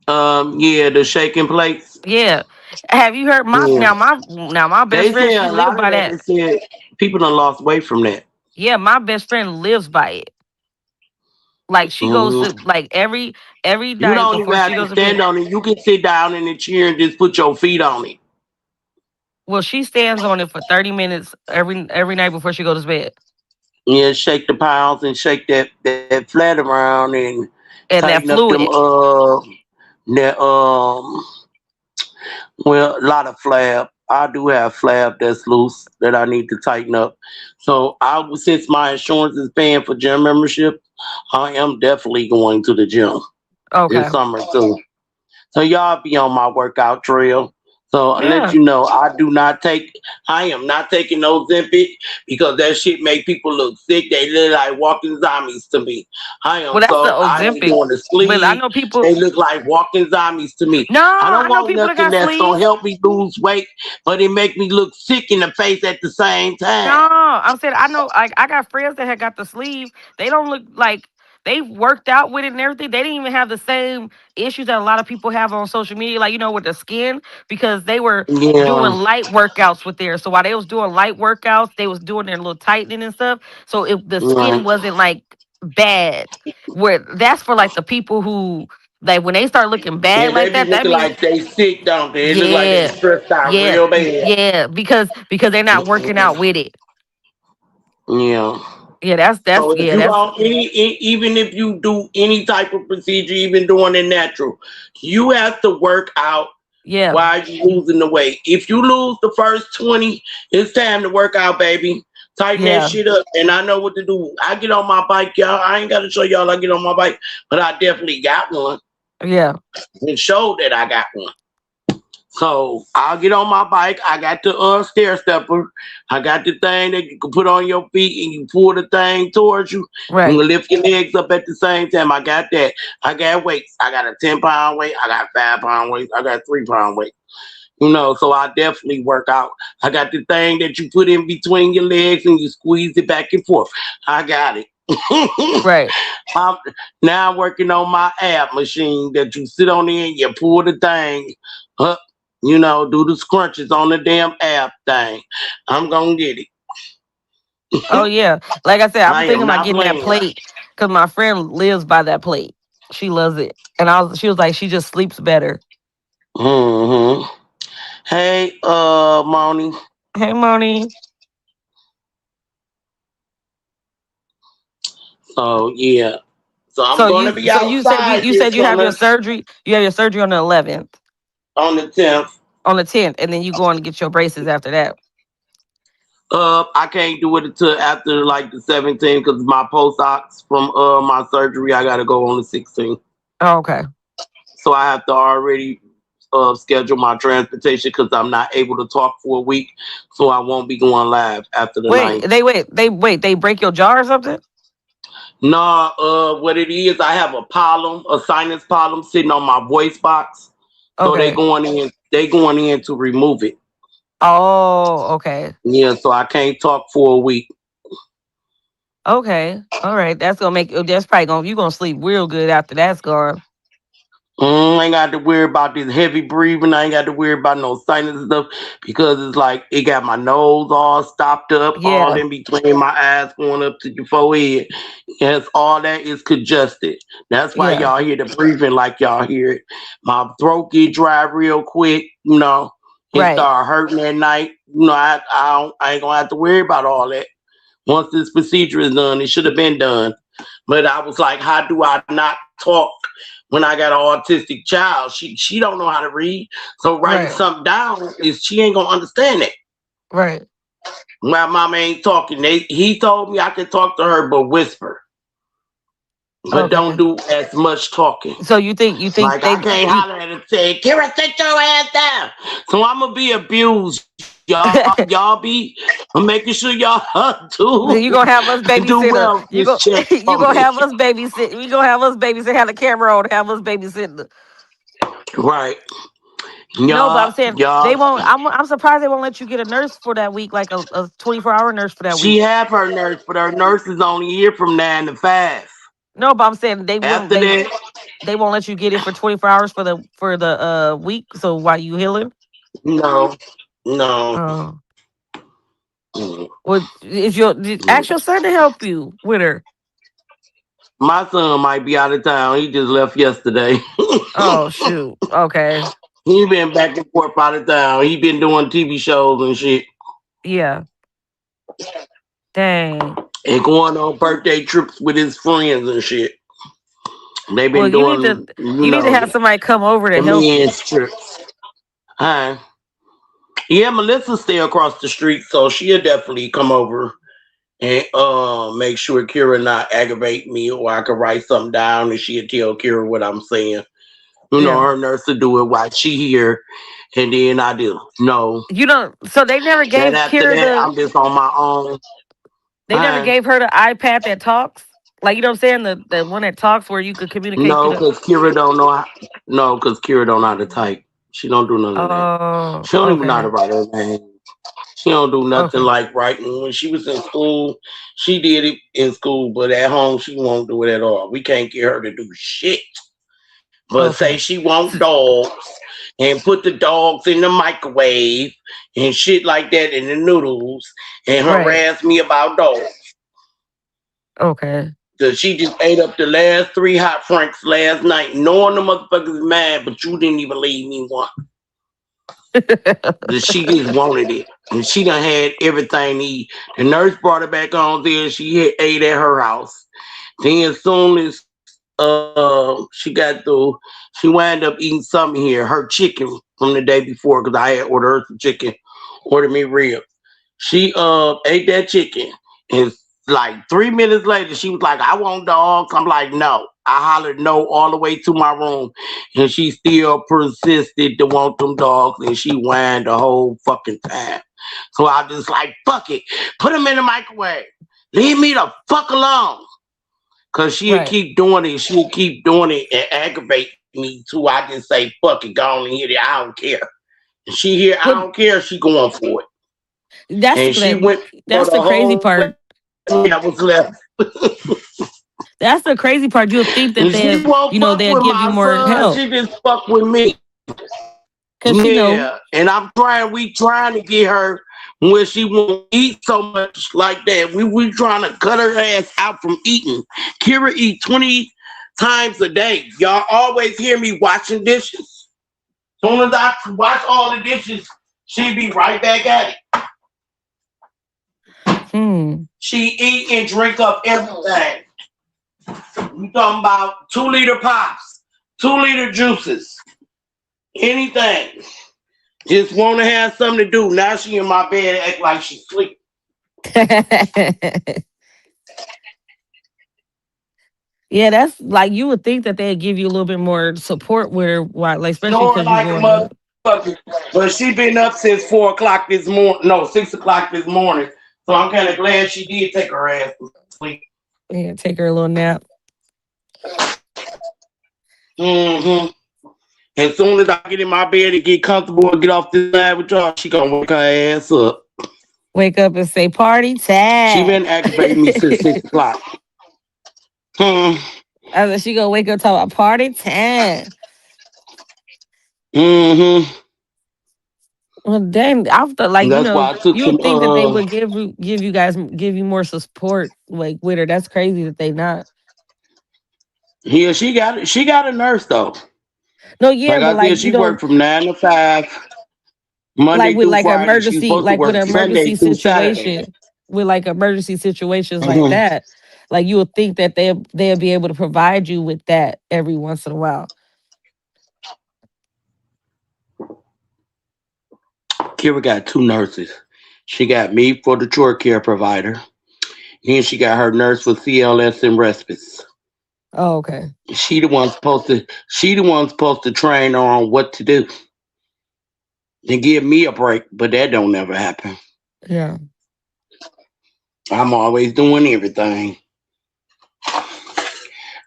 Yeah, the shaking plates. Yeah. Have you heard Yeah, my best they friend? say She a lived lot of by that. that. They said people done lost weight from that. Yeah, my best friend lives by it. Like she goes Hmm. to like every You night don't even before she have to goes to bed. stand on it. You can sit down in the chair and just put your feet on it. Well, she stands on it for 30 minutes every night before she goes to bed. Yeah, shake the pounds and shake that flat around and And that tighten up them fluid. that well, a lot of flab. I do have flab that's loose that I need to tighten up. So since my insurance is paying for gym membership, I am definitely going to the gym Okay. this summer too. So y'all be on my workout trail. So I'll let Yeah. you know I am not taking no Ozempic because that shit make people look sick. They look like walking zombies to me. Well, that's the I ain't Ozempic. going to But I sleep. know people. They look like walking zombies to me. No, I don't I know want people that nothing got that's gonna sleeves. help me lose weight, but it make me look sick in the face at the same time. No, I'm saying I know. Like I got friends that had got the sleeve. They don't look like they worked out with it and everything. They didn't even have the same issues that a lot of people have on social media, like with the skin, because they were doing Yeah, light workouts with theirs. So while they was doing light workouts, they was doing their little tightening and stuff. So if the skin right. wasn't like bad, where that's for like the people who like when they start looking Yeah, bad they like be that, that looking means like they sick, don't they? It look like they yeah, stressed out real bad. yeah, because they're not working out with it. Yeah. Yeah, So if you that's on even if you do any type of procedure, even doing it natural, you have to work out yeah, while you losing the weight. If you lose the first 20, it's time to work out, baby. Tighten that yeah, shit up. And I know what to do. I get on my bike, y'all. I ain't gotta show y'all I get on my bike, but I definitely got one yeah. and showed that I got one. So I'll get on my bike. I got the stair stepper. I got the thing that you can put on your feet and you pull the thing towards you. Right. You can lift your legs up at the same time. I got that. I got weights. I got a 10-pound weight. I got 5-pound weight. I got 3-pound weight. You know, so I definitely work out. I got the thing that you put in between your legs and you squeeze it back and forth. I got it. Right. Now I'm working on my ab machine that you sit on there and you pull the thing up, you know, do the scrunches on the damn ab thing. I'm gonna get it. Oh yeah. Like I said, I I'm thinking am about not getting that playing. plate because my friend lives by that plate. She loves it, and she was like, she just sleeps better. Mm-hmm. Hey, Moni. Hey, Moni. So yeah. So I'm So gonna be you said outside you this said you have your summer surgery. You have your surgery on the 11th, on the 10th. on the 10th, and then you go on to get your braces after that. I can't do it until after like the 17th because my post-ops from my surgery I gotta go on the 16th. Oh, okay. So I have to already schedule my transportation because I'm not able to talk for a week. So I won't be going live after the 9th. They break your jaw or something? No, what it is, I have a sinus problem sitting on my voice box. So Okay. they going in to remove it. Oh, okay. Yeah, so I can't talk for a week. Okay. All right. That's probably you're gonna sleep real good after that's gone. I ain't got to worry about this heavy breathing. I ain't got to worry about no sinus stuff because it's like it got my nose all stopped up, all Yeah. in between my eyes going up to your forehead. Yes, all that is congested. That's why Yeah. y'all hear the breathing like y'all hear it. My throat get dry real quick, you know. It Right. start hurting at night. You know, I ain't gonna have to worry about all that. Once this procedure is done, it should have been done. But I was like, how do I not talk when I got an autistic child? She don't know how to read. So writing Right. something down she ain't gonna understand it. Right. My mama ain't talking. He told me I could talk to her but whisper. But Okay. don't do as much talking. So you think Like I can't holler at her and say, Kira, sit your ass down. So I'm gonna be abused. Y'all be making sure y'all do. you gonna have us babysit do her. well. You gonna have us babysit. We gonna have us babysit. Have the camera on. Have us babysit. Right. No, but I'm saying y'all, they won't. I'm surprised they won't let you get a nurse for that week, like a 24-hour nurse for that she week. have her nurse, but her nurse is only here from 9 to 5. No, but I'm saying they won't. After that, They won't let you get it for 24 hours for the week. So while you healing? no. Oh. Mm. Well, ask your son to help you with her. My son might be out of town. He just left yesterday. Oh shoot. Okay. He been back and forth out of town. He been doing TV shows and shit. Yeah. Dang. And going on birthday trips with his friends and shit. They been Well, doing. you need to have somebody come over to the help you. men's trips. Hi. Yeah, Melissa stay across the street, so she'll definitely come over and make sure Kira not aggravate me, or I can write something down and she'll tell Kira what I'm saying. You know, her nurse will do it while she here, and then I do. No. You don't. So they never gave Kira I'm just on my own. They never gave her the iPad that talks. Like, you know what I'm saying? The one that talks where you could communicate. No, because Kira don't know how. No, because Kira don't know how to type. She don't do none of that. She don't even know how to write her name. She don't do nothing like writing. When she was in school, she did it in school, but at home she won't do it at all. We can't get her to do shit. But say she want dogs and put the dogs in the microwave and shit like that in the noodles and harass me about dogs. Okay. She just ate up the last 3 hot franks last night, knowing the motherfuckers is mad, but you didn't even leave me one. She just wanted it. And she done had everything to eat. The nurse brought her back on there. She ate at her house. Then as soon as she got through, she wound up eating something here, her chicken from the day before, because I had ordered her some chicken, ordered me ribs. She ate that chicken, and like 3 minutes later, she was like, I want dogs. I'm like, no. I hollered no all the way to my room. And she still persisted to want them dogs. And she whined the whole fucking time. So I just like, fuck it. Put them in the microwave. Leave me the fuck alone. Because she'll Right. keep doing it. She'll keep doing it and aggravate me too. I just say, fuck it, go on and hit it. I don't care. And she hear, I But don't care. She going for it. that's And she went for that's the the crazy whole part. that was left. That's the crazy part. You'll think that And she won't fuck they'll with give my you more son. help. She just fuck with me. Cause Yeah. And we trying to get her where she won't eat so much like that. We trying to cut her ass out from eating. Kira eat 20 times a day. Y'all always hear me washing dishes. Soon as I wash all the dishes, she be right back at it. She eat and drink up everything. We talking about 2-liter pops, 2-liter juices, anything. Just want to have something to do. Now she in my bed act like she sleep. Yeah, that's like you would think that they'd give you a little bit more support where why like especially Snore because like you're a going up. motherfucker. But she been up since 4 o'clock this morning. No, 6 o'clock this morning. So I'm kind of glad she did take her ass to sleep. Yeah, take her a little nap. Mm-hmm. As soon as I get in my bed and get comfortable and get off this side with y'all, she gonna wake her ass up. Wake up and say party time. She been aggravating me since 6 o'clock. She gonna wake up talking about party time. Mm-hmm. Well, dang, I thought like That's why I took you some would think that they would give you more support like with her. That's crazy that they not. Yeah, she got it. She got a nurse though. No, yeah, Like but I said, she worked from 9 to 5, Monday like with through like Friday. She was emergency, supposed to like with work an Sunday emergency through Saturday. situation, with like emergency situations like Mhm. that, like you would think that they'll be able to provide you with that every once in a while. Kira got 2 nurses. She got me for the chore care provider. Then she got her nurse for CLS and respice. Oh, okay. She the one supposed to train her on what to do. And give me a break, but that don't never happen. Yeah. I'm always doing everything.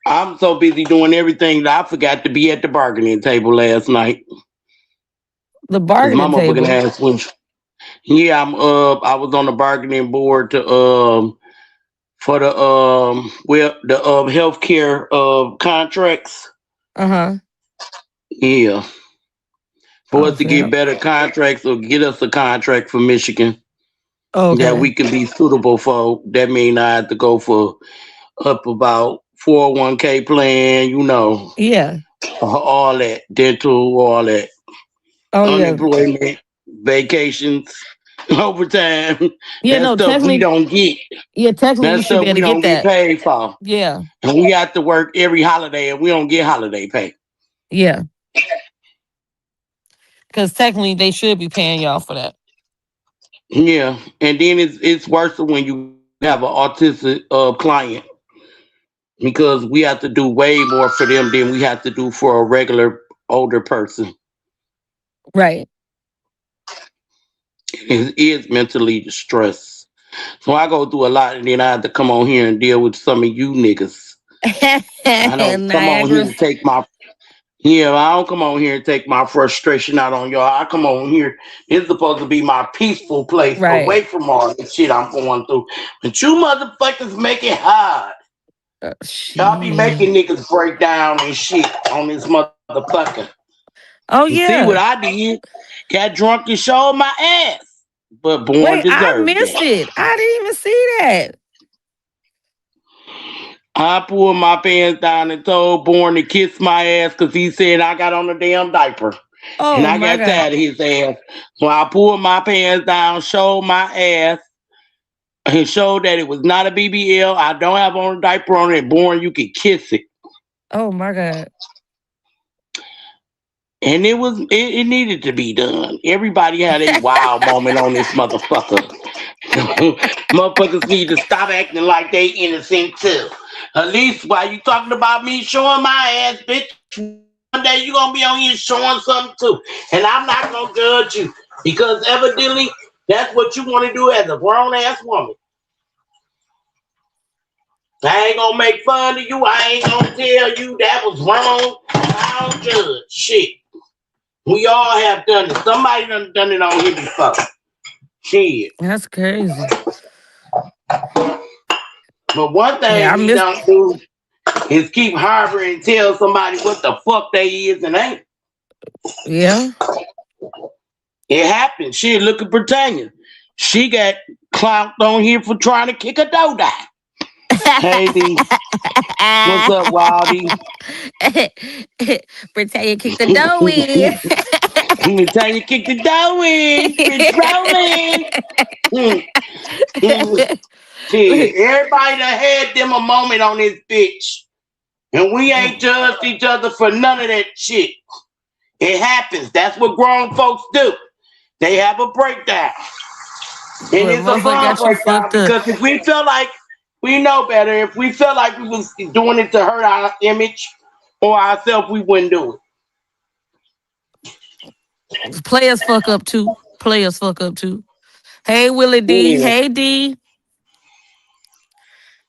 I'm so busy doing everything that I forgot to be at the bargaining table last night. The bargaining my table. motherfucking ass went. Yeah, I was on the bargaining board to for the healthcare contracts. Yeah. For us to get better contracts or get us a contract for Michigan that we can be suitable for. That means I have to go for up about 401k plan, Yeah. all that, dental, all that. Unemployment, vacations, overtime. Yeah, that stuff we don't get. Yeah, technically That you should stuff be able we to don't get get paid for. Yeah. And we have to work every holiday and we don't get holiday pay. Yeah. Because technically they should be paying y'all for that. Yeah. And then it's worse when you have an autistic client. Because we have to do way more for them than we have to do for a regular older person. Right. It is mentally distressed. So I go through a lot and then I have to come on here and deal with some of you niggas. I don't come on here to take my I don't come on here and take my frustration out on y'all. I come on here. It's supposed to be my peaceful place away from all this shit I'm going through. But you motherfuckers make it hard. Y'all be making niggas break down and shit on this motherfucker. Oh, you yeah. see what I did? Got drunk and showed my ass. But Born deserved I missed it. I didn't even see that. I pulled my pants down and told Born to kiss my ass because he said I got on a damn diaper. Oh, and I got tired of his ass. So I pulled my pants down, showed my ass, and showed that it was not a BBL. I don't have on a diaper on it. Born, you can kiss it. Oh my God. And it needed to be done. Everybody had a wild moment on this motherfucker. Motherfuckers need to stop acting like they innocent too. At least while you talking about me showing my ass, bitch, one day you gonna be on here showing something too. And I'm not gonna judge you because evidently that's what you want to do as a grown ass woman. I ain't gonna make fun of you. I ain't gonna tell you that was wrong. I don't judge shit. We all have done it. Somebody done it on here before. Shit. That's crazy. But one thing Yeah, I we missed. don't do is keep harboring and tell somebody what the fuck they is and ain't. Yeah. It happened. Shit, look at Britannia. She got clocked on here for trying to kick a dough die. Hey, D. What's up, Wildy? Britannia kicked the dough in. Britannia kicked the dough in. It's rolling. Shit, everybody that had them a moment on this bitch. And we ain't judged each other for none of that shit. It happens. That's what grown folks do. They have a breakdown. And Well, it's a motherfucker fun got you breakdown fucked up. because if we felt like we know better, if we felt like we was doing it to hurt our image or ourselves, we wouldn't do it. Players fuck up too. Players fuck up too. Hey, Willie D. Yeah. Hey, D.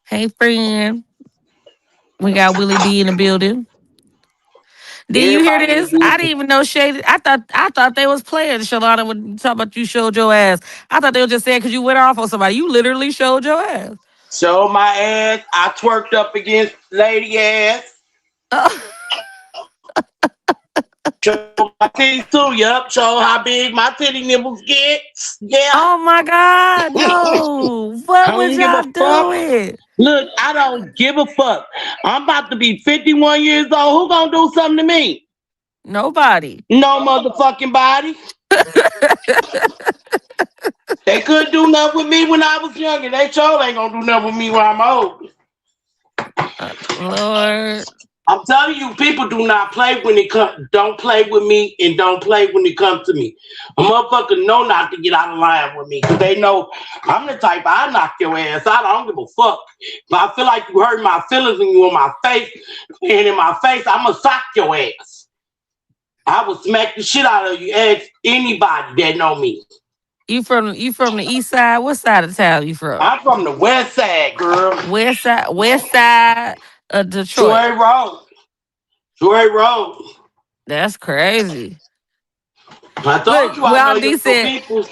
Hey, friend. We got Willie D in the building. Did you hear Everybody this? is I didn't even know Shady. I thought they was players. Shalana would talk about you showed your ass. I thought they were just saying because you went off on somebody. You literally showed your ass. Show my ass. I twerked up against lady ass. Show my titties too. Yup. Show how big my titty nibbles get. Yeah. Oh my God, no. What I was don't give y'all a fuck. doing? Look, I don't give a fuck. I'm about to be 51 years old. Who gonna do something to me? Nobody. No motherfucking body. They couldn't do nothing with me when I was young, and they sure ain't gonna do nothing with me when I'm old. Lord. I'm telling you, people do not play when it comes. Don't play with me, and don't play when it comes to me. A motherfucker know not to get out of line with me because they know I'm the type I knock your ass out. I don't give a fuck. But I feel like you hurt my feelings and you in my face, and in my face, I'ma sock your ass. I will smack the shit out of you. Ask anybody that know me. You from the east side? What side of town you from? I'm from the west side, girl. West side of Detroit. Troy Road. That's crazy. I told you I know your people.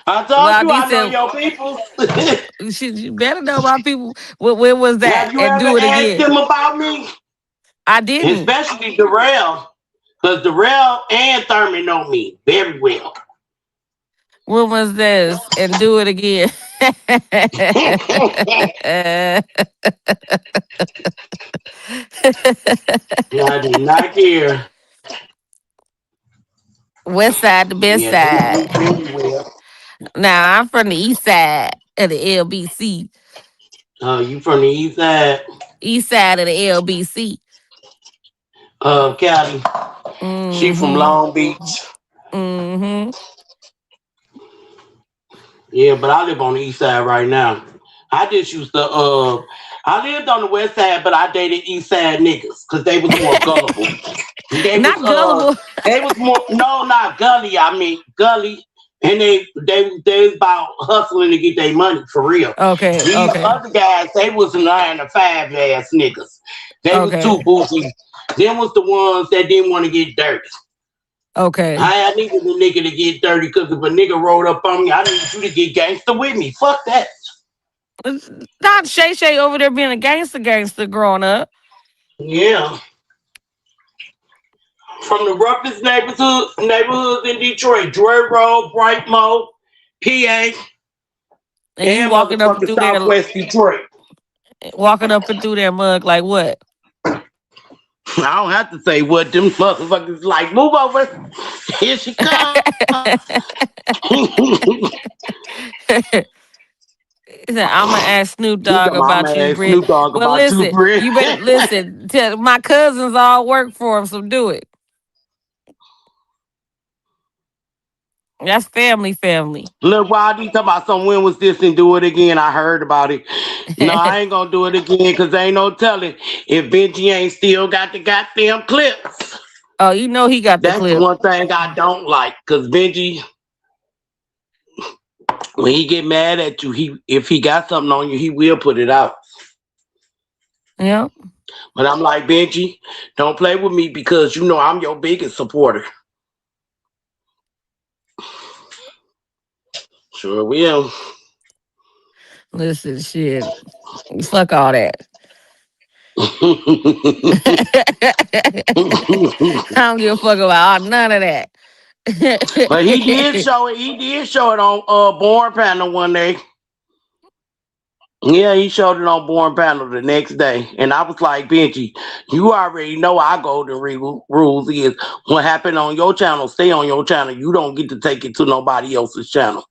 I told you I know your people. Shit, you better know my people. When was that? Have you and ever do it asked again. them about me? I didn't. Especially Darrell. Because Darrell and Thurman know me very well. When was this? And do it again. I did not care. West side, the best side. Well. Now I'm from the east side of the LBC. Oh, you from the east side? East side of the LBC. Cali. Mm-hmm. She from Long Beach. Mm-hmm. Yeah, but I live on the east side right now. I just used to I lived on the west side, but I dated east side niggas because they was more gullible. Gullible. They was more not gully, I mean gully. And they was about hustling to get their money for real. Okay. These other guys, they was 9 to 5 ass niggas. They was too bougie. Them was the ones that didn't want to get dirty. Okay. I needed a nigga to get dirty because if a nigga rolled up on me, I need you to get gangster with me. Fuck that. Not Shay over there being a gangster growing up. Yeah. From the roughest neighborhoods in Detroit, Drury Road, Brightmoor, PA, and you walking up through Southwest Detroit. Walking up and through that mug like what? I don't have to say what them motherfuckers like. Move over. Here she comes. I'm gonna ask Snoop Dogg about you, Britt. Well, listen, you better listen. Tell my cousins all work for him, so do it. That's family. Look, why you talking about some when was this and do it again? I heard about it. No, I ain't gonna do it again because ain't no telling if Benji ain't still got the goddamn clips. Oh, you know he got the That's the clip. one thing I don't like because Benji, when he get mad at you, if he got something on you, he will put it out. Yeah. But I'm like, Benji, don't play with me because you know I'm your biggest supporter. Sure will. Listen, shit. Fuck all that. I don't give a fuck about none of that. But he did show it. He did show it on Born Panel one day. Yeah, he showed it on Born Panel the next day. And I was like, Benji, you already know our golden rules is what happened on your channel, stay on your channel. You don't get to take it to nobody else's channel.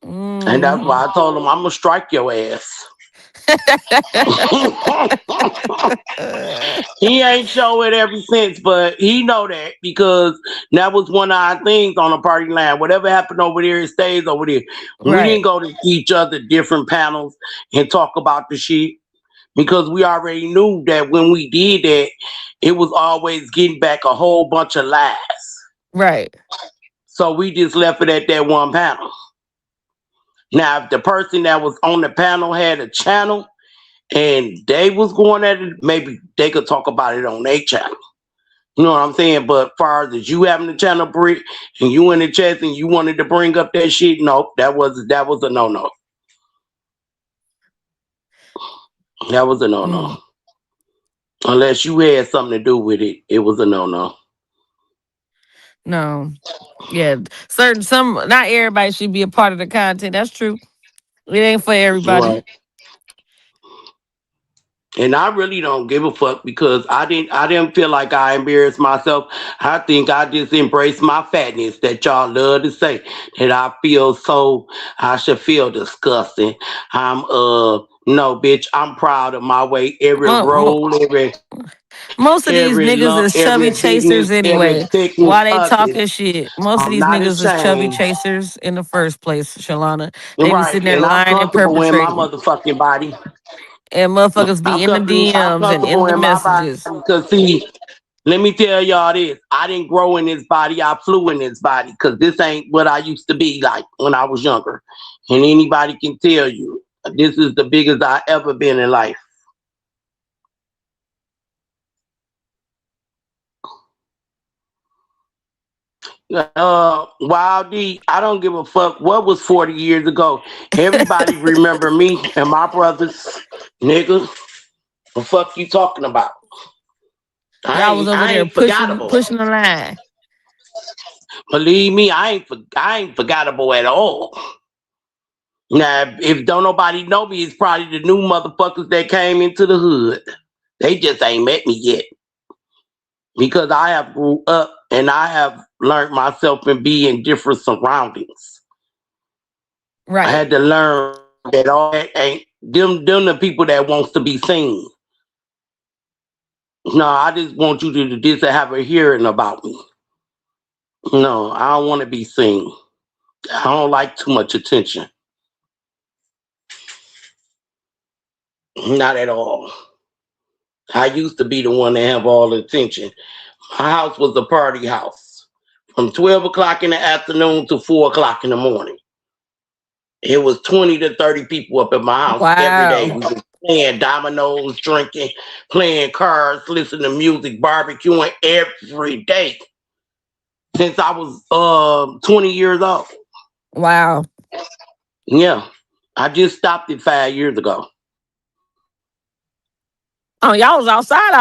And that's why I told him I'm gonna strike your ass. He ain't show it ever since, but he know that because that was one of our things on the party line. Whatever happened over there, it stays over there. Right. We didn't go to each other different panels and talk about the shit because we already knew that when we did that, it was always getting back a whole bunch of lies. Right. So we just left it at that one panel. Now, if the person that was on the panel had a channel and they was going at it, maybe they could talk about it on their channel. You know what I'm saying? But far as you having the channel brick and you in the chat and you wanted to bring up that shit, no, that was a no-no. That was a no-no. Unless you had something to do with it, it was a no-no. No. Yeah. Not everybody should be a part of the content. That's true. It ain't for everybody. Right. And I really don't give a fuck because I didn't feel like I embarrassed myself. I think I just embraced my fatness that y'all love to say. That I should feel disgusting. No, bitch, I'm proud of my way. Every roll, most of these every niggas lump, is every chubby chasers bigness, every anyway. thickness Why they of talking it. shit? Most of I'm these not niggas is chubby ashamed. chasers in the first place, Shalana. They be Right. sitting there And I'm lying and comfortable in my perpetrating. motherfucking body. And motherfuckers be in the I'm DMs and comfortable in the in my body messages. because see, let me tell y'all this. I didn't grow in this body. I flew in this body because this ain't what I used to be like when I was younger. And anybody can tell you, this is the biggest I ever been in life. Wild D, I don't give a fuck what was 40 years ago. Everybody remember me and my brothers, nigga. The fuck you talking about? Y'all was over I there ain't forgettable. pushing the line. Believe me, I ain't forgettable at all. Now, if don't nobody know me, it's probably the new motherfuckers that came into the hood. They just ain't met me yet. Because I have grew up and I have learned myself and be in different surroundings. Right. I had to learn that all that ain't them the people that wants to be seen. No, I just want you to just have a hearing about me. No, I don't want to be seen. I don't like too much attention. Not at all. I used to be the one to have all the attention. My house was a party house. From 12 o'clock in the afternoon to 4 o'clock in the morning. It was 20 to 30 people up at my house every day. We was playing dominoes, drinking, playing cards, listening to music, barbecuing every day. Since I was 20 years old. Wow. Yeah. I just stopped it 5 years ago. Oh, y'all was outside.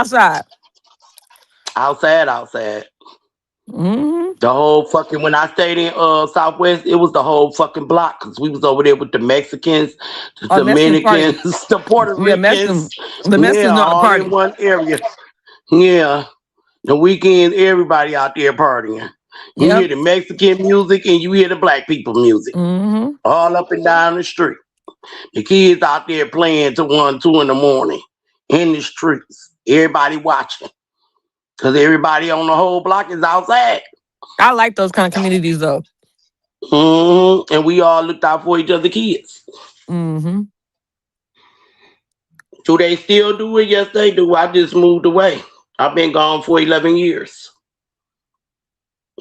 Outside. Mm-hmm. The whole fucking, when I stayed in Southwest, it was the whole fucking block because we was over there with the Mexicans, the Dominicans, the Puerto Ricans. The Mexicans know how to all party. in one area. Yeah. The weekends, everybody out there partying. You hear the Mexican music and you hear the black people music. Mm-hmm. All up and down the street. The kids out there playing to 1, 2 in the morning in the streets. Everybody watching. Because everybody on the whole block is outside. I like those kind of communities though. And we all looked out for each other kids. Mm-hmm. Do they still do it? Yes, they do. I just moved away. I've been gone for 11 years.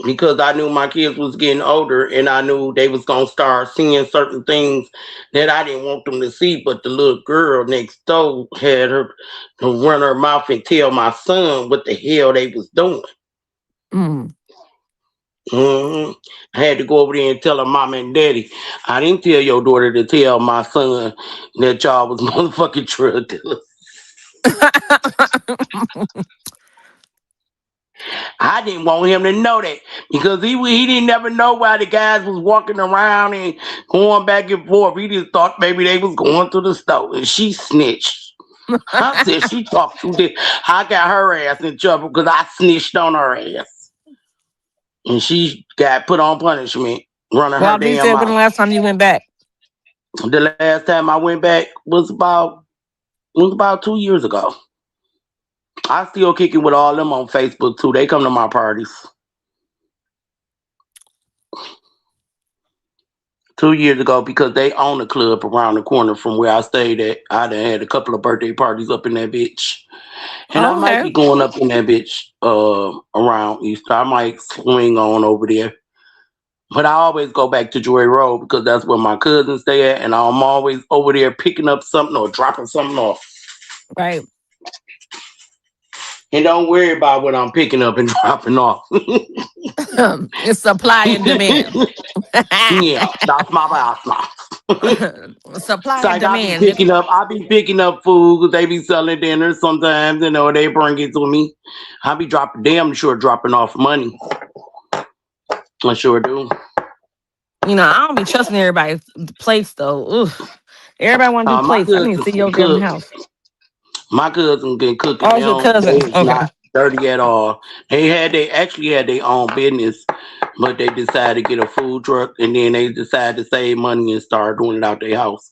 Because I knew my kids was getting older and I knew they was gonna start seeing certain things that I didn't want them to see. But the little girl next door had her to run her mouth and tell my son what the hell they was doing. Mm. I had to go over there and tell her mama and daddy, I didn't tell your daughter to tell my son that y'all was motherfucking drug dealers. I didn't want him to know that because he didn't never know why the guys was walking around and going back and forth. He just thought maybe they was going to the store, and she snitched. I said she talked too much. I got her ass in trouble because I snitched on her ass, and she got put on punishment running her Well, you damn said when the mouth. last time you went back? The last time I went back was about 2 years ago. I still kick it with all them on Facebook too. They come to my parties. 2 years ago because they own a club around the corner from where I stayed at. I done had a couple of birthday parties up in that bitch. And I might Okay. be going up in that bitch around Easter. I might swing on over there. But I always go back to Joy Road because that's where my cousins stay at. And I'm always over there picking up something or dropping something off. Right. And don't worry about what I'm picking up and dropping off. It's supply and demand. Yeah, that's my boss now. Supply It's and like I be picking up food because they be selling dinner sometimes, they bring it to me. I be dropping off money. I sure do. I don't be trusting everybody's plates though. Oof. Everybody want to do My plates. I need to cousin see your can damn cook. house. My cousin can cook Oh, and it's your cousin. they is Okay. not dirty at all. They actually had their own business, but they decided to get a food truck and then they decided to save money and start doing it out their house.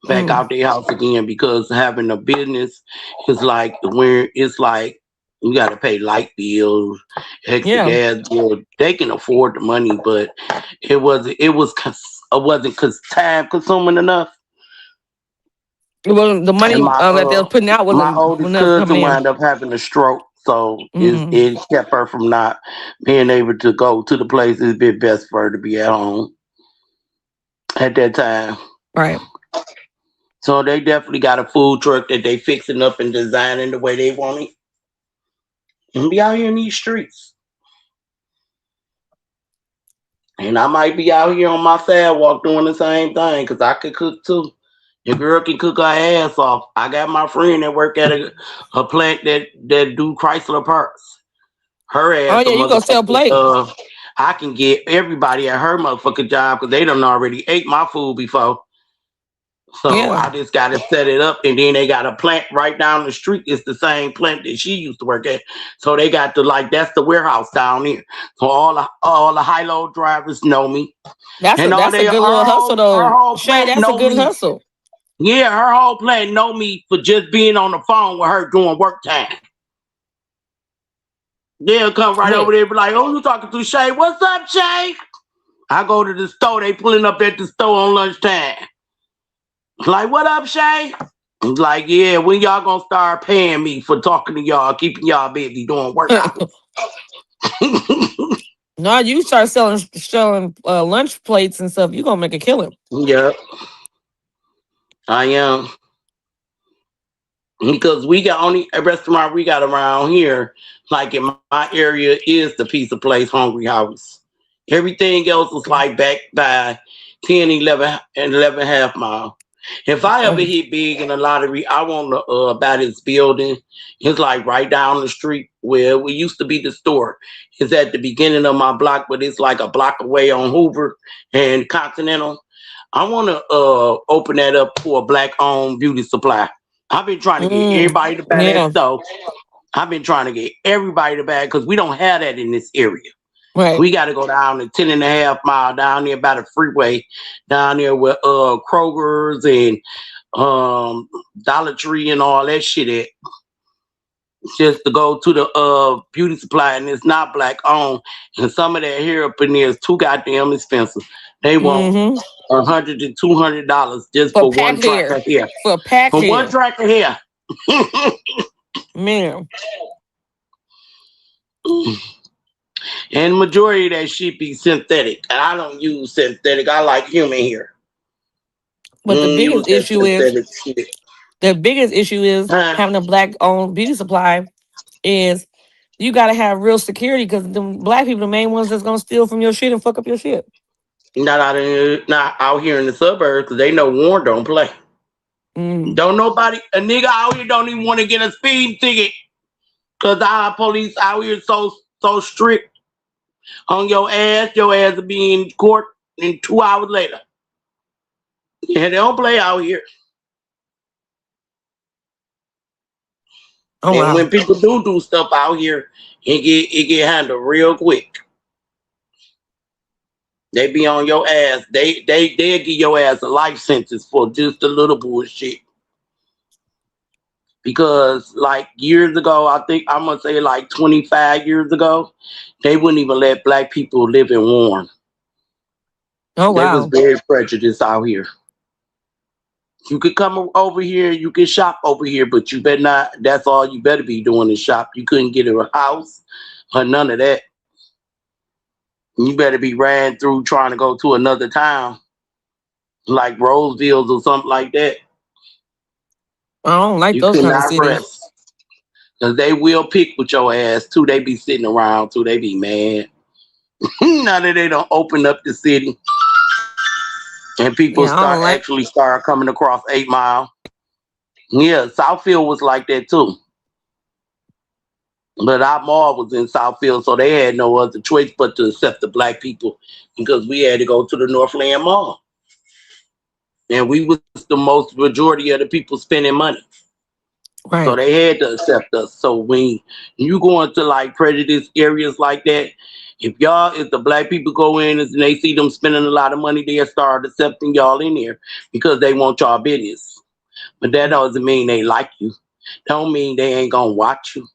Back out their house again because having a business is like where it's like you got to pay light bills, extra Yeah. gas bill. They can afford the money, but it wasn't time consuming enough. It wasn't the money And my that they was putting out my wasn't oldest enough coming cousin in. wound up having a stroke, so Mm. it kept her from not being able to go to the place. It'd be best for her to be at home at that time. Right. So they definitely got a food truck that they fixing up and designing the way they want it. And be out here in these streets. And I might be out here on my sidewalk doing the same thing because I could cook too. Your girl can cook her ass off. I got my friend that work at a plant that do Chrysler parts. Her Oh ass a yeah, you gonna sell plates. motherfucker. I can get everybody at her motherfucking job because they done already ate my food before. So Yeah. I just got to set it up, and then they got a plant right down the street. It's the same plant that she used to work at. So they got that's the warehouse down here. So all the high low drivers know me. That's a good little hustle though. Shay, that's a good hustle. Yeah, her whole plant know me for just being on the phone with her doing work time. They'll come right over there and be like, "Oh, you talking to Shay? What's up, Shay?" I go to the store. They pulling up at the store on lunchtime. Like, what up, Shay? Like, yeah, when y'all gonna start paying me for talking to y'all, keeping y'all busy doing work? No, you start selling lunch plates and stuff, you gonna make a killing. Yep, I am. Because we got only a restaurant we got around here, like in my area, is the Pizza Place Hungry House. Everything else is like back by 10, 11, and 11 half mile. If I ever hit big in the lottery, I want to buy this building. It's like right down the street where we used to be the store. It's at the beginning of my block, but it's like a block away on Hoover and Continental. I want to open that up for a black-owned beauty supply. I've been trying to get everybody to buy that stuff. I've been trying to get everybody to buy it because we don't have that in this area. Right. We got to go down to 10 and a half mile down there by the freeway, down there with Kroger's and Dollar Tree and all that shit at. just to go to the beauty supply, and it's not black owned. And some of that hair up in there is too goddamn expensive. They want $100 to $200 just For for one packed track hair. of hair. For packed For one hair. track of hair. Man. And the majority of that shit be synthetic. And I don't use synthetic. I like human hair. But the biggest issue is shit. having a black owned beauty supply is you gotta have real security because the black people the main ones that's gonna steal from your shit and fuck up your shit. Not out here in the suburbs because they know Warren don't play. Don't nobody, a nigga out here don't even want to get a speed ticket because our police out here so strict on your ass will be in court in 2 hours later. Yeah, they don't play out here. Oh, and wow. when people do stuff out here, it get handled real quick. They be on your ass. They'll give your ass a life sentence for just a little bullshit. Because like years ago, I think I'm gonna say like 25 years ago, they wouldn't even let black people live in Warren. Oh, wow. They was very prejudiced out here. You could come over here, you can shop over here, but you better not. That's all you better be doing is shop. You couldn't get a house or none of that. You better be ran through trying to go to another town, like Roseville or something like that. I don't like those kind of cities. Because they will pick with your ass too. They be sitting around too. They be mad. Now that they don't open up the city. And people start coming across 8 Mile. Yeah, Southfield was like that too. But our mall was in Southfield, so they had no other choice but to accept the black people because we had to go to the Northland Mall. And we was the most majority of the people spending money. Right. So they had to accept us. So when you go into like prejudice areas like that, if the black people go in and they see them spending a lot of money, they'll start accepting y'all in there because they want y'all business. But that doesn't mean they like you. Don't mean they ain't gonna watch you.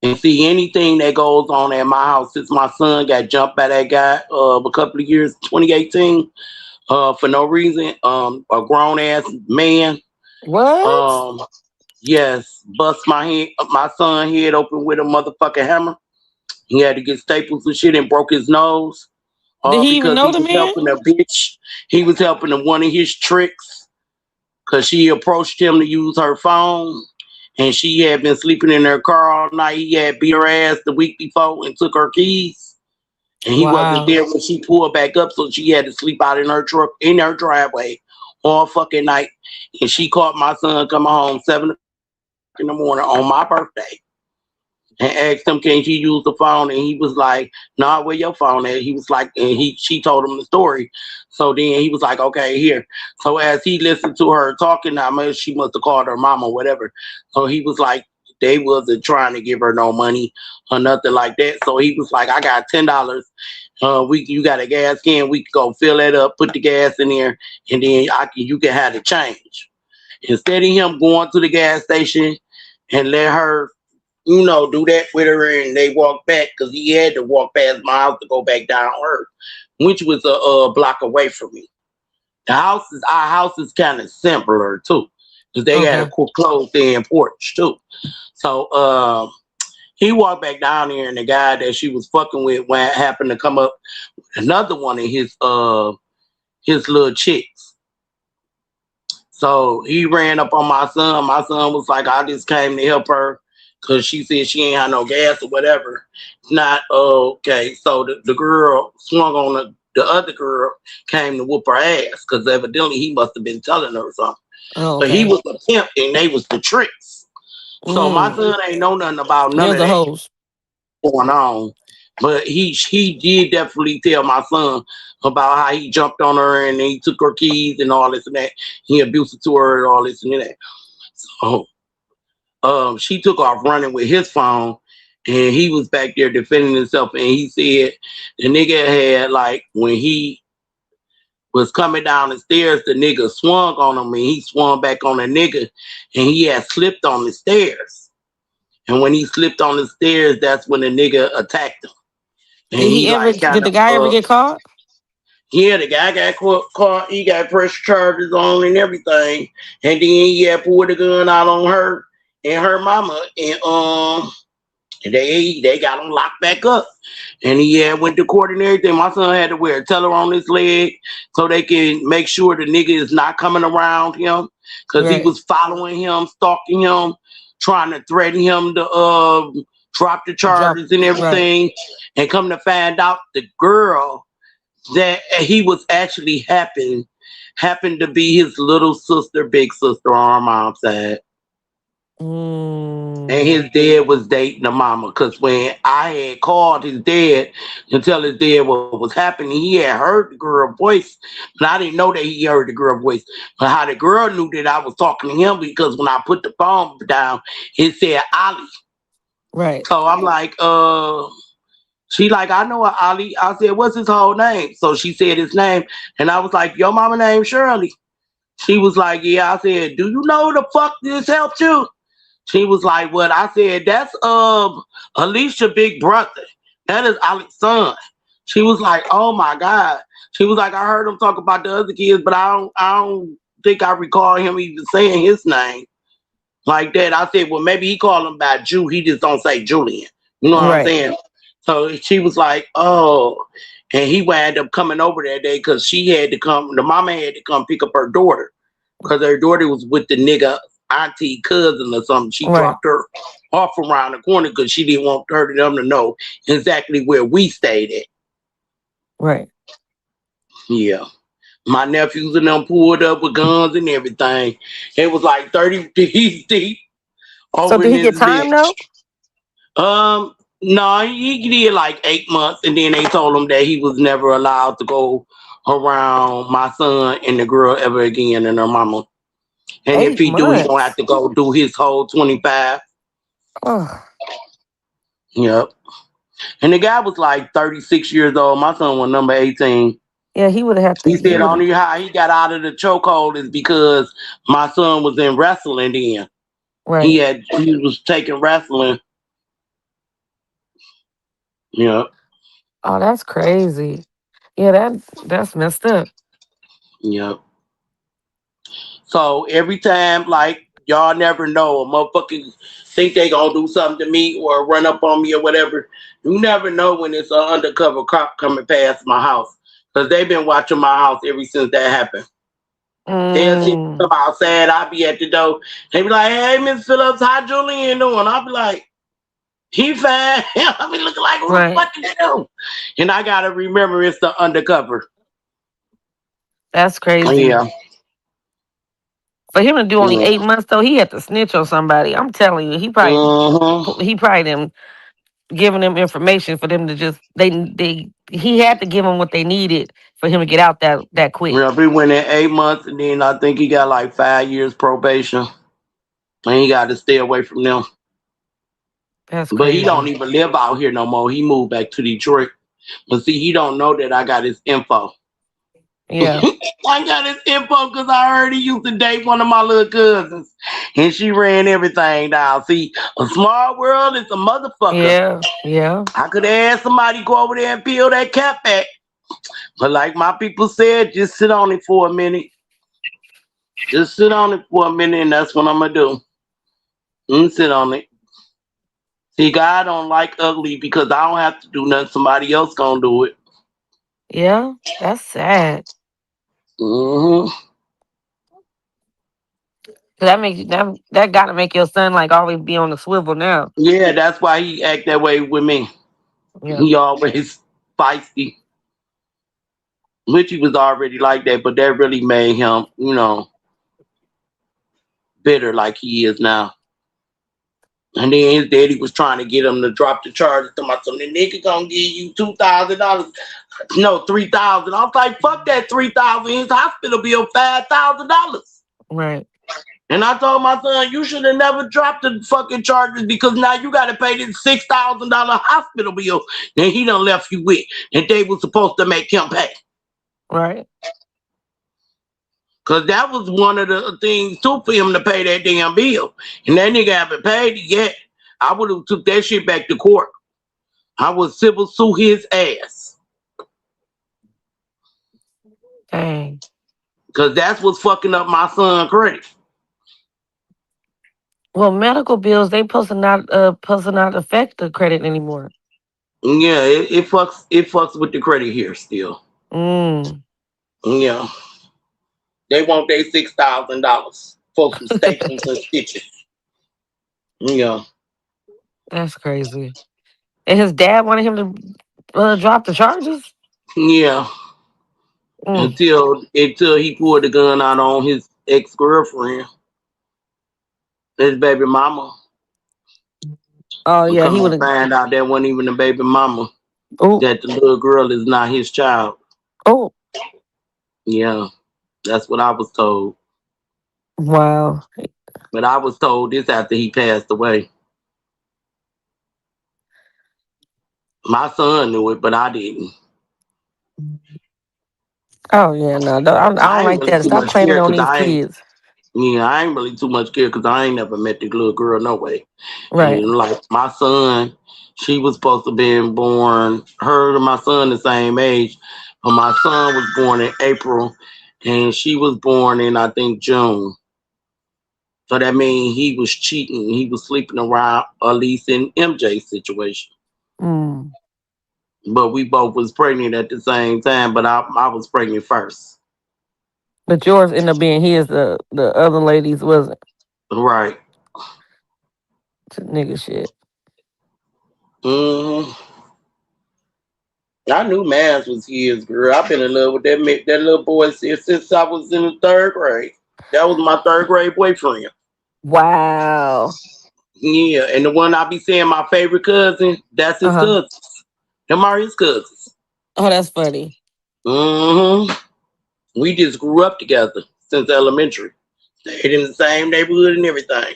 And see anything that goes on at my house since my son got jumped by that guy a couple of years, 2018, for no reason. A grown ass man. What? Yes, bust my son head open with a motherfucking hammer. He had to get staples and shit and broke his nose. Did he even know the man? Helping a bitch. He was helping one of his tricks because she approached him to use her phone. And she had been sleeping in her car all night. He had beat her ass the week before and took her keys. And he wasn't there when she pulled back up, so she had to sleep out in her truck, in her driveway all fucking night. And she caught my son coming home 7 in the morning on my birthday. And asked him, can she use the phone? And he was like, nah, where your phone at? He was like, and she told him the story. So then he was like, okay, here. So as he listened to her talking, she must have called her mom or whatever. So he was like, they wasn't trying to give her no money or nothing like that. So he was like, I got $10. You got a gas can, we can go fill that up, put the gas in there, and then you can have the change. Instead of him going to the gas station and let her do that with her, and they walked back because he had to walk past my house to go back down Earth, which was a block away from me. Our house is kind of simpler too, because they had a closed-in porch too. So he walked back down there, and the guy that she was fucking with happened to come up with another one of his little chicks. So he ran up on my son. My son was like, I just came to help her because she said she ain't had no gas or whatever. Not okay. So the girl swung on the other girl, came to whoop her ass because evidently he must have been telling her something. But he was a pimp and they was the tricks. So my son ain't know nothing about none of that going on. But he did definitely tell my son about how he jumped on her and he took her keys and all this and that. He abused to her and all this and that. So she took off running with his phone, and he was back there defending himself. And he said the nigga had, like, when he was coming down the stairs. The nigga swung on him, and he swung back on the nigga, and he had slipped on the stairs. And when he slipped on the stairs, that's when the nigga attacked him. And Did the guy ever get caught? Yeah, the guy got caught. He got pressure charges on and everything. And then he had pulled the gun out on her and her mama. And they got him locked back up. And he had went to court and everything. My son had to wear a teller on his leg so they can make sure the nigga is not coming around him. Because he was following him, stalking him, trying to threaten him to drop the charges and everything. Right. And come to find out the girl that he was actually happened to be his little sister, big sister on our mom's side. And his dad was dating the mama, because when I had called his dad to tell his dad what was happening, he had heard the girl's voice, but I didn't know that he heard the girl's voice. But how the girl knew that I was talking to him, because when I put the phone down, it said Ali. Right. So I'm like, she like, I know Ali. I said, what's his whole name? So she said his name, and I was like, your mama named Shirley. She was like, yeah. I said, do you know the fuck this helped you? She was like, what? I said, that's Alicia big brother. That is Ali's son. She was like, oh my God. She was like, I heard him talk about the other kids, but I don't think I recall him even saying his name like that. I said, well, maybe he called him by Jew. He just don't say Julian. You know what I'm saying? So she was like, oh. And he wound up coming over that day because she had to come, the mama had to come pick up her daughter because her daughter was with the nigga auntie cousin or something. She dropped her off around the corner because she didn't want them to know exactly where we stayed at. Right. Yeah. My nephews and them pulled up with guns and everything. It was like 30 deep. So did he get time though? No, he did like 8 months, and then they told him that he was never allowed to go around my son and the girl ever again and her mama. And if he do, he gonna have to go do his whole 25. Oh. Yep. And the guy was like 36 years old. My son was number 18. Yeah, he would have to. He said only how he got out of the chokehold is because my son was in wrestling then. Right. He was taking wrestling. Yeah. Oh, that's crazy. Yeah, that's messed up. Yep. So every time, like, y'all never know, a motherfucker think they gonna do something to me or run up on me or whatever. You never know when it's an undercover cop coming past my house. Because they've been watching my house ever since that happened. They'll see me come outside, I'll be at the door. They be like, hey, Miss Phillips, how Julian doing? I'll be like, he fine. I'll be looking like, what the fuck you do? And I gotta remember it's the undercover. That's crazy. Yeah. For him to do only 8 months though, he had to snitch on somebody. I'm telling you, he probably them giving them information for them to just he had to give them what they needed for him to get out that quick. Yeah, he went in 8 months, and then I think he got like 5 years probation, and he got to stay away from them. That's crazy. But he don't even live out here no more. He moved back to Detroit. But see, he don't know that I got his info. Yeah. I got his info because I heard he used to date one of my little cousins, and she ran everything down. See, a small world is a motherfucker. Yeah, yeah. I could have had somebody go over there and peel that cap back. But like my people said, just sit on it for a minute. Just sit on it for a minute, and that's what I'm going to do. Sit on it. See, God don't like ugly because I don't have to do nothing. Somebody else going to do it. Yeah, that's sad. Mm-hmm. That gotta make your son like always be on the swivel now. Yeah, that's why he act that way with me. Yeah. He always feisty. Which he was already like that, but that really made him, bitter like he is now. And then his daddy was trying to get him to drop the charges to my son. The nigga gonna give you $2,000. No, $3,000. I was like, fuck that $3,000. His hospital bill $5,000. Right. And I told my son, you should have never dropped the fucking charges because now you got to pay this $6,000 hospital bill that he done left you with. And they was supposed to make him pay. Right. Cause that was one of the things too for him to pay that damn bill. And that nigga haven't paid it yet. I would have took that shit back to court. I would civil sue his ass. Dang. Cause that's what's fucking up my son's credit. Well, medical bills, they supposed to not affect the credit anymore. Yeah, it fucks with the credit here still. Mm. Yeah. They want their $6,000 for some staples and stitches. Yeah. That's crazy. And his dad wanted him to drop the charges? Yeah. Mm. Until he pulled the gun out on his ex-girlfriend. His baby mama. Oh, yeah, Come he would to have. find out that wasn't even the baby mama. Oh, That the little girl is not his child. oh, Yeah. That's what I was told. wow. But I was told this after he passed away. My son knew it, but I didn't. Oh, yeah, no, I don't I ain't like really that. too Stop much claiming care on because these kids. I ain't really too much care because I ain't never met the little girl no way. Right. And like my son, she was supposed to be born, her and my son the same age, but my son was born in April and she was born in, I think, June. So that means he was cheating. He was sleeping around, at least in MJ's situation. Mm. But we both was pregnant at the same time, but I was pregnant first. But yours ended up being his, the other ladies wasn't. Right. It's nigga shit. Mm-hmm. I knew Mans was his, girl. I've been in love with that little boy since I was in the 3rd grade. That was my 3rd grade boyfriend. Wow. Yeah, and the one I be saying my favorite cousin, that's his cousins. Them are his cousins. Oh, that's funny. Mm-hmm. We just grew up together since elementary. Stayed in the same neighborhood and everything.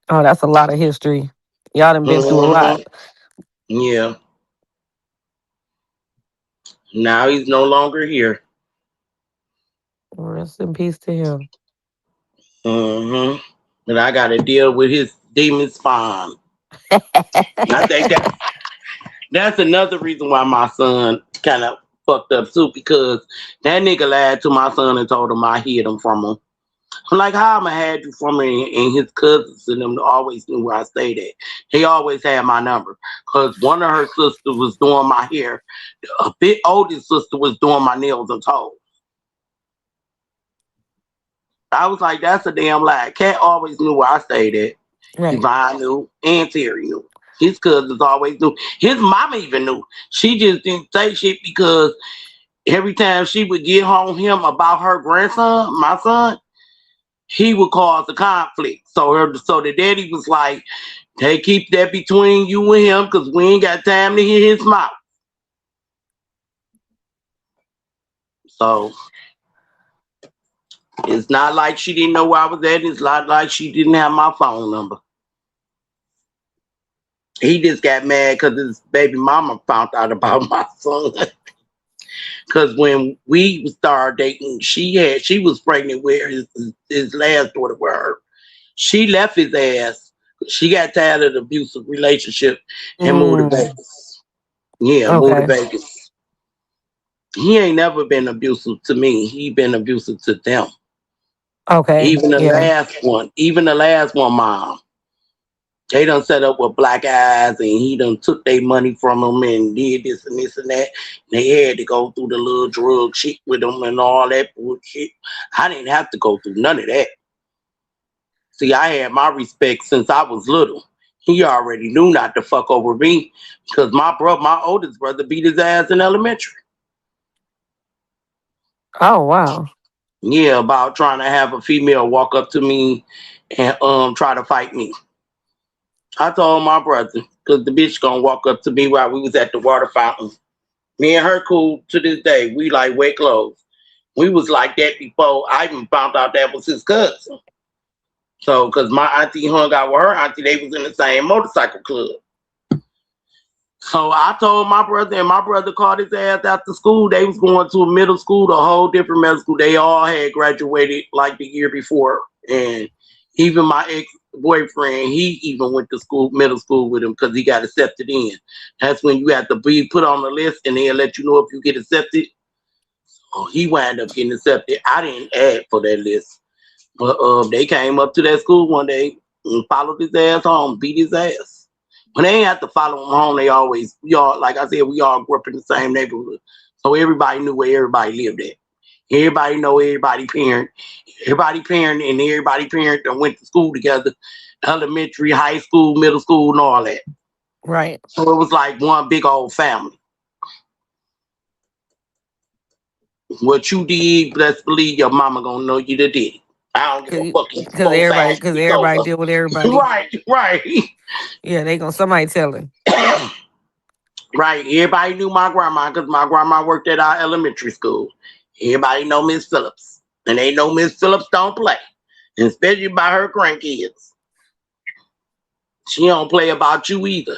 Oh, that's a lot of history. Y'all done been through a lot. Yeah. Now he's no longer here. Rest in peace to him. Mm-hmm. And I got to deal with his demon spawn. I think that's another reason why my son kind of fucked up too, because that nigga lied to my son and told him I hid him from him. I'm like, how am I had you from me? And his cousins and them always knew where I stayed at. He always had my number because one of her sisters was doing my hair. A bit older sister was doing my nails and toes. I was like, that's a damn lie. Cat always knew where I stayed at. Right. Divine knew and Terry knew. His cousins always knew. His mama even knew. She just didn't say shit because every time she would get home him about her grandson, my son, he would cause a conflict. So the daddy was like, hey, keep that between you and him because we ain't got time to hear his mouth. So it's not like she didn't know where I was at. It's not like she didn't have my phone number. He just got mad because his baby mama found out about my son. Because when we started dating, she was pregnant with his last daughter with her. She left his ass. She got tired of the abusive relationship and moved to Vegas. Yeah, moved to Vegas. He ain't never been abusive to me. He been abusive to them. Okay. Even the last one, Mom. They done set up with black eyes and he done took their money from them and did this and this and that. And they had to go through the little drug shit with them and all that bullshit. I didn't have to go through none of that. See, I had my respect since I was little. He already knew not to fuck over me because my oldest brother beat his ass in elementary. Oh, wow. Yeah, about trying to have a female walk up to me and try to fight me. I told my brother, because the bitch gonna walk up to me while we was at the water fountain. Me and her cool to this day. We like wet clothes. We was like that before I even found out that was his cousin. So, because my auntie hung out with her auntie, they was in the same motorcycle club. So I told my brother, and my brother called his ass after school. They was going to a middle school, a whole different middle school. They all had graduated like the year before. And even my ex-boyfriend, he even went to school, middle school with him because he got accepted in. That's when you have to be put on the list and they'll let you know if you get accepted. Oh, he wound up getting accepted. I didn't add for that list. But they came up to that school one day and followed his ass home, beat his ass. When they ain't have to follow him home, they always, we all, like I said, we all grew up in the same neighborhood. So everybody knew where everybody lived at. Everybody know everybody parent. Everybody parent and everybody parent that went to school together. Elementary, high school, middle school, and all that. Right. So it was like one big old family. What you did, let's believe your mama gonna know you did it. I don't give a fucking Because everybody deal with everybody. Right. Yeah, they gonna somebody tell him. Right. Everybody knew my grandma because my grandma worked at our elementary school. Everybody know Miss Phillips. And they know Miss Phillips don't play. Especially by her grandkids. She don't play about you either.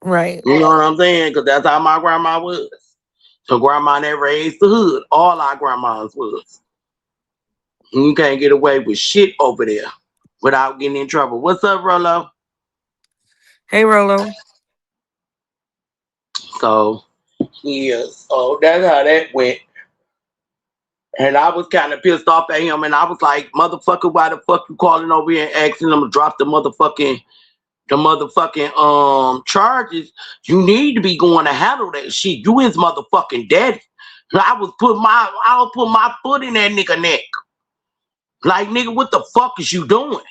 Right. You know what I'm saying? Because that's how my grandma was. So grandma that raised the hood. All our grandmas was. You can't get away with shit over there without getting in trouble. What's up, Rolo? Hey, Rolo. So, yeah. So that's how that went. And I was kind of pissed off at him. And I was like, motherfucker, why the fuck you calling over here and asking them to drop the motherfucking charges? You need to be going to handle that shit. You his motherfucking daddy. I'll put my foot in that nigga neck. Like, nigga, what the fuck is you doing?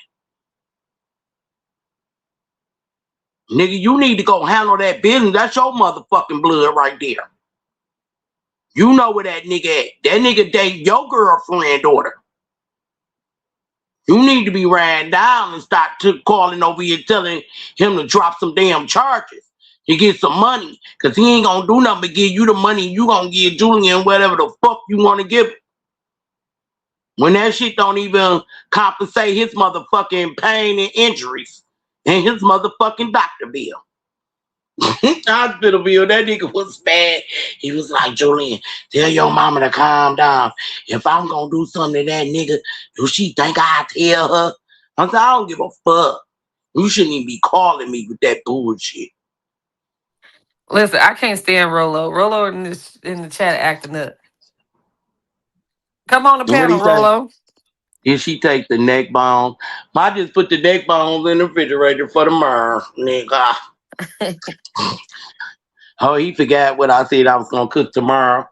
Nigga, you need to go handle that business. That's your motherfucking blood right there. You know where that nigga at. That nigga date your girlfriend daughter. You need to be ran down and start calling over here telling him to drop some damn charges to get some money. Because he ain't going to do nothing but give you the money. You going to give Julian whatever the fuck you want to give it. When that shit don't even compensate his motherfucking pain and injuries and his motherfucking doctor bill. Hospital bill, that nigga was bad. He was like, Julian, tell your mama to calm down. If I'm gonna do something to that nigga, do she think I tell her? I said, I don't give a fuck. You shouldn't even be calling me with that bullshit. Listen, I can't stand Rolo. Rolo in the chat acting up. Come on the panel, Rolo. Did she take the neck bones? I just put the neck bones in the refrigerator for tomorrow, nigga. Oh, he forgot what I said I was gonna cook tomorrow.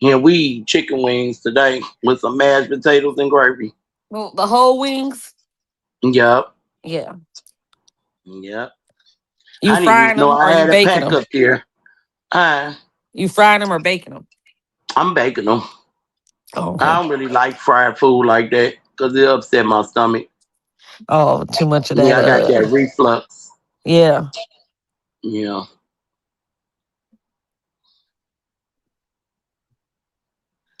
Yeah, we eat chicken wings today with some mashed potatoes and gravy. Well, the whole wings? Yep. Yeah. Yep. You frying them or you baking them? Up there. You frying them or baking them? I'm baking them. Oh, okay. I don't really like fried food like that because it upset my stomach. Oh, too much of that. Yeah, I got that reflux. Yeah. Yeah.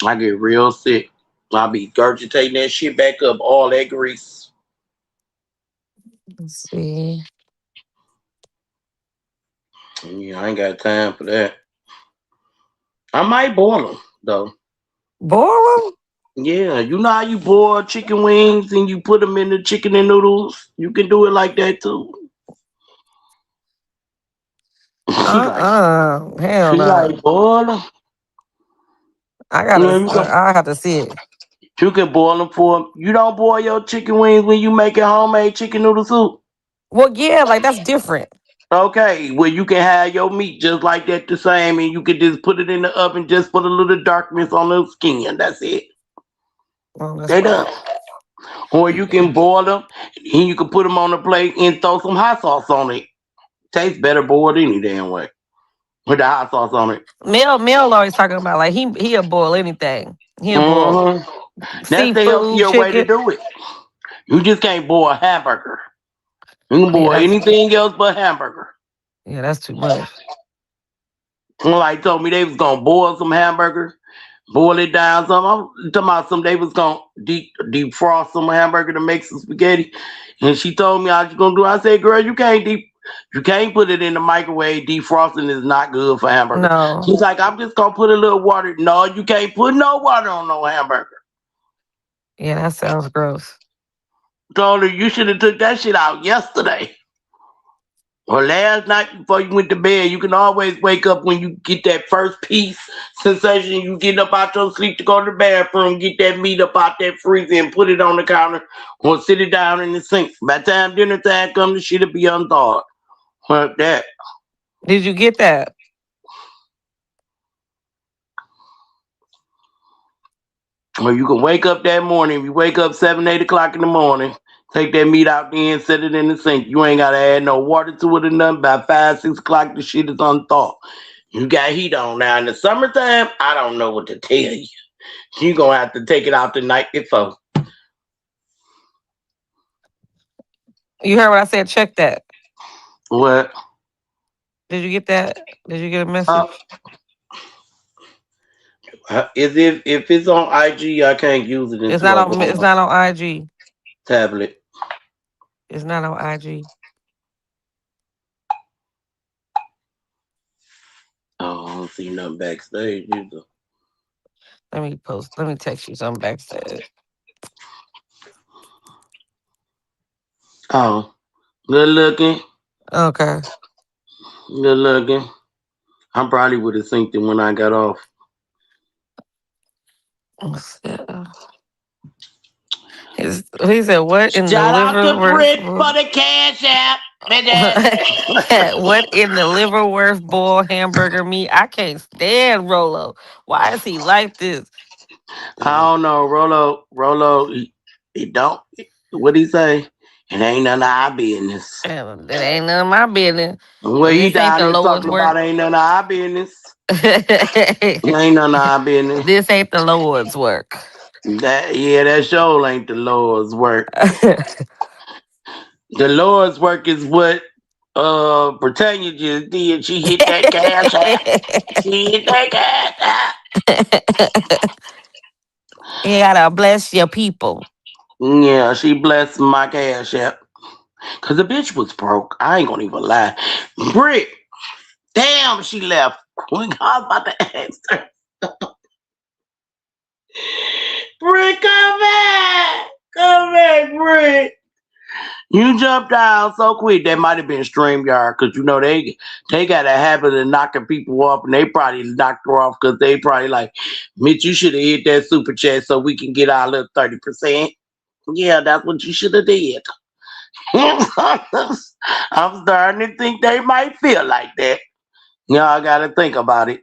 I get real sick. I'll be gurgitating that shit back up, all that grease. Let's see. Yeah, I ain't got time for that. I might boil them, though. Boil them? Yeah, you know how you boil chicken wings and you put them in the chicken and noodles? You can do it like that, too. Hell no. Like boil them. I have to see it. You can boil them for. You don't boil your chicken wings when you make a homemade chicken noodle soup. Well, yeah, like that's different. Okay, well you can have your meat just like that the same, and you can just put it in the oven just for the little darkness on the skin. That's it. They done. Or you can boil them and you can put them on the plate and throw some hot sauce on it. Tastes better boiled any damn way. With the hot sauce on it. Mel always talking about like he'll boil anything. He'll boil That's the healthier way to do it. You just can't boil a hamburger. You can boil anything else but hamburger. Yeah, that's too much. Somebody told me they was gonna boil some hamburger, boil it down. I'm talking about some they was gonna defrost some hamburger to make some spaghetti. And she told me I was gonna do. I said, girl, you can't You can't put it in the microwave. Defrosting is not good for hamburger. No. She's like, I'm just gonna put a little water. No, you can't put no water on no hamburger. Yeah, that sounds gross. Told her you should have took that shit out yesterday or last night before you went to bed. You can always wake up when you get that first piece sensation. You get up out your sleep to go to the bathroom, get that meat up out that freezer and put it on the counter or sit it down in the sink. By the time dinner time comes, the shit'll be unthawed. Like that. Did you get that? Or you can wake up that morning. You wake up 7, 8 o'clock in the morning. Take that meat out there and set it in the sink. You ain't gotta add no water to it or nothing. By 5, 6 o'clock, the shit is unthawed. You got heat on. Now in the summertime, I don't know what to tell you. You gonna have to take it out the night before. You heard what I said? Check that. What? Did you get that? Did you get a message? If it's on IG, I can't use it. It's not on. It's not on IG. Tablet. It's not on IG. Oh, I don't see nothing backstage either. Let me text you something backstage. Oh, good looking. Okay. Good looking. I probably would have synced it when I got off. He said, "What in Shout the out to Brit for the cash app." What in the liverwurst boil hamburger meat? I can't stand Rolo. Why is he like this? I don't know, Rolo. He don't. What he say? It ain't none of our business. That ain't none of my business. Well, he down there talking about ain't none of our business. Ain't none of our business. This ain't the Lord's work. That show ain't the Lord's work. The Lord's work is what Britannia just did. She hit that cash app. She hit that cash app. You gotta bless your people. Yeah, she blessed my cash app. Cause the bitch was broke. I ain't gonna even lie. Britt, damn, she left. I was about to ask her. Britt, come back. Come back, Britt. You jumped down so quick. That might have been StreamYard, because you know they got a habit of knocking people off, and they probably knocked her off because they probably like, Mitch, you should have hit that super chat so we can get our little 30%. Yeah, that's what you should have did. I'm starting to think they might feel like that. Y'all gotta think about it.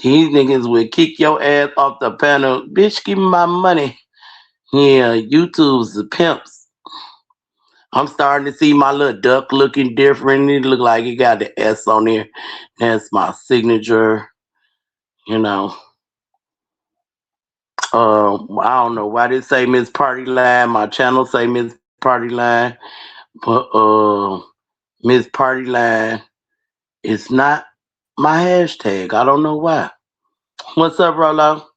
These niggas will kick your ass off the panel. Bitch, give me my money. Yeah, YouTube's the pimps. I'm starting to see my little duck looking different. It look like it got the S on there. That's my signature. You know. I don't know why they say Miss Party Line. My channel say Miss Party Line. But Miss Party Line is not my hashtag. I don't know why. What's up, Rolo?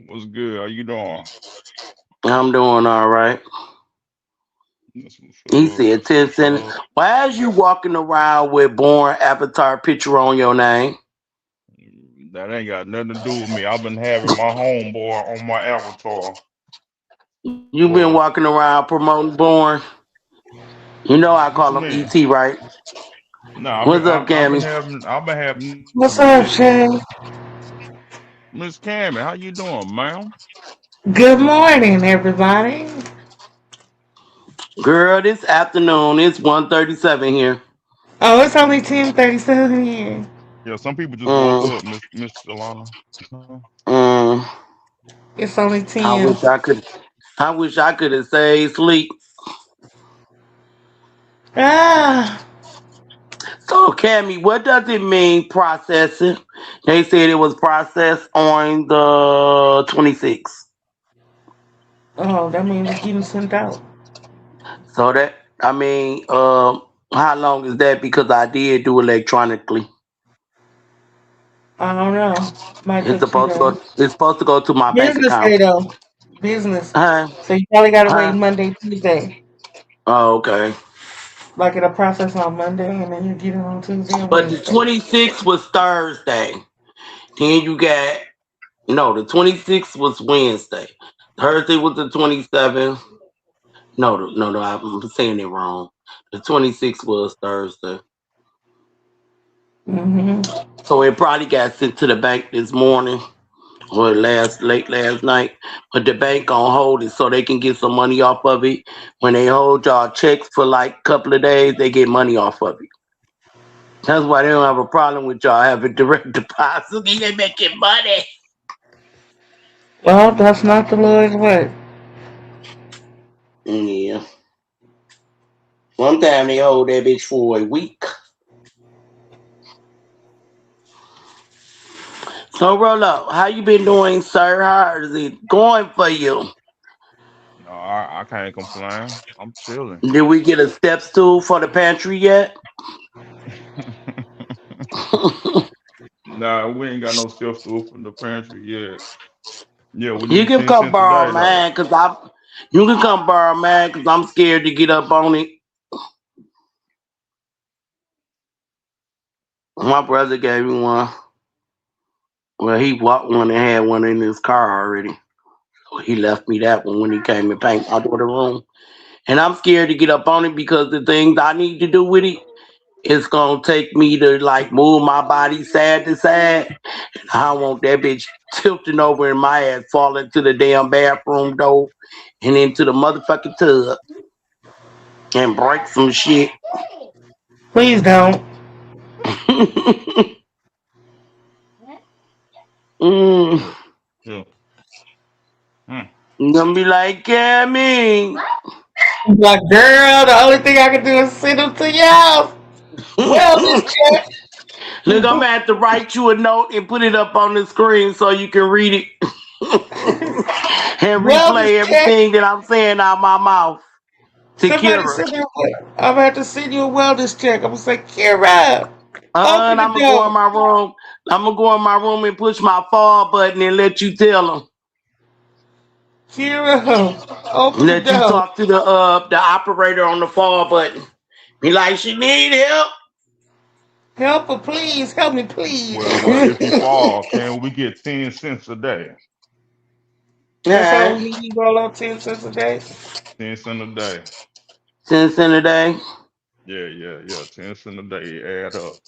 What's good? How you doing? I'm doing all right. He said 10 cents. Why is you walking around with Born Avatar picture on your name? That ain't got nothing to do with me. I've been having my homeboy on my avatar. You been walking around promoting Born? You know I call him E.T., right? Nah, what's up, Cammy? I've been having. What's up, Shay? Miss Cammy, how you doing, ma'am? Good morning, everybody. Girl, this afternoon it's 1:37 here. Oh, it's only 10:37 here. Yeah, some people just woke up, Miss Delana. It's only 10. I wish I could have stayed sleep. So, Cammy, what does it mean processing? They said it was processed on the 26th. Oh, that means it's getting sent out. So that, I mean, how long is that? Because I did do electronically. I don't know. It's supposed to go to my bank account. Business day, though. Business. So you probably got to wait Monday, Tuesday. Oh, okay. Like it'll process on Monday and then you get it on Tuesday and But the Wednesday. 26th was Thursday. Then you got no, the 26th was Wednesday. Thursday was the 27th. No, I'm saying it wrong. The 26th was Thursday. So it probably got sent to the bank this morning or late last night. But the bank gonna hold it so they can get some money off of it. When they hold y'all checks for like a couple of days, they get money off of it. That's why they don't have a problem with y'all having direct deposit. They making money. Well, that's not the Lord's way. Yeah. One time they hold that bitch for a week. So Rolo, how you been doing, sir? How is it going for you? No, I can't complain. I'm chilling. Did we get a step stool for the pantry yet? Nah, we ain't got no stuff stool from the pantry yet. Yeah, we You need can 10 come cents a borrow day though. mine, you can come borrow mine because I'm scared to get up on it. My brother gave me one. Well, he bought one and had one in his car already. So he left me that one when he came and paint my daughter's room. And I'm scared to get up on it because the things I need to do with it, it's gonna take me to like move my body side to side. And I don't want that bitch tilting over in my ass, falling to the damn bathroom door and into the motherfucking tub and break some shit. Please don't. Yeah. Yeah. Hmm. You gonna be like, Cammy. Like, girl, the only thing I can do is send them to your house. Wellness check. Look, I'm gonna have to write you a note and put it up on the screen so you can read it and Wellness replay check. everything that I'm saying out my mouth to Somebody Kira. send me. I'm gonna have to send you a wellness check. I'm gonna say, Kira, open And the I'm gonna go in door. my room. I'm gonna go in my room and push my fall button and let you tell them. Kira, open the Let you door. talk to the operator on the fall button. Be like, she need help. Help her, please. Help me, please. Well, if you fall, can we get 10 cents a day? That's all Yeah, we need. You roll out 10 cents a day. 10 cents a day. cents in a day. Yeah. 10 cents a day add up.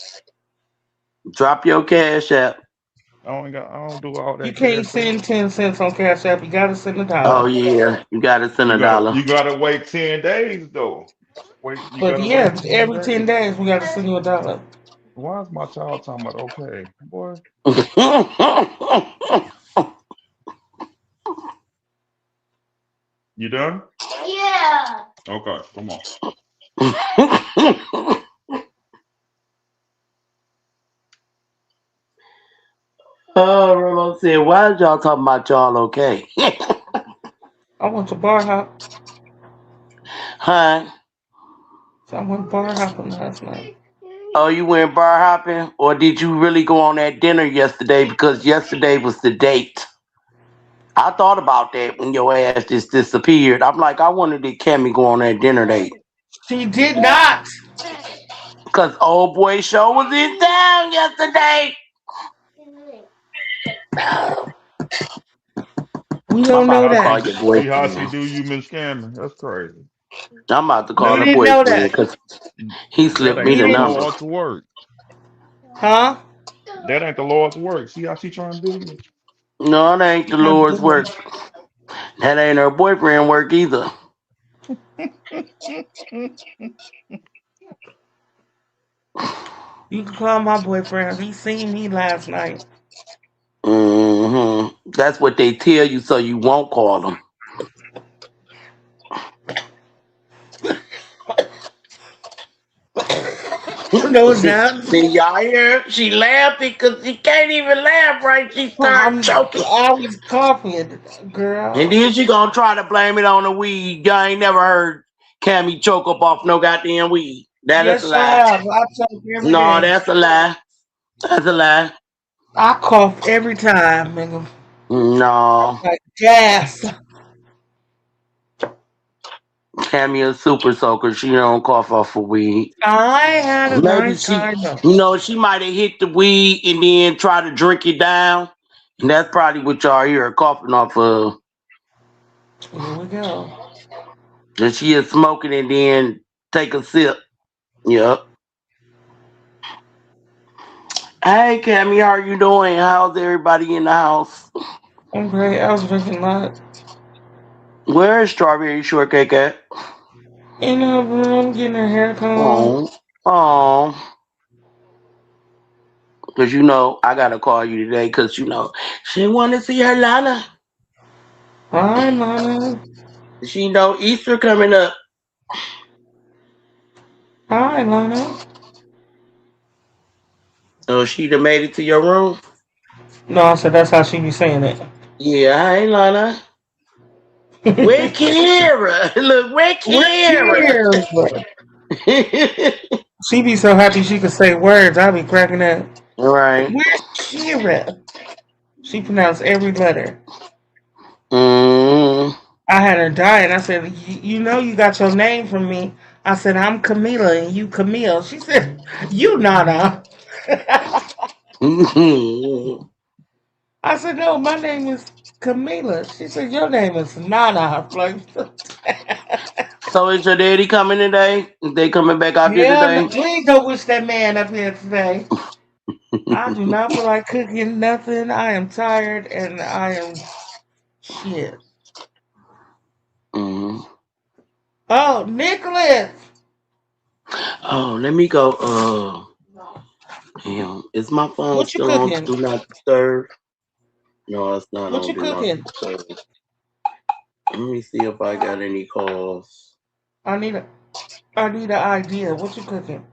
Drop your cash app. I don't do all You that can't cash up. send 10 cents on Cash App. You gotta send Oh $1. yeah, you gotta send You a gotta dollar. you gotta wait 10 days though. You But gotta yeah, wait 10 every 10 days. days we gotta send you $1. Why is my child talking about okay? Boy, you done? Yeah. Okay, come on. Oh, Rolo said, why is y'all talking about y'all okay? I went to bar hop. Huh? So I went bar hopping last night. Oh, you went bar hopping? Or did you really go on that dinner yesterday because yesterday was the date? I thought about that when your ass just disappeared. I'm like, I wonder did Cammy go on that dinner date? She did not. Because old boy show was in town yesterday. We I'm don't about know to that. call your See how she boyfriend. do you, Miss Cameron? That's crazy. I'm about to We call her didn't know boyfriend that. because he That slipped me ain't He the the didn't. number. Lord's work. Huh? That ain't the Lord's work. See how she trying to do you? No, it ain't He the not Lord's doing work. That ain't her boyfriend work either. You can call my boyfriend. He seen me last night. That's what they tell you so you won't call them. No, it's not. See, y'all hear? She laughing because she can't even laugh right. She start choking. I was coughing, girl. And then she gonna try to blame it on the weed. Y'all ain't never heard Cammy choke up off no goddamn weed. That is a Yes, I lie. have. I choke every No, day. that's a lie. That's a lie. I cough every time, nigga. No. Like gas. Cammy a super soaker. She don't cough off of weed. I had a Maybe nice she, time though. she might have hit the weed and then try to drink it down. And that's probably what y'all hear her coughing off of. Here we go. And she is smoking and then take a sip. Yep. Hey, Cammy, how are you doing? How's everybody in the house? I'm great. I was drinking a lot. Where is Strawberry Shortcake at? In her room, getting her hair combed. Oh. Because I got to call you today because, she want to see her Lana. Hi, Lana. She know Easter coming up. Hi, Lana. Oh, she done made it to your room? No, I said that's how she be saying it. Yeah, hi, Lana. Where Kira? Look, where Kira? She be so happy she could say words. I be cracking up. Right. Where's Kira? She pronounced every letter. Mm. I had her die, and I said, you got your name from me. I said, I'm Camila, and you Camille. She said, you Nana. I said, no, my name is Camila. She said, your name is Nana. Like, so is your daddy coming today? They coming back out here today? Please don't wish that man up here today. I do not feel like cooking nothing. I am tired, and I am shit. Mm-hmm. Oh, Nicholas. Oh, let me go. Damn, is my phone What you still on cooking? Do Not Disturb? No, it's not What on you Do Not cooking? Disturb. Let me see if I got any calls. I need an idea. What you cooking?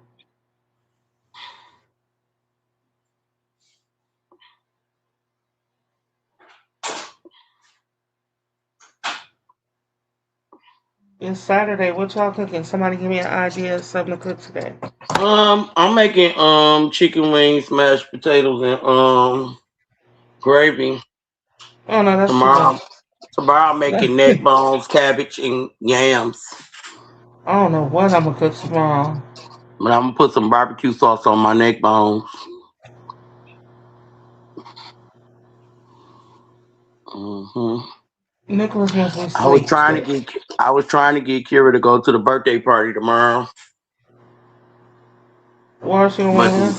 It's Saturday. What y'all cooking? Somebody give me an idea of something to cook today. I'm making chicken wings, mashed potatoes, and gravy. Oh no, that's Tomorrow I'm too making much. neck bones, cabbage, and yams. I don't know what I'm gonna cook tomorrow. But I'm gonna put some barbecue sauce on my neck bones. Mm-hmm. Nicholas must be asleep. I was trying to get Kira to go to the birthday party tomorrow. Why she don't want to go?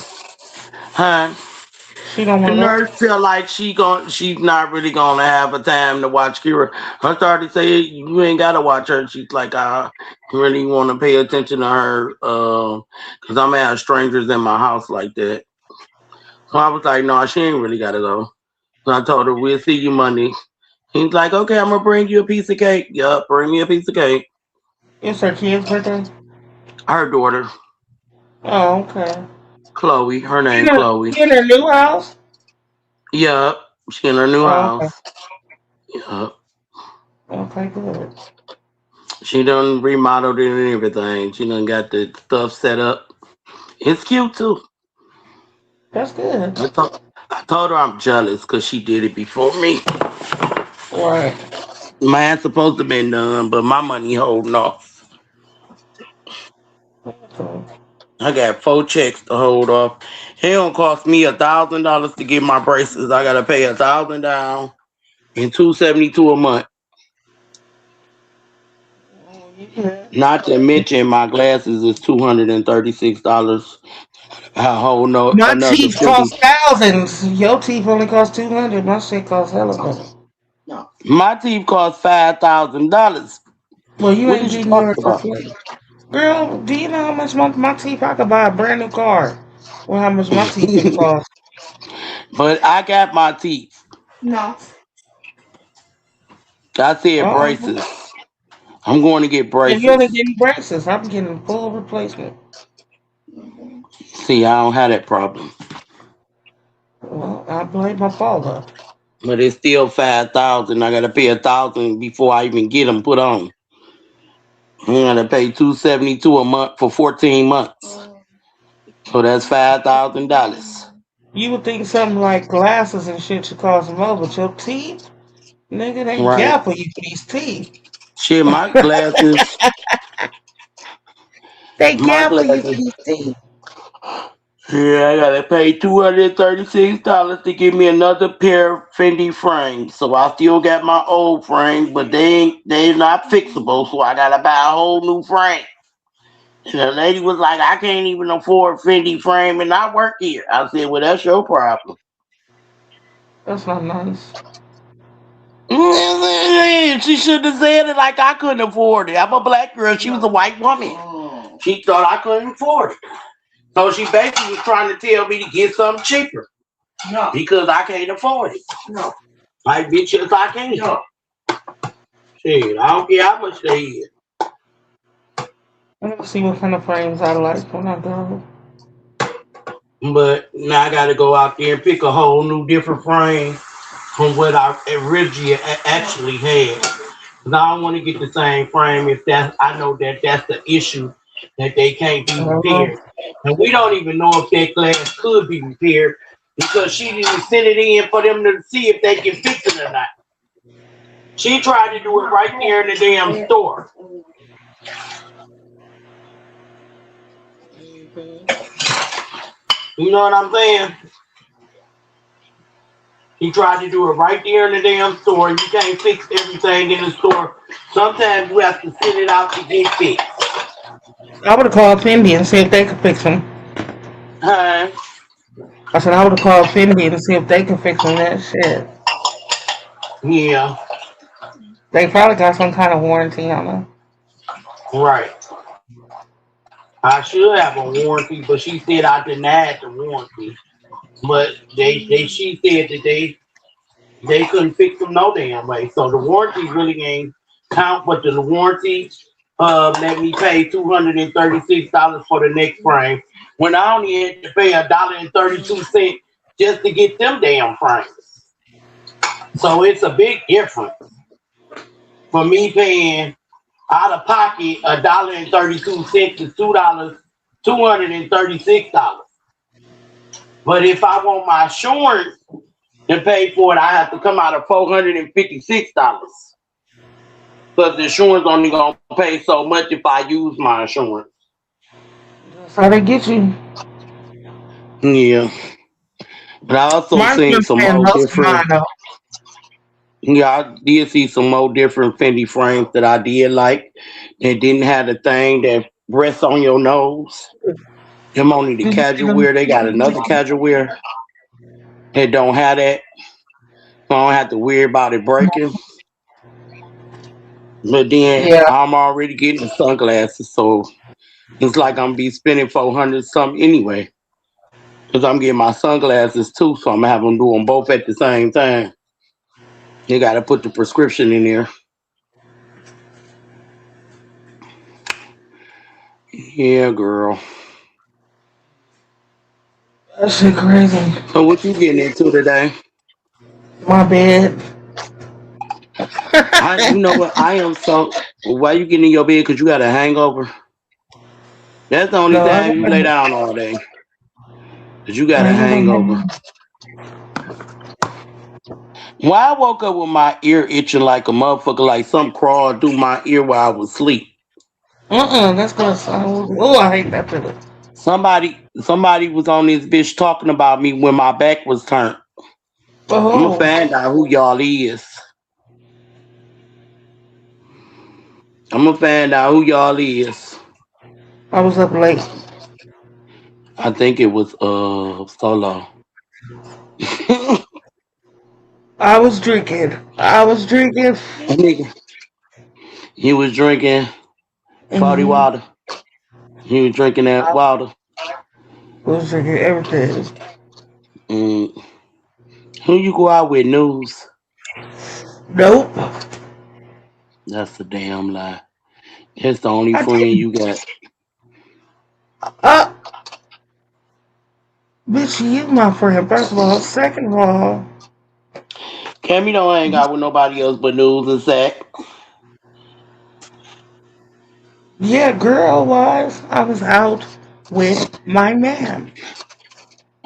Huh? She don't The want to go. nurse feel like she's not really gonna have a time to watch Kira. I started to say you ain't gotta watch her. She's like, I really want to pay attention to her, cause I'm gonna have strangers in my house like that. So I was like, no, she ain't really gotta go. So I told her we'll see you Monday. He's like, okay, I'm gonna bring you a piece of cake. Yup, bring me a piece of cake. It's her kid's birthday. Her daughter, Oh, okay. Chloe. Her name Chloe. She in her new house. Yup, she in her new Oh, okay. house. Yup. Okay, good. She done remodeled it and everything. She done got the stuff set up. It's cute too. That's good. I told her I'm jealous because she did it before me. Right. Mine's supposed to have been done, but my money holding off. Okay. I got 4 checks to hold off. It don't cost me $1,000 to get my braces. I gotta pay $1,000 down and $272 a month. Yeah. Not to mention my glasses is $236. I hold no My another teeth 50. cost thousands. Your teeth only cost 200. My shit cost hella money. My teeth cost $5,000. Well, you What ain't is you getting talking yours about? for free. Girl, do you know how much my teeth? I could buy a brand new car. Well, how much my teeth can cost? But I got my teeth. No. I said braces. I'm going to get And braces. you only getting braces. I'm getting full replacement. See, I don't have that problem. Well, I blame my father. But it's still $5,000. I gotta pay $1,000 before I even get them put on. I gotta pay $272 a month for 14 months. So that's $5,000. You would think something like glasses and shit should cost more, but your teeth, nigga, they Right. gap for you for these teeth. Shit, my glasses. They My care for you, glasses. TT. Yeah, I gotta pay $236 to give me another pair of Fendi frames. So I still got my old frames, but they not fixable. So I gotta buy a whole new frame. And the lady was like, I can't even afford Fendi frame and I work here. I said, well, that's your problem. That's not nice. She should have said it like I couldn't afford it. I'm a black girl. She was a white woman. She thought I couldn't afford it. So she basically was trying to tell me to get something cheaper. No. Because I can't afford it. No. Like, bitch, yes, I can. No. Shit, I don't care how much they is. I'm gonna see what kind of frames I like when I go. But now I got to go out there and pick a whole new different frame from what I originally actually had. Because I don't want to get the same frame if I know that that's the issue, that they can't be repaired. And we don't even know if that glass could be repaired because she didn't send it in for them to see if they can fix it or not. She tried to do it right there in the damn store. You know what I'm saying? He tried to do it right there in the damn store. You can't fix everything in the store. Sometimes you have to send it out to get fixed. I would have called Fendi and see if they could fix them. Huh? I said I would have called Fendi and see if they could fix them that shit. Yeah. They probably got some kind of warranty on them. Right. I should have a warranty, but she said I denied the warranty. But she said that they couldn't fix them no damn way. So the warranty really ain't count, but the warranty let me pay $236 for the next frame when I only had to pay $1.32 just to get them damn frames. So it's a big difference for me paying out of pocket $1.32 to $236. But if I want my insurance to pay for it, I have to come out of $456. Because the insurance only gonna pay so much if I use my insurance. That's how they get you. Yeah. But I also Mine seen was some paying more most of different. mine though. Yeah, I did see some more different Fendi frames that I did like. They didn't have the thing that rests on your nose. Them only the Did you see casual them? wear. They got another casual wear that don't have that. So I don't have to worry about it breaking. But then Yeah. I'm already getting the sunglasses, so it's like I'm be spending 400 something anyway. Because I'm getting my sunglasses too, so I'm gonna have them do them both at the same time. You gotta put the prescription in there. Yeah, girl. That shit crazy. So what you getting into today? My bed. You know what? I am so. Why you getting in your bed? Because you got a hangover. That's the only No, I time you lay got down all day. Because you got I a ain't got no hangover. hangover. Why I woke up with my ear itching like a motherfucker, like something crawled through my ear while I was asleep. That's cause I hate that feeling. Somebody was on this bitch talking about me when my back was turned. I'm gonna Oh, find out who y'all is. I'm gonna find out who y'all is. I was up late. I think it was Solo. I was drinking. Nigga, he was drinking 40 Mm-hmm. water. He was drinking that I water. was drinking everything. Mm. Who you go out with, News? Nope. That's a damn lie. That's the only I friend didn't. you got. Uh, bitch, you my friend. First of all. Second of all, Cammy don't hang out with nobody else but News and Zach. yeah, girl wise, I was out with my man.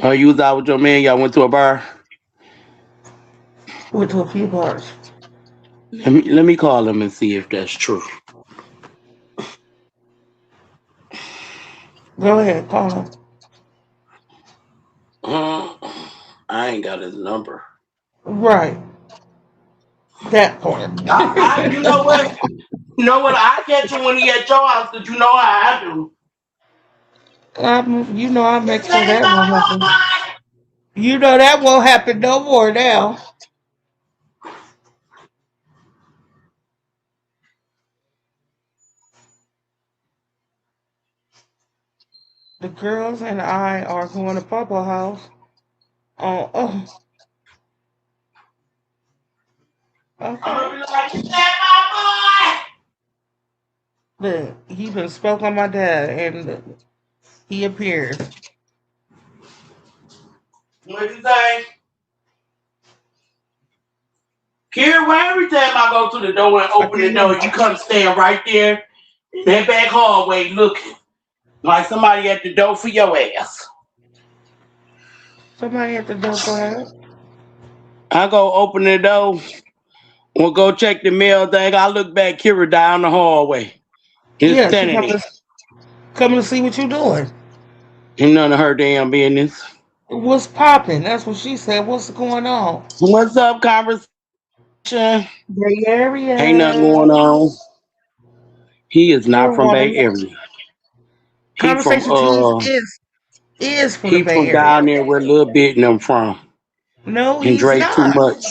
You was out with your man. Y'all went to a bar. Went to a few bars. Let me call him and see if that's true. Go ahead, call him. I ain't got his number. Right. That part. You know what? You know what? I catch him when he at your house, cause you know how I do. You know, I'll make sure that won't happen. You know that won't happen no more now. The girls and I are going to Papa house. Oh, okay. Look, he been spoke on my dad, and he appears. What you say? Kira, why every time I go to the door and open the door, you come stand right there in that back hallway looking like somebody at the door for your ass. Somebody at the door for her. I go open the door, or go check the mail thing. I look back, Kira down the hallway. Just Yeah, she standing there. coming to see what you doing. Ain't none of her damn business. What's popping? That's what she said. What's going on? What's up, conversation? Bay Area. Ain't nothing going on. He is not from Bay Area. He Conversation from is from he the Bay from Area. down there where Lil Bit and them from. No, And he's Drake not. too much.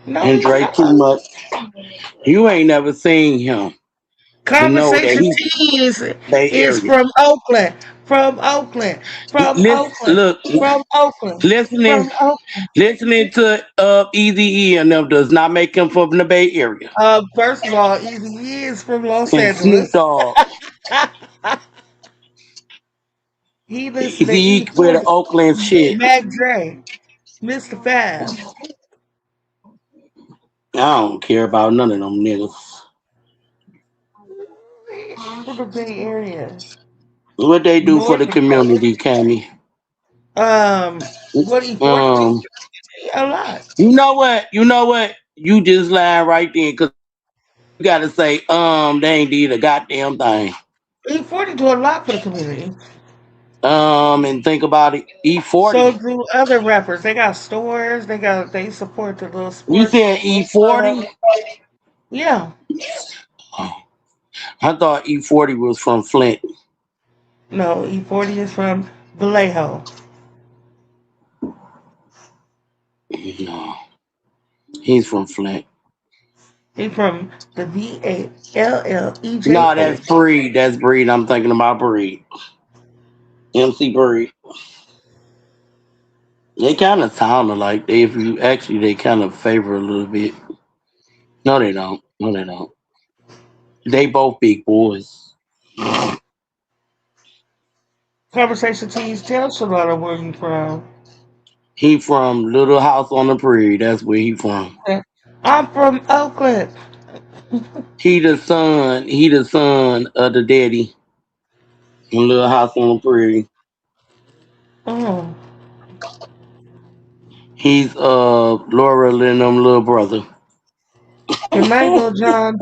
No, And he's Drake not. too much. You ain't never seen him. Conversation is from Oakland. From Oakland. From Oakland. Look, From Oakland. listening From Oakland. to Easy E and them does not make him from the Bay Area. First of all, Easy is from Los And Angeles. Snoop Dogg. He listened to Easy E40, with the Oakland shit. Mac Dre, Mr. Fab. I don't care about none of them niggas. From the Bay Area. What they do for the community, Cammy? What E40? A lot. You know what? You just lying right there, because you gotta say, they ain't did a goddamn thing. E40 do a lot for the community. And think about it. E40. So do other rappers. They got stores. They support the little sports. You said E40? Yeah. I thought E40 was from Flint. No, E40 is from Vallejo. No. He's from Flint. He's from the VALLEJ. No, that's Breed. That's Breed. I'm thinking about Breed. MC Breed. They kind of sound alike. They kind of favor a little bit. No, they don't. They both big boys. Conversation Tees, tell Shalana where you from. He from Little House on the Prairie. That's where he from. I'm from Oakland. He the son of the daddy in Little House on the Prairie. Oh. He's Laura and them little brother. Good night, Lil John.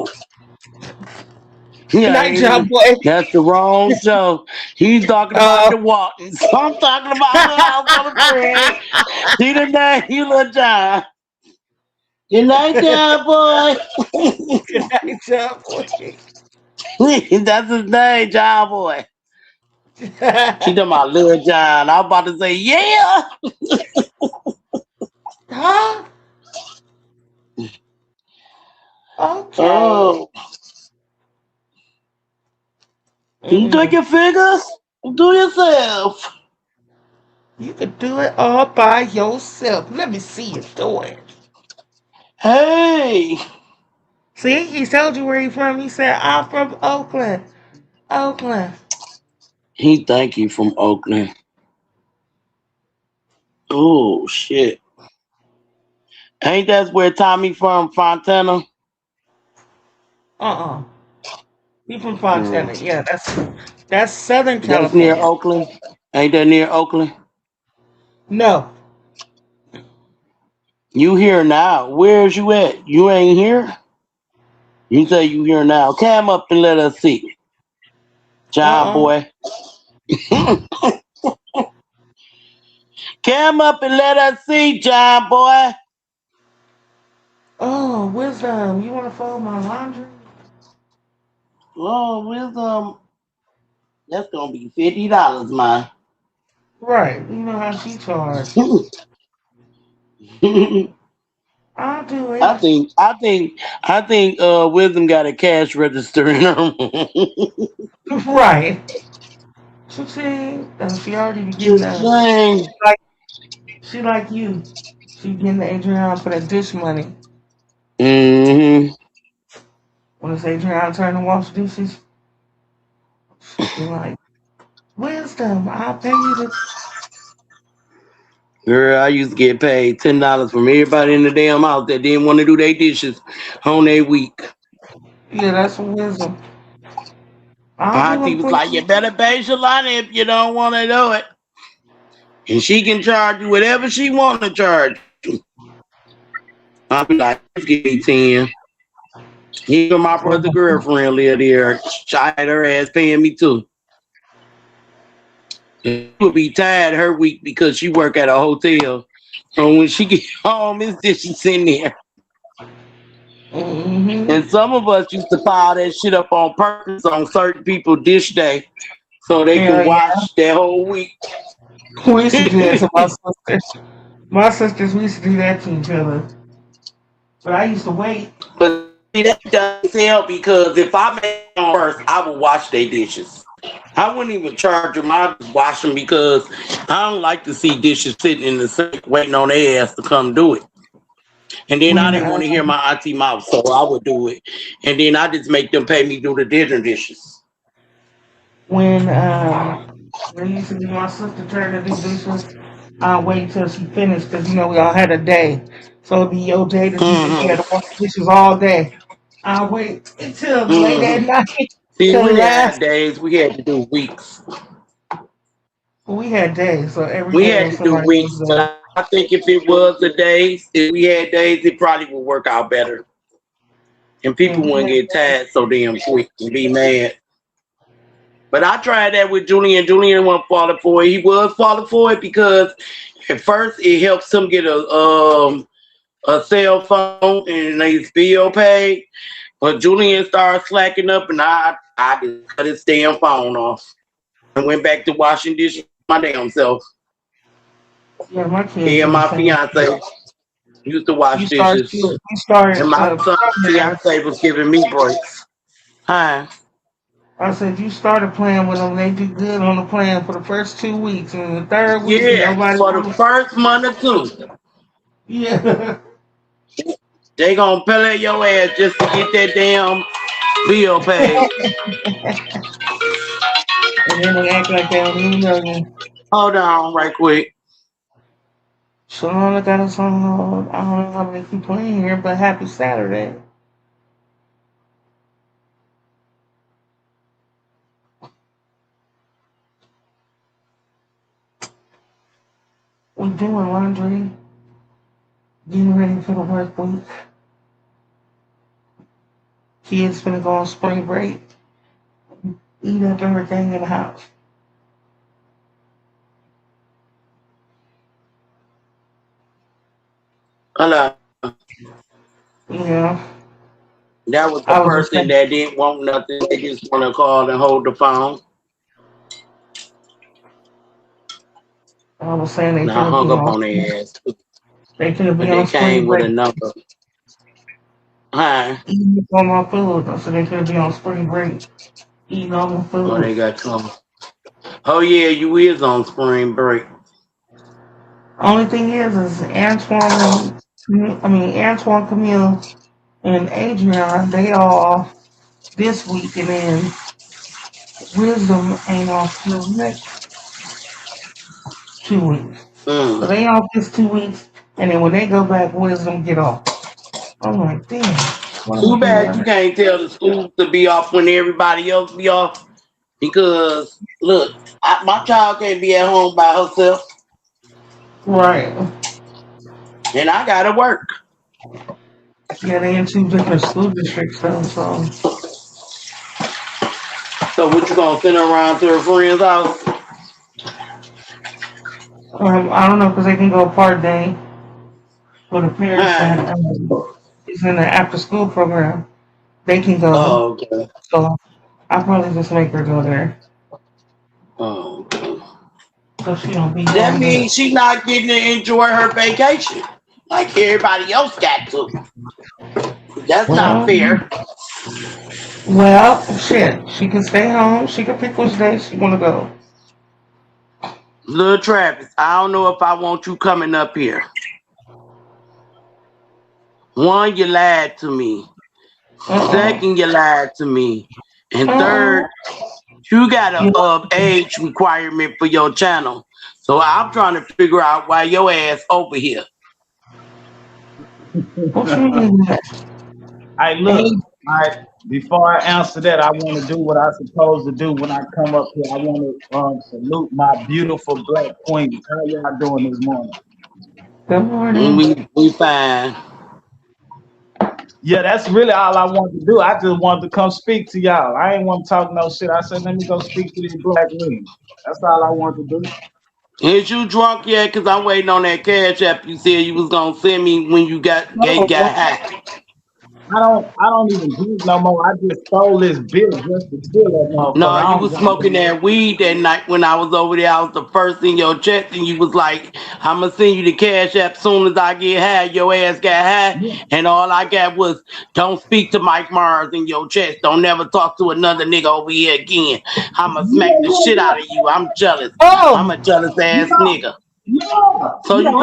Yeah, Night, John boy. That's the wrong show. He's talking about the Waltons. I'm talking about Little House on the Prairie. See the name, you Little John. Good night, John boy. Good night, John boy. That's his name, John boy. She talking about Little John. I'm about to say, yeah. Huh? Okay. Oh. You take your fingers? Do yourself. You could do it all by yourself. Let me see you do it. Hey. See, he told you where he's from. He said, I'm from Oakland. Oakland. He think you from Oakland. Oh, shit. Ain't that where Tommy from, Fontana? He from Fontana. Yeah, that's Southern California. That's near Oakland? Ain't that near Oakland? No. You here now. Where's you at? You ain't here? You say you here now. Come up and let us see. John boy. Come up and let us see, John boy. Oh, Wisdom, you want to fold my laundry? Oh, Wisdom. That's gonna be $50, man. Right. You know how she charged. I'll do it. I think Wisdom got a cash register in her room. Right. So she already be getting Just saying. she like you. She getting the Adrian for that dish money. Mm-hmm. When it's Adrian turn to wash dishes, she be like, Wisdom, I'll pay you to. Girl, I used to get paid $10 from everybody in the damn house that didn't want to do their dishes on their week. Yeah, that's Wisdom. I'll My do auntie them was for like, you you. better pay Shalana if you don't want to do it. And she can charge you whatever she want to charge you. I'll be like, just give me 10. Even my brother's girlfriend lived there. She had her ass paying me too. She would be tired her week because she work at a hotel. So when she get home, it's dishes in there. Mm-hmm. And some of us used to pile that shit up on purpose on certain people's dish day so they Yeah, could wash their whole week. we used to do that to my sisters. My sisters, we used to do that to each other. But I used to wait. But see, that doesn't sell because if I made them first, I would wash their dishes. I wouldn't even charge them. I just wash them because I don't like to see dishes sitting in the sink waiting on their ass to come do it. And then I didn't want to hear my auntie mouth, so I would do it. And then I just make them pay me do the dinner dishes. When used to be my sister turn to do dishes, I'll wait until she finished because we all had a day. So it'd be your day to do dishes. You had to wash dishes all day. I'll wait until late at night. See, The we didn't have last days. We had to do weeks. we had days, so every We day had was to do somebody weeks, else's day. but I think if it was the days, if we had days, it probably would work out better. And people We wouldn't had get tired so damn quick and be mad. But I tried that with Julian. Julian wasn't falling for it. He was falling for it because at first it helps him get a cell phone and his bill paid. But Julian started slacking up, and I just cut his damn phone off and went back to washing dishes my damn self. Yeah, my kids. Me and my fiance used to wash dishes, and my son's fiance was giving me breaks. Hi. I said you started playing with them. They do good on the plan for the first 2 weeks, and the third week Yeah, nobody. for the first month or two. Yeah. They gonna pellet your ass just to get that damn bill paid. And then they act like they don't even know you. Hold on right quick. Shalana got us on. I don't know how many people in here, but happy Saturday. We doing laundry, getting ready for the work week. Kids finna go on spring break, eat up everything in the house. Hello. Yeah. That was the I was just person saying, that didn't want nothing. They just want to call and hold the phone. they And I finna hung be up on. on their ass. They finna But be they on spring came with break. a number. Hi. Eating up on my food. So they finna be on spring break, eating all my Oh, food. they got trouble. Oh yeah, you is on spring break. Only thing is Antoine, Camille, and Adrian. They all off this week, and then Wisdom ain't off till next 2 weeks. So they off this 2 weeks, and then when they go back, Wisdom get off. I'm like, damn. Too bad you can't tell the school to be off when everybody else be off. Because look, my child can't be at home by herself, Right. and I gotta work. Yeah, they in 2 different school districts though, so So what you gonna send her around to her friend's house? I don't know because they can go part day for the parents that Huh. is in the after school program. They can go, Oh, okay. so I'll probably just make her go there Oh, okay. so she don't be That going there. means she not getting to enjoy her vacation like everybody else got to. That's not fair. Well, shit. She can stay home. She can pick which day she want to go. Little Travis, I don't know if I want you coming up here. One, you lied to me. Second, you lied to me. And third, you got a age requirement for your channel. So I'm trying to figure out why your ass over here. What you mean? Hey, look, before I answer that, I want to do what I'm supposed to do when I come up here. I want to salute my beautiful black queens. How y'all doing this morning? Good morning. We fine. Yeah, that's really all I wanted to do. I just wanted to come speak to y'all. I ain't want to talk no shit. I said, let me go speak to these black women. That's all I wanted to do. Is you drunk yet? Because I'm waiting on that cash app you said you was going to send me when you got high. I don't even drink no more. I just stole this bill just to steal that motherfucker. No, you was smoking that weed that night when I was over there. I was the first in your chest, and you was like, I'm going to send you the cash app soon as I get high. Your ass got high, and all I got was, don't speak to Mike Mars in your chest. Don't never talk to another nigga over here again. I'm going to smack the shit out of you. I'm jealous. I'm a jealous ass nigga. So you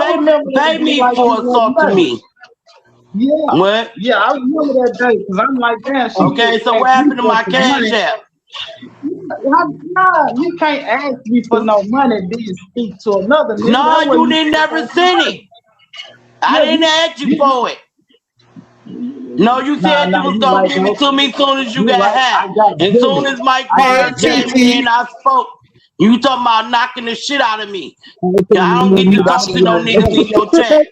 pay me for assault to me. Yeah. What? Yeah, I remember that day because I'm like, damn. Okay, so what happened to my cash app? Nah, you can't ask me for no money and then speak to another nigga. No, you didn't never send it. I didn't ask you for it. No, you said you was gonna give it to me as soon as you got high. As soon as Mike Mars came in, I spoke. You talking about knocking the shit out of me. I don't get to talk to no niggas in your chat.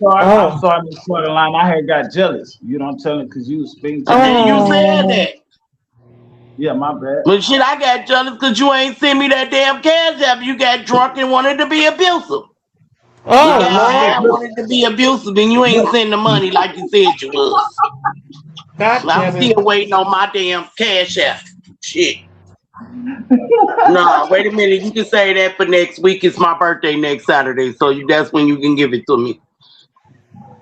I'm sorry, Miss Quarterline. I had got jealous. You don't tell it because you was speaking to me. And you said that. Yeah, my bad. But shit, I got jealous because you ain't send me that damn cash app. You got drunk and wanted to be abusive. I wanted to be abusive and you ain't send the money like you said you was. I'm still waiting on my damn cash app. Shit. No, wait a minute. You can say that for next week. It's my birthday next Saturday, so that's when you can give it to me.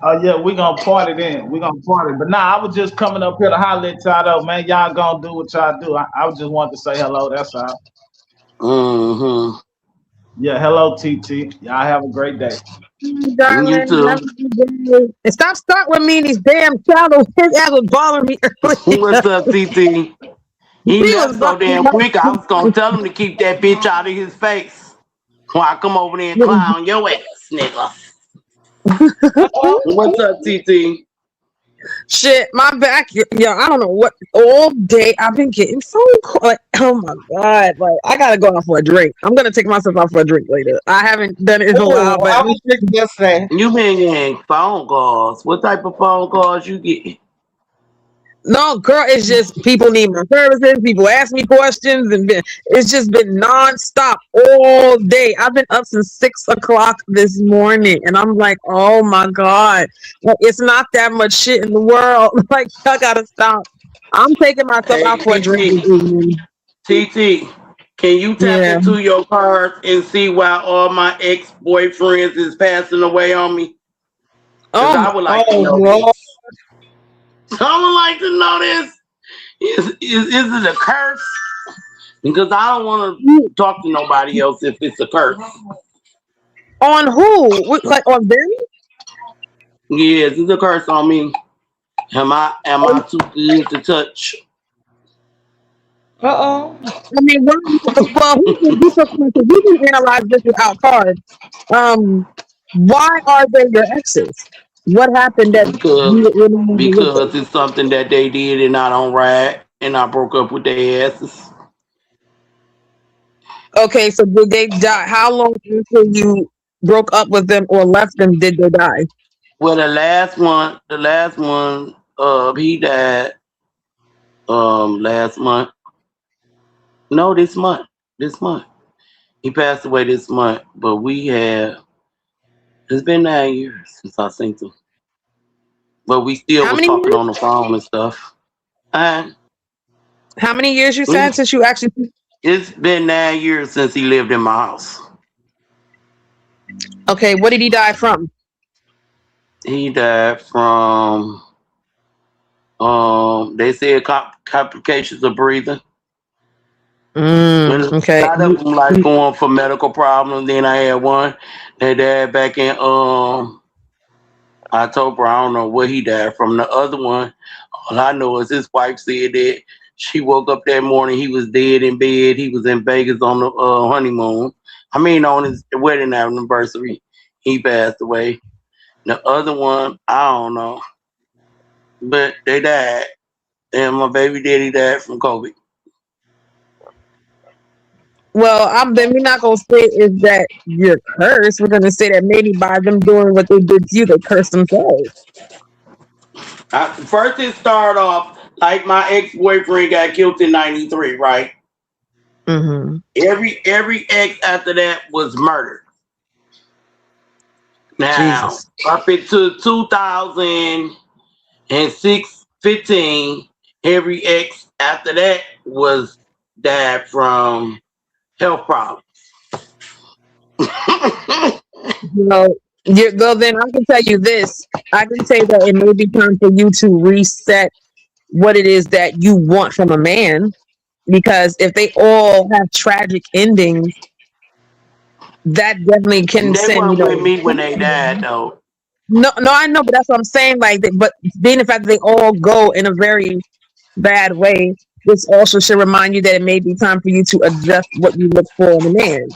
Oh yeah, we gonna party then. We gonna party. But nah, I was just coming up here to holler at y'all though, man. Y'all gonna do what y'all do. I just wanted to say hello. That's all. Mm-hmm. Yeah, hello, TT. Y'all have a great day. Darling, You too. and stop starting with me in these damn shadows. His ass was bothering me earlier. What's up, TT? He left so damn quick. I was gonna tell him to keep that bitch out of his face. When I come over there and clown your ass, nigga. What's up, TT? Shit, my back, yo, I don't know what. All day I've been getting phone calls. Like, oh my god, like I gotta go out for a drink. I'm gonna take myself out for a drink later. I haven't done it in a while, but I was thinking yesterday. You been getting phone calls. What type of phone calls you get? no, girl, it's just people need my services. People ask me questions, and it's just been nonstop all day. I've been up since 6 o'clock this morning, and I'm like, oh my god, like, it's not that much shit in the world. Like, I gotta stop. I'm taking myself out for a drink this evening. TT, can you tap into your cards and see why all my ex-boyfriends is passing away on me? Because I would like to know this. I would like to know this. Is it a curse? Because I don't want to talk to nobody else if it's a curse. On who? Like on them? Yes, it's a curse on me. Am I too good to touch? I mean, well, we can analyze this without cards. Why are they your exes? What happened that because it's something that they did and I don't ride, and I broke up with their asses. Okay, so did they die? How long after you broke up with them or left them did they die? Well, the last one, he died last month. No, this month. He passed away this month, but it's been 9 years since I seen him. But we still How was many talking years? on the phone and stuff. And How many years you said since you actually? it's been 9 years since he lived in my house. Okay, what did he die from? He died from they said complications of breathing. Okay. A lot of them like going for medical problems. Then I had one that died back in October. I don't know what he died from. The other one, all I know is his wife said that she woke up that morning, he was dead in bed. He was in Vegas on the honeymoon. I mean, on his wedding anniversary, he passed away. The other one, I don't know, but they died, and my baby daddy died from COVID. Well, then we're not gonna say is that you're cursed. We're gonna say that maybe by them doing what they did to you, they cursed themselves. First, it started off like my ex-boyfriend got killed in '93, right? Mm-hmm. Every ex after that was murdered. Now, Jesus. up into 2015, every ex after that died from health problems. Well, then I can tell you this. I can say that it may be time for you to reset what it is that you want from a man, because if they all have tragic endings, that definitely can They send, weren't with me when they died, though. No, I know, but that's what I'm saying. Like, but being the fact that they all go in a very bad way, this also should remind you that it may be time for you to adjust what you look for in a man.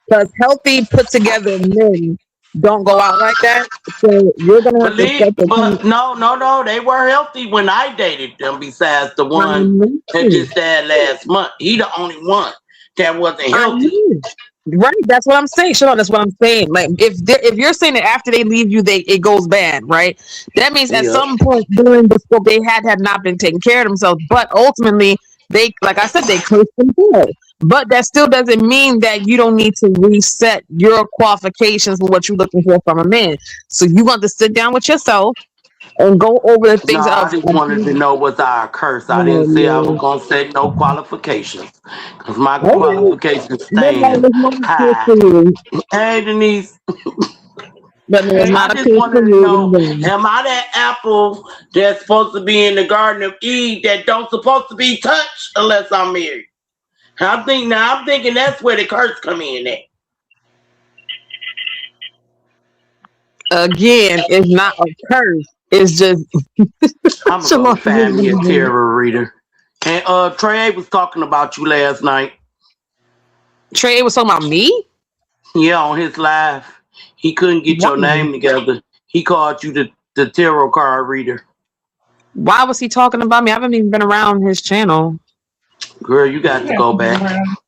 Because healthy, put together men don't go out like that. So you're gonna have to set the But no, they were healthy when I dated them. Besides the one that just died last month, he the only one that wasn't healthy. Right, that's what I'm saying. Sure, that's what I'm saying. Like, if you're saying that after they leave you, it goes bad, right? That means at some point during the scope they had not been taking care of themselves. But ultimately, they, like I said, they cursed themselves. But that still doesn't mean that you don't need to reset your qualifications for what you're looking for from a man. So you want to sit down with yourself and go over the things. I just wanted to know what's our curse. I didn't say I was gonna set no qualifications, because my qualifications stand high. Hey, Denise. But no, it's not I just wanted to know, am I that apple that's supposed to be in the Garden of Eve that don't supposed to be touched unless I'm married? I'm thinking that's where the curse come in at. Again, it's not a curse. It's just I'm gonna go find me a tarot reader. And Trey was talking about you last night. Trey was talking about me? Yeah, on his live. He couldn't get your name together. He called you the tarot card reader. Why was he talking about me? I haven't even been around his channel. Girl, you got to go back.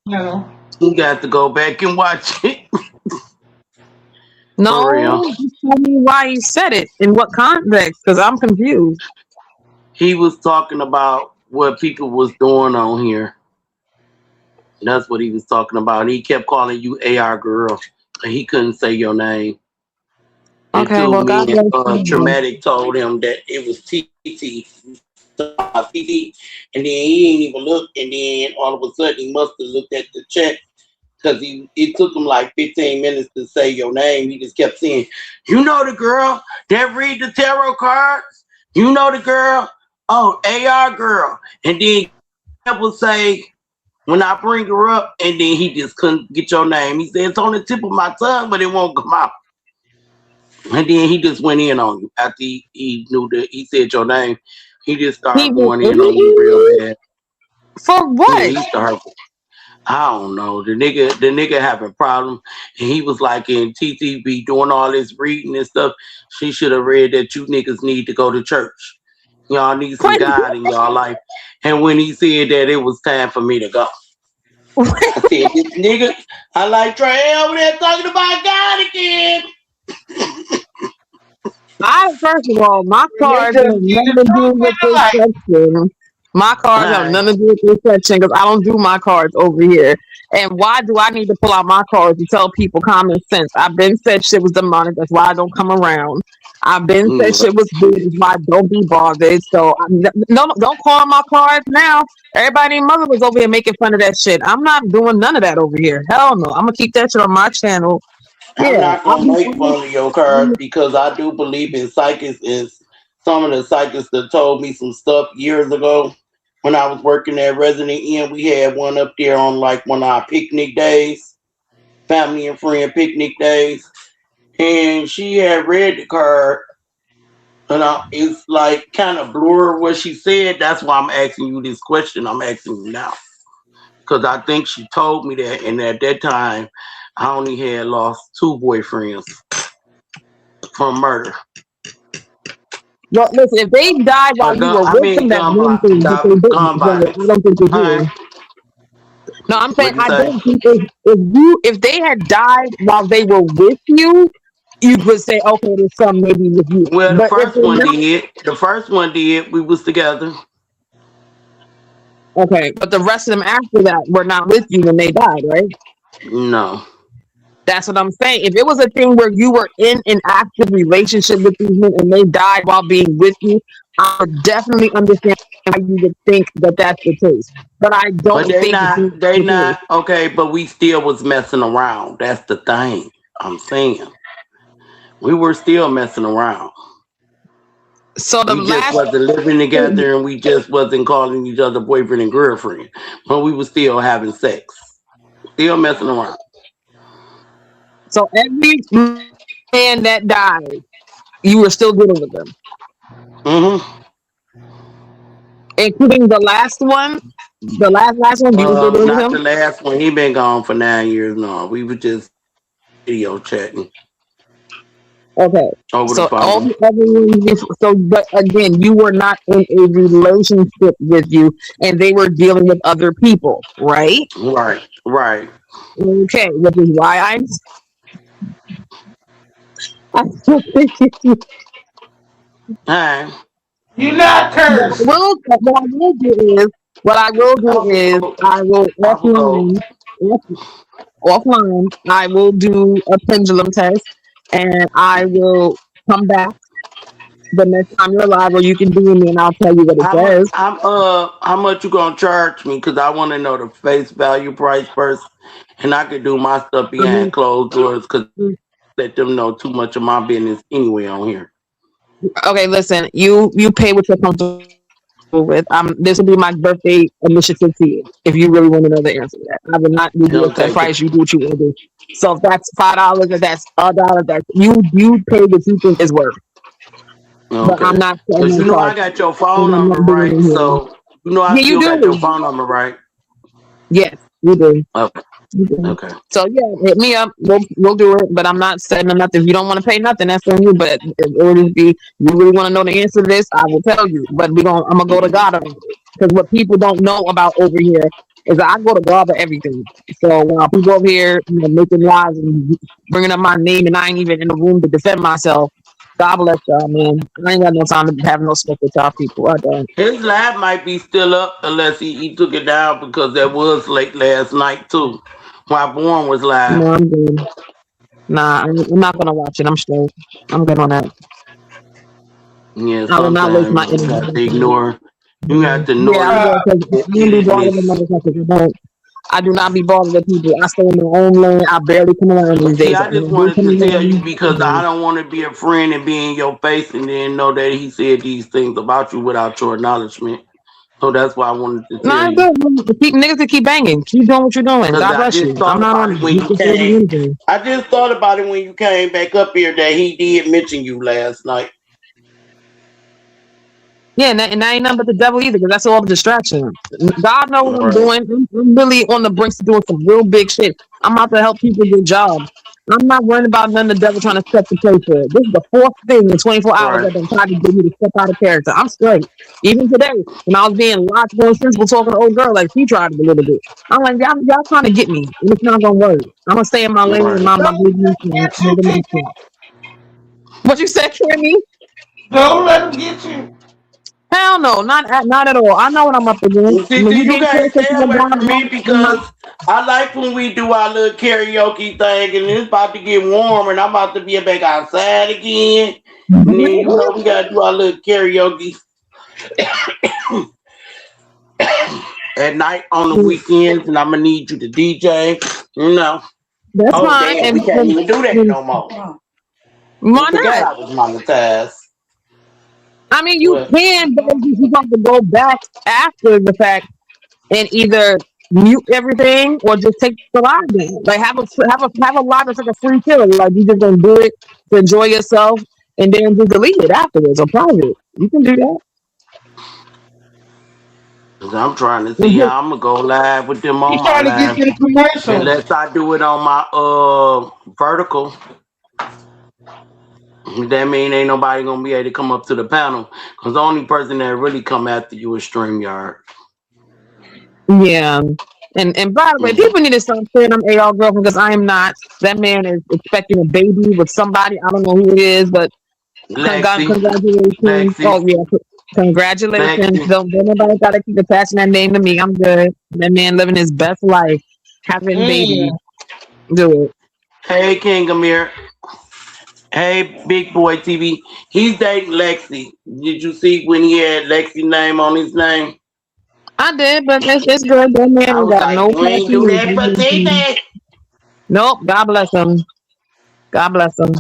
You got to go back and watch it. No, just tell me why he said it, in what context, because I'm confused. He was talking about what people was doing on here. That's what he was talking about. He kept calling you AR girl. He couldn't say your name. Okay, well, God bless you. Traumatic told him that it was TT. And then he ain't even looked. And then all of a sudden he must have looked at the chat, because it took him like 15 minutes to say your name. He just kept saying, you know the girl that read the tarot cards? You know the girl? Oh, AR girl. And then he would say, when I bring her up, and then he just couldn't get your name. He said, it's on the tip of my tongue, but it won't come out. And then he just went in on you after he knew that he said your name. He just started going in on you real bad. For what? Yeah, he started. I don't know. The nigga having problems, and he was like, in TTB doing all this reading and stuff. She should have read that you niggas need to go to church. Y'all need some God in y'all life. And when he said that, it was time for me to go. I said, this nigga, I like Trey over there talking about God again. First of all, my And they cards just have need nothing the to do truth with and the this light. section. My cards have Alright. nothing to do with this section because I don't do my cards over here. And why do I need to pull out my cards to tell people common sense? I've been said shit was demonic. That's why I don't come around. I've been said shit was weird. That's why I don't be bothered. So no, don't call my cards now. Everybody and mother was over here making fun of that shit. I'm not doing none of that over here. Hell no. I'm gonna keep that shit on my channel. I'm Yeah, not gonna make fun of your cards because I do believe in psychics. Is some of the psychics that told me some stuff years ago when I was working at Resident Inn. We had one up there on like one of our picnic days, family and friend picnic days, and she had read the card. And it's like kind of blurred what she said. That's why I'm asking you this question. I'm asking you now because I think she told me that, and at that time, I only had lost 2 boyfriends from murder. Well, listen, if they died while you were with them, that's one thing. But they didn't. So I don't think it's you. No, I'm saying I don't think if they had died while they were with you, you would say, okay, there's some maybe with you. Well, the But first one did. The first one did. We was together. Okay, but the rest of them after that were not with you when they died, right? No. That's what I'm saying. If it was a thing where you were in an active relationship with these men and they died while being with you, I would definitely understand why you would think that that's the case. But I don't think they not okay. But we still was messing around. That's the thing I'm saying. We were still messing around. So we just wasn't living together, and we just wasn't calling each other boyfriend and girlfriend. But we were still having sex, still messing around. So every man that died, you were still dealing with them. Mm-hmm. Including the last one. The last one, you were still dealing with him? Not the last one. He been gone for 9 years now. We were just video chatting. Okay. Over so the phone. all the other ones, but again, you were not in a relationship with you, and they were dealing with other people, right? Right. Okay, which is why Hi. You're not cursed. What I will do is I will offline. I will do a pendulum test, and I will come back the next time you're live, or you can DM me, and I'll tell you what it says. How much you gonna charge me? Because I want to know the face value price first, and I could do my stuff behind closed doors. Because let them know too much of my business anyway on here. Okay, listen. You pay what you're comfortable with. This will be my birthday initiative to you. If you really want to know the answer to that, I would not give you a set price. You do what you want to do. So if that's $5, if that's $1, that you pay what you think is worth. Okay. But I'm not. Because you know I got your phone number right, so you know I still got your phone number right. Yes, you do. Okay. So yeah, hit me up. We'll do it. But I'm not setting them nothing. If you don't want to pay nothing, that's on you. But it would be you really want to know the answer to this, I will tell you. But I'm gonna go to God on it. Because what people don't know about over here is that I go to God for everything. So while people over here, making lies and bringing up my name, and I ain't even in the room to defend myself. God bless y'all, man. I ain't got no time to have no smoke with y'all people. I don't. His live might be still up unless he took it down because that was late last night too. While Born was live. No, I'm good. Nah, I'm not gonna watch it. I'm straight. I'm good on that. Yeah, I will not waste my you have to ignore. You have to ignore. I do not be bothered with people. I stay in my own lane. I barely come around these days. I just wanted to tell you because I don't want to be a friend and be in your face and then know that he said these things about you without your acknowledgement. So that's why I wanted to tell you. Keep niggas to keep banging. Keep doing what you're doing. God bless you. I'm not on it. I just thought about it when you came back up here that he did mention you last night. Yeah, and that ain't nothing but the devil either, because that's all the distraction. God knows what I'm doing. I'm really on the brink of doing some real big shit. I'm about to help people get jobs. I'm not worrying about none of the devil trying to step the place for it. This is the 4th thing in 24 hours that been trying to get me to step out of character. I'm straight. Even today, when I was being logical and sensible talking to old girl, like she tried a little bit. I'm like, y'all trying to get me, and it's not gonna work. I'm gonna stay in my lane and mind my business. What you said, Kimmy? Don't let him get you. Hell no, not at all. I know what I'm up against. See, When you you get gotta closer stay to the away from me ground, because I like when we do our little karaoke thing, and it's about to get warm, and I'm about to be back outside again. And then we gotta do our little karaoke at night on the weekends, and I'm gonna need you to DJ. that's Oh fine. damn, we can't even do that no more. Why I forgot not? I was monetized. I mean, you What? can, but you have to go back after the fact and either mute everything or just take the live down. Like have a live that's like a free kill. Like you just gonna do it to enjoy yourself and then just delete it afterwards or private. You can do that. 'Cause I'm trying to see how I'm gonna go live with them He's on my trying to get live. you the commercials. Unless I do it on my vertical. That mean ain't nobody gonna be able to come up to the panel. Cause the only person that really come after you is StreamYard. Yeah. And by the way, people need to stop saying I'm AR girlfriend because I am not. That man is expecting a baby with somebody. I don't know who it is, but congratulations. Lexi. Oh yeah, congratulations. Lexi. Don't nobody gotta keep attaching that name to me. I'm good. That man living his best life, having babies. Do it. Hey King Amir. Hey Big Boy TV. He's dating Lexi. Did you see when he had Lexi name on his name? I did, but it's good. That man I ain't was got like, no you ain't do that for passion. Titi. Nope. God bless him. God bless him.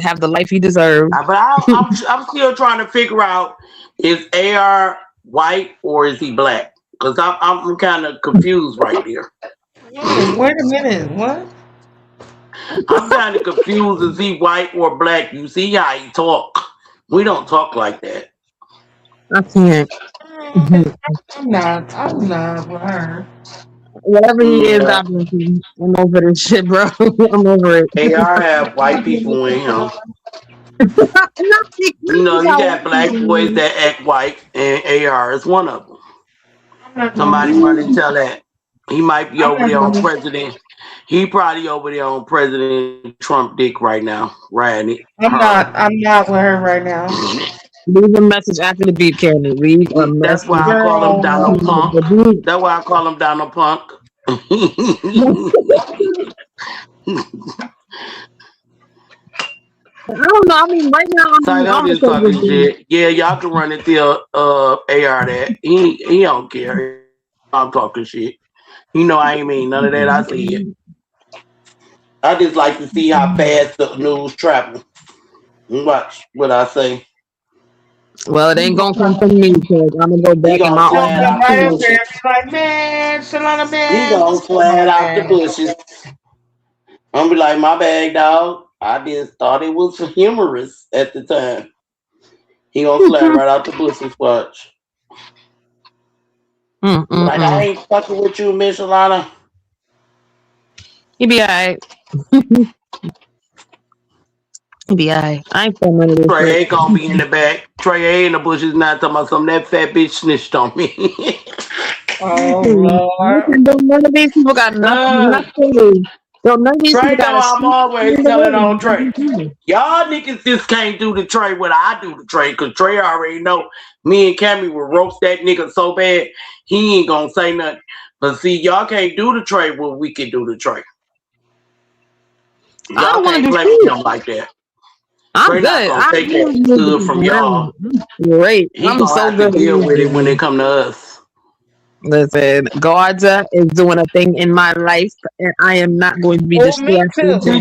Have the life he deserves. But I'm still trying to figure out, is AR white or is he black? Because I'm kind of confused right there. Wait a minute. What? I'm kind of confused. Is he white or black? You see how he talk? We don't talk like that. I can't. I'm not with her. Whatever he is, Yeah. God bless him. I'm over this shit, bro. I'm over it. AR have white people in him. You got black boys that act white, and AR is one of them. Somebody run and tell that. He might be over there on president. He probably over there on President Trump dick right now, riding it. I'm not with her right now. Leave a message after the beep, Candy. Leave a message. That's why I call him Donald Punk. That's why I call him Donald Punk. I don't know. I mean, right now, I'm just talking shit. Yeah, y'all can run it till AR that. He don't care. I'm talking shit. I ain't mean none of that. I see it. I just like to see how fast the news travel. Watch what I say. Well, it ain't gonna come from me because I'm gonna go back in my own house. Like, man, Shalana, man. He gonna slide out the bushes. I'm gonna be like, my bad, dog. I just thought it was humorous at the time. He gonna slide right out the bushes. Watch. Like, I ain't fucking with you, Miss Shalana. He be alright. He be alright. I ain't playing none of this. Trey A gonna be in the back. Trey A in the bushes not talking about something. That fat bitch snitched on me. Oh Lord. None of these people got nothing. So none of these Trey people got I'm always telling on Trey. Y'all niggas just can't do the Trey what I do to Trey, cause Trey already know me and Cammy will roast that nigga so bad he ain't gonna say nothing. But see, y'all can't do the Trey what we can do to Trey. Y'all can't play with him like that. I'm Trey good. not gonna take that good from y'all. Great. He I'm gonna so have good. to deal with it when it come to us. Listen, Garza is doing a thing in my life, and I am not going to be distracted. Let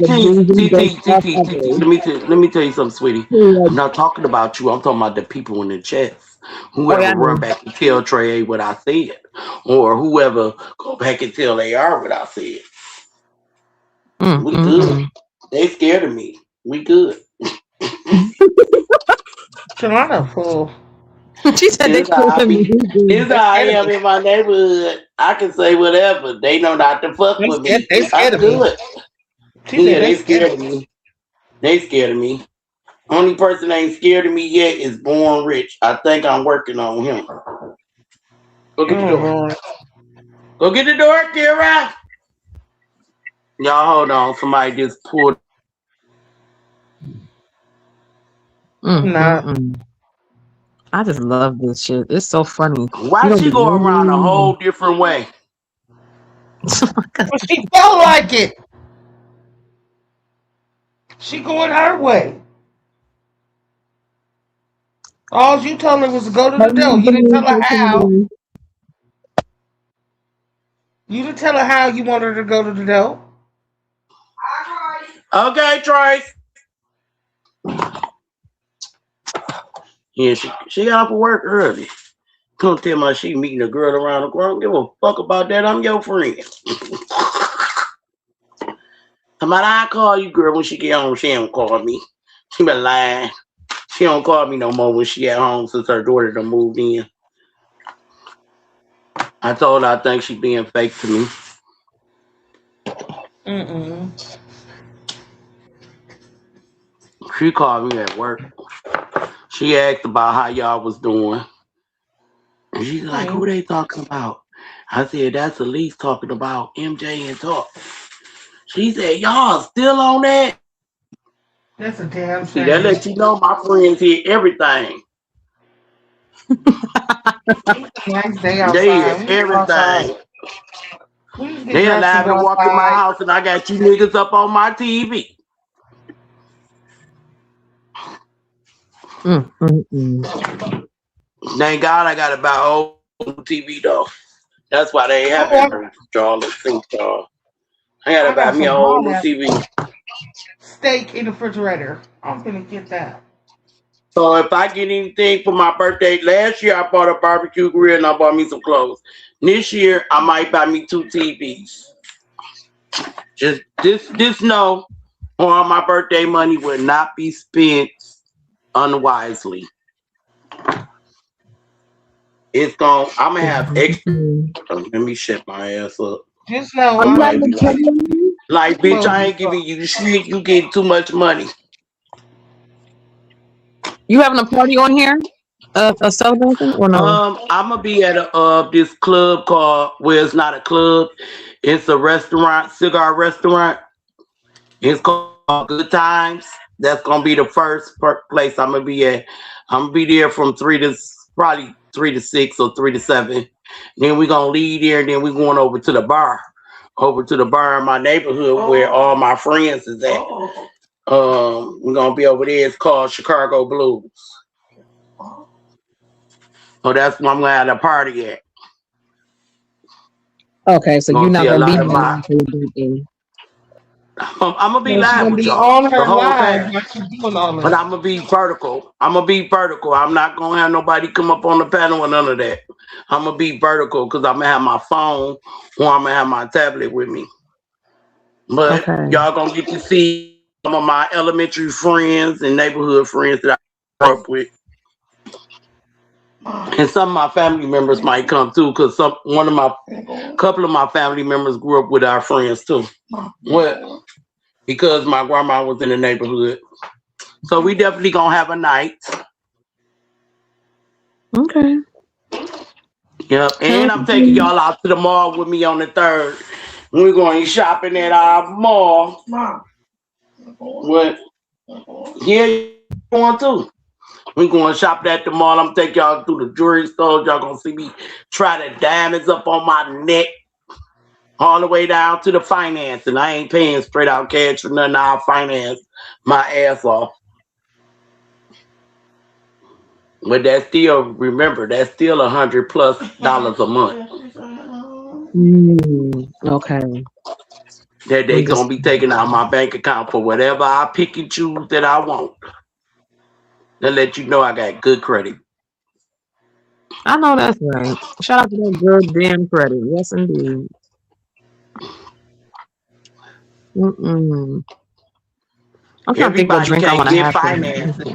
me tell you something, sweetie. I'm not talking about you. I'm talking about the people in the chats. Whoever run back and tell Trey A what I said, or whoever go back and tell AR what I said. We good. They scared of me. We good. Shalana fool. She said this how I am in my neighborhood. I can say whatever. They know not to fuck with me. I'm good. Yeah, they scared of me. They scared of me. Only person that ain't scared of me yet is Born Rich. I think I'm working on him. Go get the door. Go get the door, Kira. Y'all hold on. Somebody just pulled. Nah. I just love this shit. It's so funny. Why she go around a whole different way? But she felt like it. She going her way. All you told her was to go to the dough. You didn't tell her how. You didn't tell her how you wanted her to go to the dough. Okay, Trace. Yeah, she got off of work early. Don't tell me she meeting a girl around the corner. Give a fuck about that. I'm your friend. Somebody I call you, girl, when she get home. She don't call me. She been lying. She don't call me no more when she at home since her daughter done moved in. I told her I think she being fake to me. She called me at work. She asked about how y'all was doing. And she's like, who they talking about? I said, that's Elise talking about MJ and Talk. She said, y'all still on that? That's a damn See, shame. that lets you know my friends hear everything. Nice day outside. They hear everything. They allowed me to walk in my house and I got you niggas up on my TV. Thank God I got about old TV though. That's why they ain't having y'all. I got about me an old new TV. Steak in the refrigerator. I'm gonna get that. So if I get anything for my birthday, last year I bought a barbecue grill and I bought me some clothes. This year I might buy me 2 TVs. Just this know, all my birthday money will not be spent unwisely. I'm gonna have extra. Let me shut my ass up. Just know, like bitch, I ain't giving you shit. You get too much money. You having a party on here? A celebration or no? I'm gonna be at this club called. Well, it's not a club. It's a restaurant, cigar restaurant. It's called Good Times. That's gonna be the first place I'm gonna be at. I'm gonna be there from 3 to 6 or 3 to 7. Then we're gonna leave there and then we're going over to the bar. Over to the bar in my neighborhood where all my friends is at. We're gonna be over there. It's called Chicago Blues. So that's where I'm gonna have a party at. Okay, so you're not gonna be live. I'm gonna be live with y'all. The whole time. But I'm gonna be vertical. I'm not gonna have nobody come up on the panel or none of that. I'm gonna be vertical because I'm gonna have my phone or I'm gonna have my tablet with me. But y'all gonna get to see some of my elementary friends and neighborhood friends that I grew up with. And some of my family members might come too, because couple of my family members grew up with our friends too. Well, because my grandma was in the neighborhood. So we definitely gonna have a night. Okay. Yep. And I'm taking y'all out to the mall with me on the 3rd. We're going shopping at our mall. What? Yeah, you going too. We're going shopping at the mall. I'm taking y'all through the jewelry store. Y'all gonna see me try the diamonds up on my neck. All the way down to the finance. And I ain't paying straight out cash for nothing. I'll finance my ass off. But that's still, remember, that's still $100+ a month. Okay. That they gonna be taking out my bank account for whatever I pick and choose that I want. They let you know I got good credit. I know that's right. Shout out to that good damn credit. Yes, indeed. Everybody can't get finances.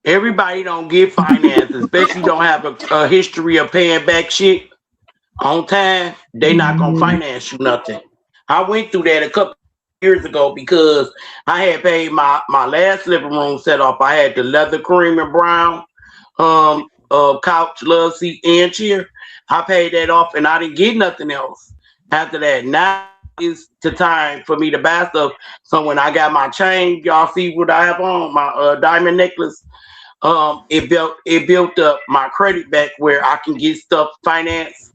Everybody don't get finances, especially don't have a history of paying back shit on time. They not gonna finance you nothing. I went through that a couple years ago because I had paid my last living room set off. I had the leather cream and brown couch, love seat, and chair. I paid that off and I didn't get nothing else after that. Now is the time for me to buy stuff. So when I got my chain, y'all see what I have on, my diamond necklace. it built up my credit back where I can get stuff financed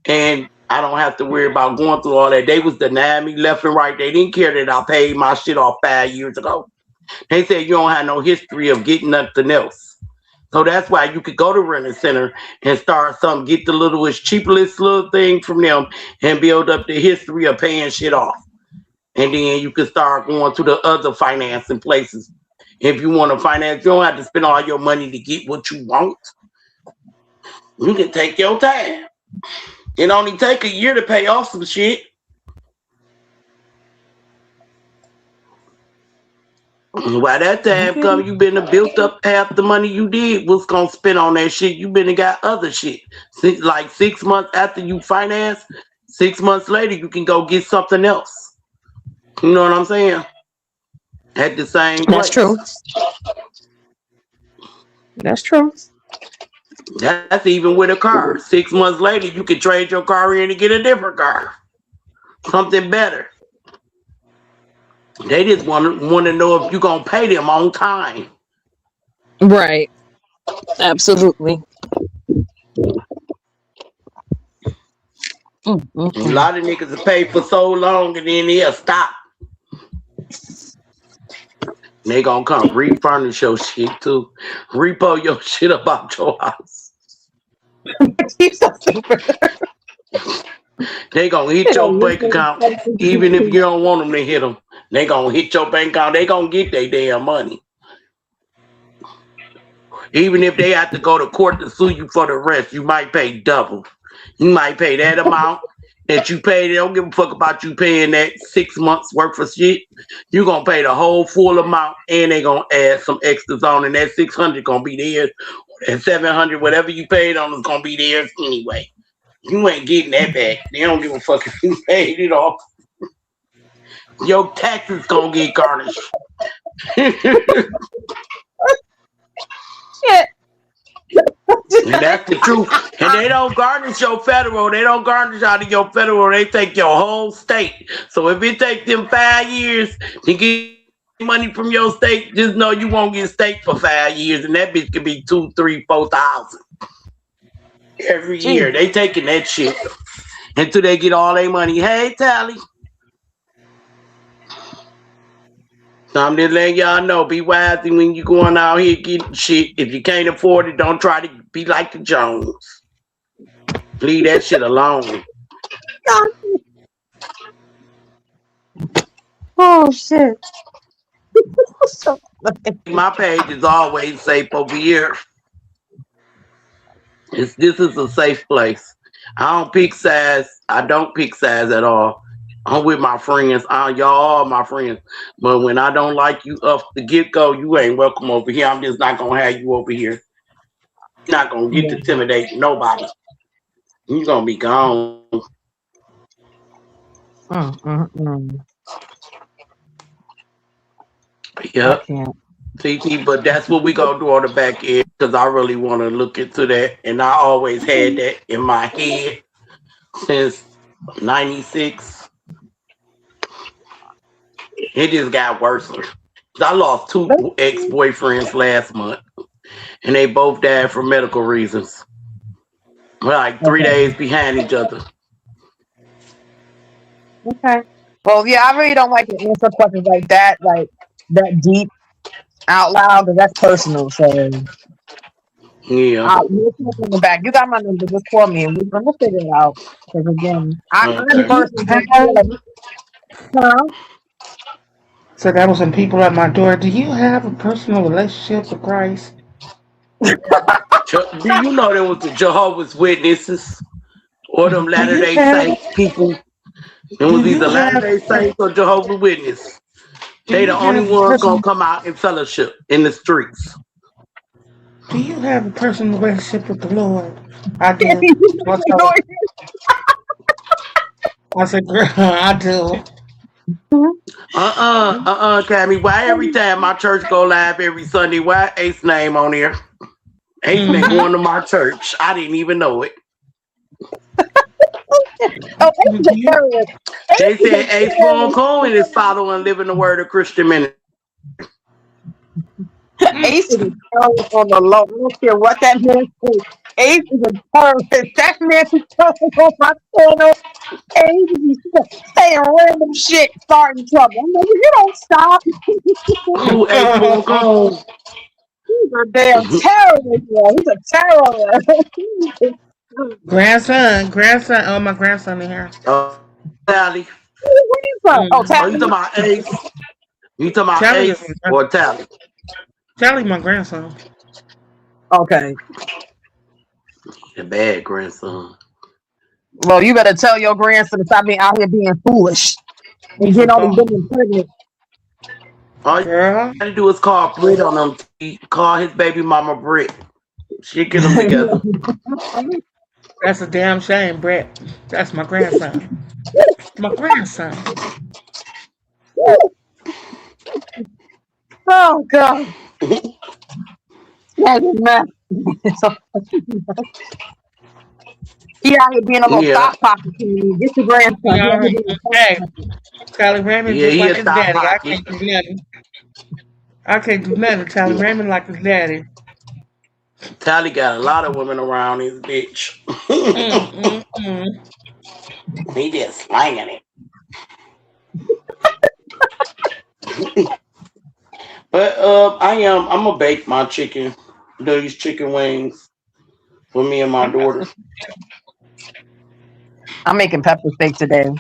and I don't have to worry about going through all that. They was denying me left and right. They didn't care that I paid my shit off 5 years ago. They said you don't have no history of getting nothing else. So that's why you could go to Rental Center and start something, get the littlest, cheapest little thing from them and build up the history of paying shit off. And then you can start going to the other financing places. If you want to finance, you don't have to spend all your money to get what you want. You can take your time. It only take a year to pay off some shit. By that time come, you been built up half the money you did was gonna spend on that shit. You been and got other shit. Since like 6 months after you finance, 6 months later you can go get something else. You know what I'm saying? At the same place. That's true. That's true. That's even with a car. 6 months later, you can trade your car in and get a different car. Something better. They just want to know if you're going to pay them on time. Right. Absolutely. A lot of niggas have paid for so long and then they'll stop. They gonna come refurnish your shit too. Repo your shit about your house. They gonna hit your bank account even if you don't want them to hit them. They gonna hit your bank account. They gonna get their damn money. Even if they have to go to court to sue you for the rest, you might pay double. You might pay that amount that you paid. They don't give a fuck about you paying that 6 months worth of shit. You gonna pay the whole full amount and they gonna add some extras on, and that 600 gonna be theirs. That 700, whatever you paid on is gonna be theirs anyway. You ain't getting that back. They don't give a fuck if you paid it off. Your taxes gonna get garnished. Shit. And that's the truth. And they don't garnish your federal. They don't garnish out of your federal. They take your whole state. So if it takes them 5 years to get money from your state, just know you won't get state for 5 years, and that bitch could be 2, 3, 4,000 every year. They taking that shit until they get all their money. Hey, Tally. So I'm just letting y'all know, be wise when you going out here getting shit. If you can't afford it, don't try to be like the Jones. Leave that shit alone. Oh shit. My page is always safe over here. This is a safe place. I don't pick sides. I don't pick sides at all. I'm with my friends. Y'all are my friends. But when I don't like you off the get-go, you ain't welcome over here. I'm just not going to have you over here. You're not going to get to intimidate nobody. You're going to be gone. Yep. TT, but that's what we going to do on the back end because I really want to look into that. And I always had that in my head since 96. It just got worse. I lost 2 ex-boyfriends last month, and they both died for medical reasons. We're like 3 days behind each other. Okay. Well, yeah, I really don't like to answer questions like that deep out loud, because that's personal. So Yeah. back. You got my number. Just call me, and we're gonna figure it out. Because again, I'm personally. So that was some people at my door. Do you have a personal relationship with Christ? Do you know there was the Jehovah's Witnesses or them Latter-day Saints people? It was either Latter-day Saints or Jehovah's Witnesses. They the only ones gonna come out and fellowship in the streets. Do you have a personal relationship with the Lord? I do. I said, girl, I do. Cammy, why every time my church go live every Sunday, why Ace name on there? Ace been going to my church. I didn't even know it. They said Ace Von Cohen is following Living the Word of Christian Ministry. Ace is a terrorist on the low. I don't care what that man says. Ace is a terrorist. That man is terrorist on my channel. Ace is saying random shit, starting trouble. I'm like, you don't stop. Who ate for home? He's a damn terrorist, bro. He's a terrorist. Grandson. Oh, my grandson in here. Tally. Oh, Oh, Tally. you talking about Ace? You talking about Tally Ace or Tally? Tally, my grandson. Okay. A bad grandson. Well, you better tell your grandson to stop being out here being foolish and getting all these women pregnant. All you gotta do is call Britt on him. Call his baby mama Britt. She get them together. That's a damn shame, Brett. That's my grandson. My grandson. Oh God. That is mess. He out here being a little thought pocket. Get your grandson. Hey, Charlie Raymond Yeah, just he like a his thought daddy. I pocket. can't do nothing. I can't do nothing. Charlie Raymond like his daddy. Tally got a lot of women around his bitch. He just slanging it. But I'm gonna bake my chicken, these chicken wings for me and my daughter. I'm making pepper steak today.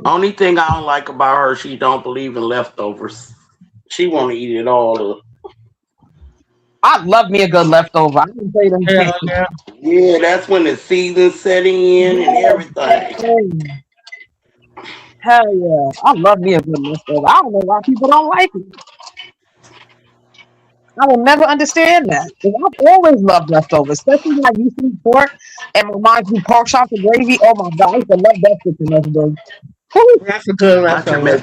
Only thing I don't like about her, she don't believe in leftovers. She want to eat it all up. I love me a good leftover. I can say them. Yeah, that's when the season setting in and everything. Hell yeah. I love me a good leftover. I don't know why people don't like it. I will never understand that. I've always loved leftovers, especially when I used to eat pork and my mom do pork chops and gravy. Oh my God, I used to love that shit the next day. That's a good leftover.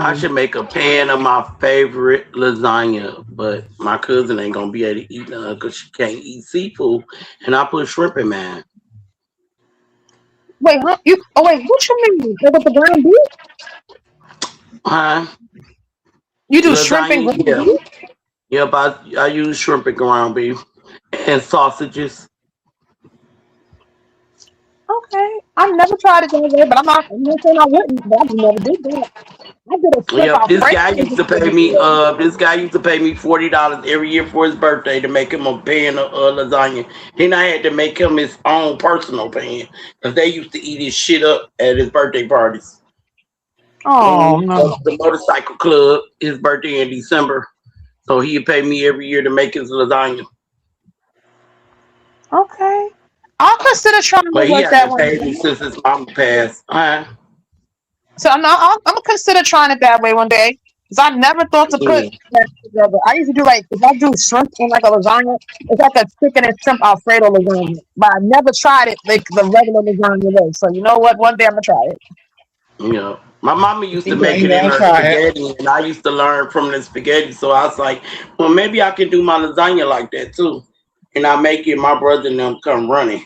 I should make a pan of my favorite lasagna, but my cousin ain't gonna be able to eat none because she can't eat seafood, and I put shrimp in mine. Wait, huh? Wait, what you mean? With the ground beef? Huh? You do shrimp and ground beef? Yep, I use shrimp and ground beef and sausages. Okay, I've never tried it that way, but I'm not saying I wouldn't. But I just never did that. I did a shrimp. Yep, this guy used to pay me. This guy used to pay me $40 every year for his birthday to make him a pan of lasagna. Then I had to make him his own personal pan because they used to eat his shit up at his birthday parties. Oh no! The motorcycle club. His birthday in December, so he'd pay me every year to make his lasagna. Okay, I'll consider trying to But he like that hasn't one. paid me since his mom passed. So I'm gonna consider trying it that way one day. Cause I never thought to put that together. I used to do like if I do shrimp in like a lasagna, it's like a chicken and shrimp Alfredo lasagna. But I never tried it like the regular lasagna way. So you know what? One day I'm gonna try it. Yeah. My mama used to make it in her spaghetti, and I used to learn from the spaghetti. So I was like, well, maybe I can do my lasagna like that too. And I make it, my brother and them come running.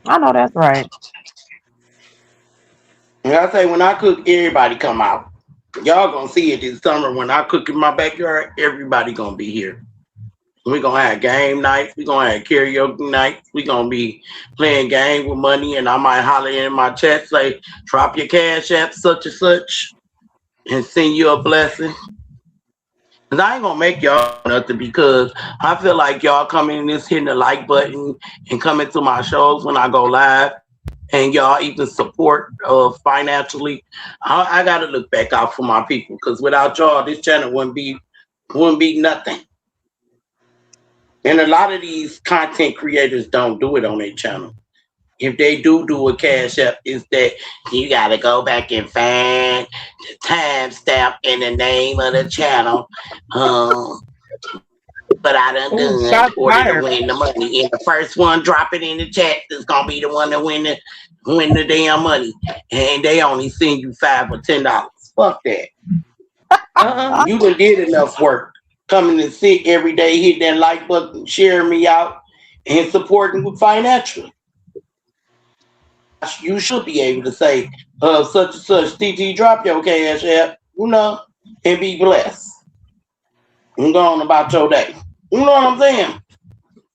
I know that's right. And I say, when I cook, everybody come out. Y'all gonna see it this summer. When I cook in my backyard, everybody gonna be here. We're gonna have game nights. We're gonna have karaoke nights. We're gonna be playing game with money, and I might holler in my chat, say, drop your cash app, such and such, and send you a blessing. Cause I ain't gonna make y'all nothing because I feel like y'all coming in this, hitting the like button and coming to my shows when I go live, and y'all even support financially. I gotta look back out for my people, because without y'all, this channel wouldn't be nothing. And a lot of these content creators don't do it on their channel. If they do a cash app, is that you gotta go back and find the timestamp in the name of the channel. But I done done in order to win the money. And the first one drop it in the chat is gonna be the one that win the damn money. And they only send you $5 or $10. Fuck that. You done did enough work. Coming to sit every day, hit that like button, sharing me out, and supporting me financially. You should be able to say, such and such, TT, drop your cash app, and be blessed. and go on about your day. You know what I'm saying?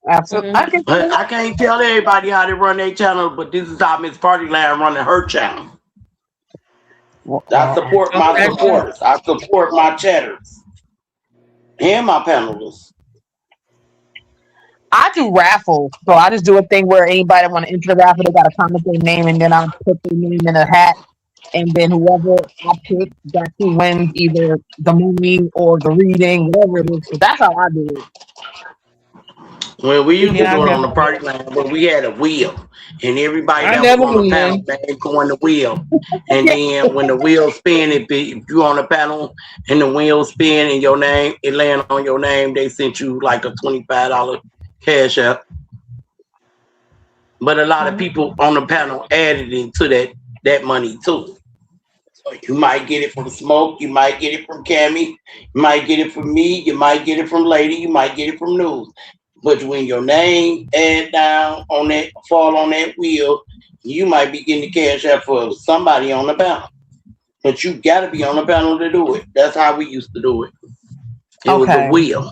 Absolutely. I can But I can't tell everybody how they run their channel, but this is how Miss Partyland running her channel. I support my supporters. I support my chatters and my panelists. I do raffles, so I just do a thing where anybody want to enter the raffle, they got to comment their name, and then I'll put their name in a hat, and then whoever I pick, that's who wins either the movie or the reading, whatever it is. So that's how I do it. Well, we used to do it on the party line, but we had a wheel, and everybody I that was never on the win. panel, they go on the wheel, and then when the wheel spin, if you on the panel and the wheel spin and your name, it land on your name, they sent you like a $25 cash out. But a lot of people on the panel added into that money too. So you might get it from Smoke, you might get it from Cammy, you might get it from me, you might get it from Lady, you might get it from News. But when your name add down on that, fall on that wheel, you might be getting the cash out for somebody on the panel. But you got to be on the panel to do it. That's how we used to do it. It was a wheel.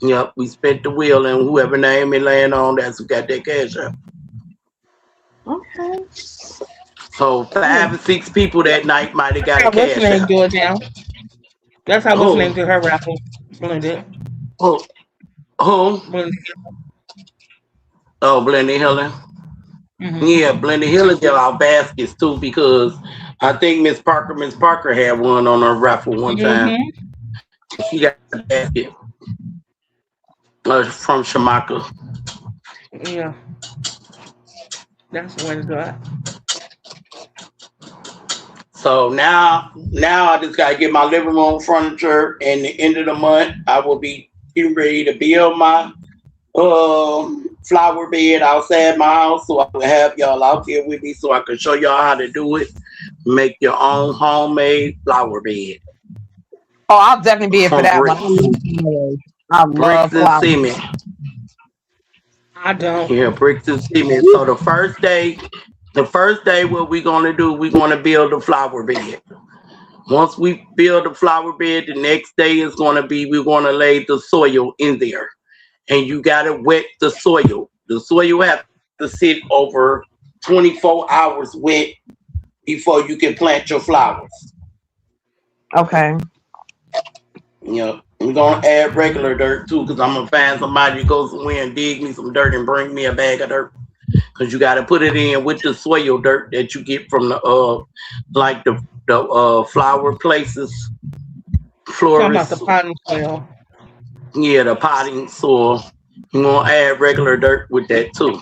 Yep, we spent the wheel, and whoever name it land on, that's who got that cash out. Okay. So 5 or 6 people that night might have got a What's cash name out. do it now? That's how what's name do her raffle. Blended. Who? Blended. Oh, Blended Helen. Yeah, Blended Helen got our baskets too, because I think Miss Parker had one on her raffle one time. She got a basket from Shamaka. Yeah. That's the way to do it. So now I just gotta get my living room furniture, and the end of the month I will be getting ready to build my flower bed outside my house, so I will have y'all out here with me so I can show y'all how to do it. Make your own homemade flower bed. Oh, I'll definitely be here for that Bricks. one. I love Bricks and flowers. cement. I don't. Yeah, bricks and cement. So the first day what we're gonna do, we're gonna build a flower bed. Once we build the flower bed, the next day is gonna be, we're gonna lay the soil in there. And you gotta wet the soil. The soil has to sit over 24 hours wet before you can plant your flowers. Okay. Yeah. I'm gonna add regular dirt too, because I'm gonna find somebody to go somewhere and dig me some dirt and bring me a bag of dirt. Because you gotta put it in with the soil dirt that you get from the like the flower places. Talking about Florists. the potting soil. Yeah, the potting soil. You gonna add regular dirt with that too.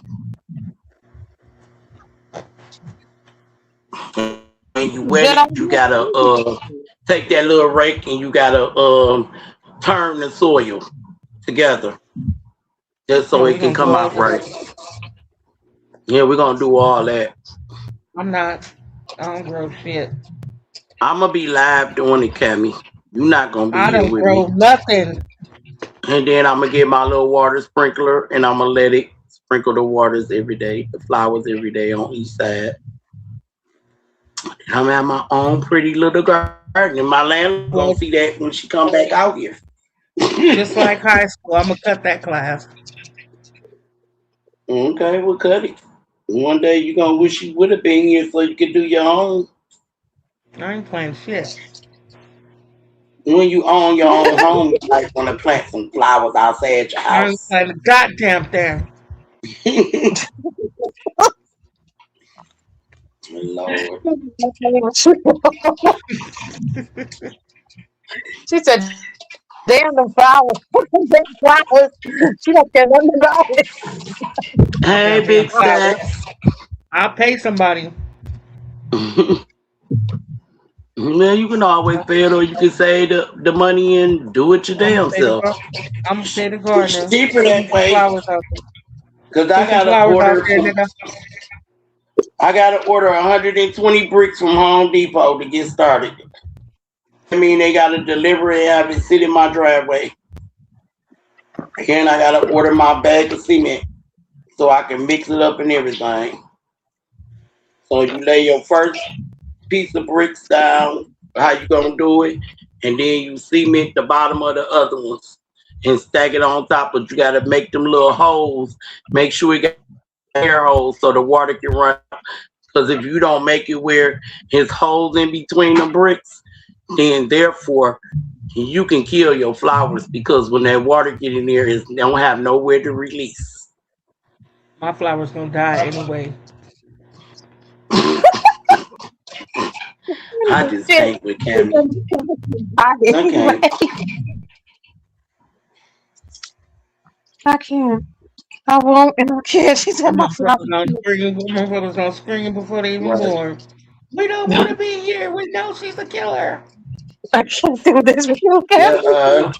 When you wet it, you gotta take that little rake and you gotta turn the soil together just so it can come out right. Yeah, we're gonna do all that. I'm not. I don't grow shit. I'm gonna be live doing it, Cammy. You're not gonna be I here don't with grow me. nothing. And then I'm gonna get my little water sprinkler and I'm gonna let it sprinkle the waters every day, the flowers every day on each side. I'm at my own pretty little garden, and my landlord gonna see that when she come back out here. Just like high school, I'm gonna cut that class. Okay, we'll cut it. One day you're gonna wish you would have been here so you could do your own. I ain't playing shit. When you own your own home, you might want to plant some flowers outside your I ain't house. playing the goddamn thing. Lord. She said, damn the flowers. Damn flowers. She don't care nothing about it. Hey, Big Stacks. I'll pay somebody. Man, you can always pay it, or you can save the money and do it your damn self. I'm gonna pay the gardener. It's cheaper that way. Flowers out there. Cause I gotta order 120 bricks from Home Depot to get started. I mean, they gotta deliver it, have it sit in my driveway. And I gotta order my bag of cement so I can mix it up and everything. So you lay your first piece of bricks down, how you gonna do it, and then you cement the bottom of the other ones and stack it on top. But you got to make them little holes. Make sure you got air holes so the water can run. Because if you don't make it where it's holes in between the bricks, then therefore you can kill your flowers, because when that water get in there, it don't have nowhere to release. My flowers gonna die anyway. I just can't with Cammy. I can't. I won't, and I can't. She said my flowers. Motherfuckers gonna scream before they even born. We don't want to be here. We know she's a killer. I can't do this with you, Cam. Yeah,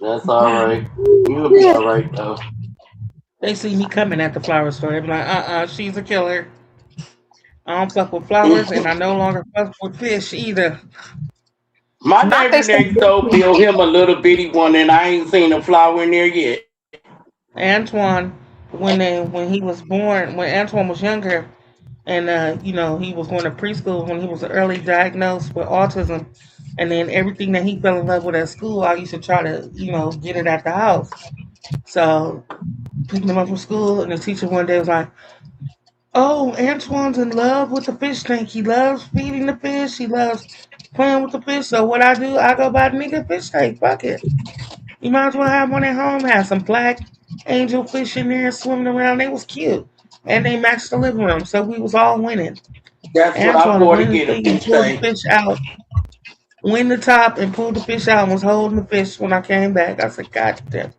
that's all right. You'll be all right though. They see me coming at the flower store. They be like, she's a killer. I don't fuck with flowers, and I no longer fuck with fish either. My neighbor next door built him a little bitty one, and I ain't seen a flower in there yet. Antoine, when he was born, when Antoine was younger, and he was going to preschool when he was early diagnosed with autism, and then everything that he fell in love with at school, I used to try to get it at the house. So picking him up from school, and the teacher one day was like, "Oh, Antoine's in love with the fish tank. He loves feeding the fish. He loves playing with the fish. So what I do, I go buy the nigga fish tank. Fuck it. You might as well have one at home. Have some black angel fish in there swimming around. They was cute, and they matched the living room, so we was all winning." That's Antoine what I bought to get a fish pulled the tank. fish out, went the top, and pulled the fish out, and was holding the fish when I came back. I said, "God damn."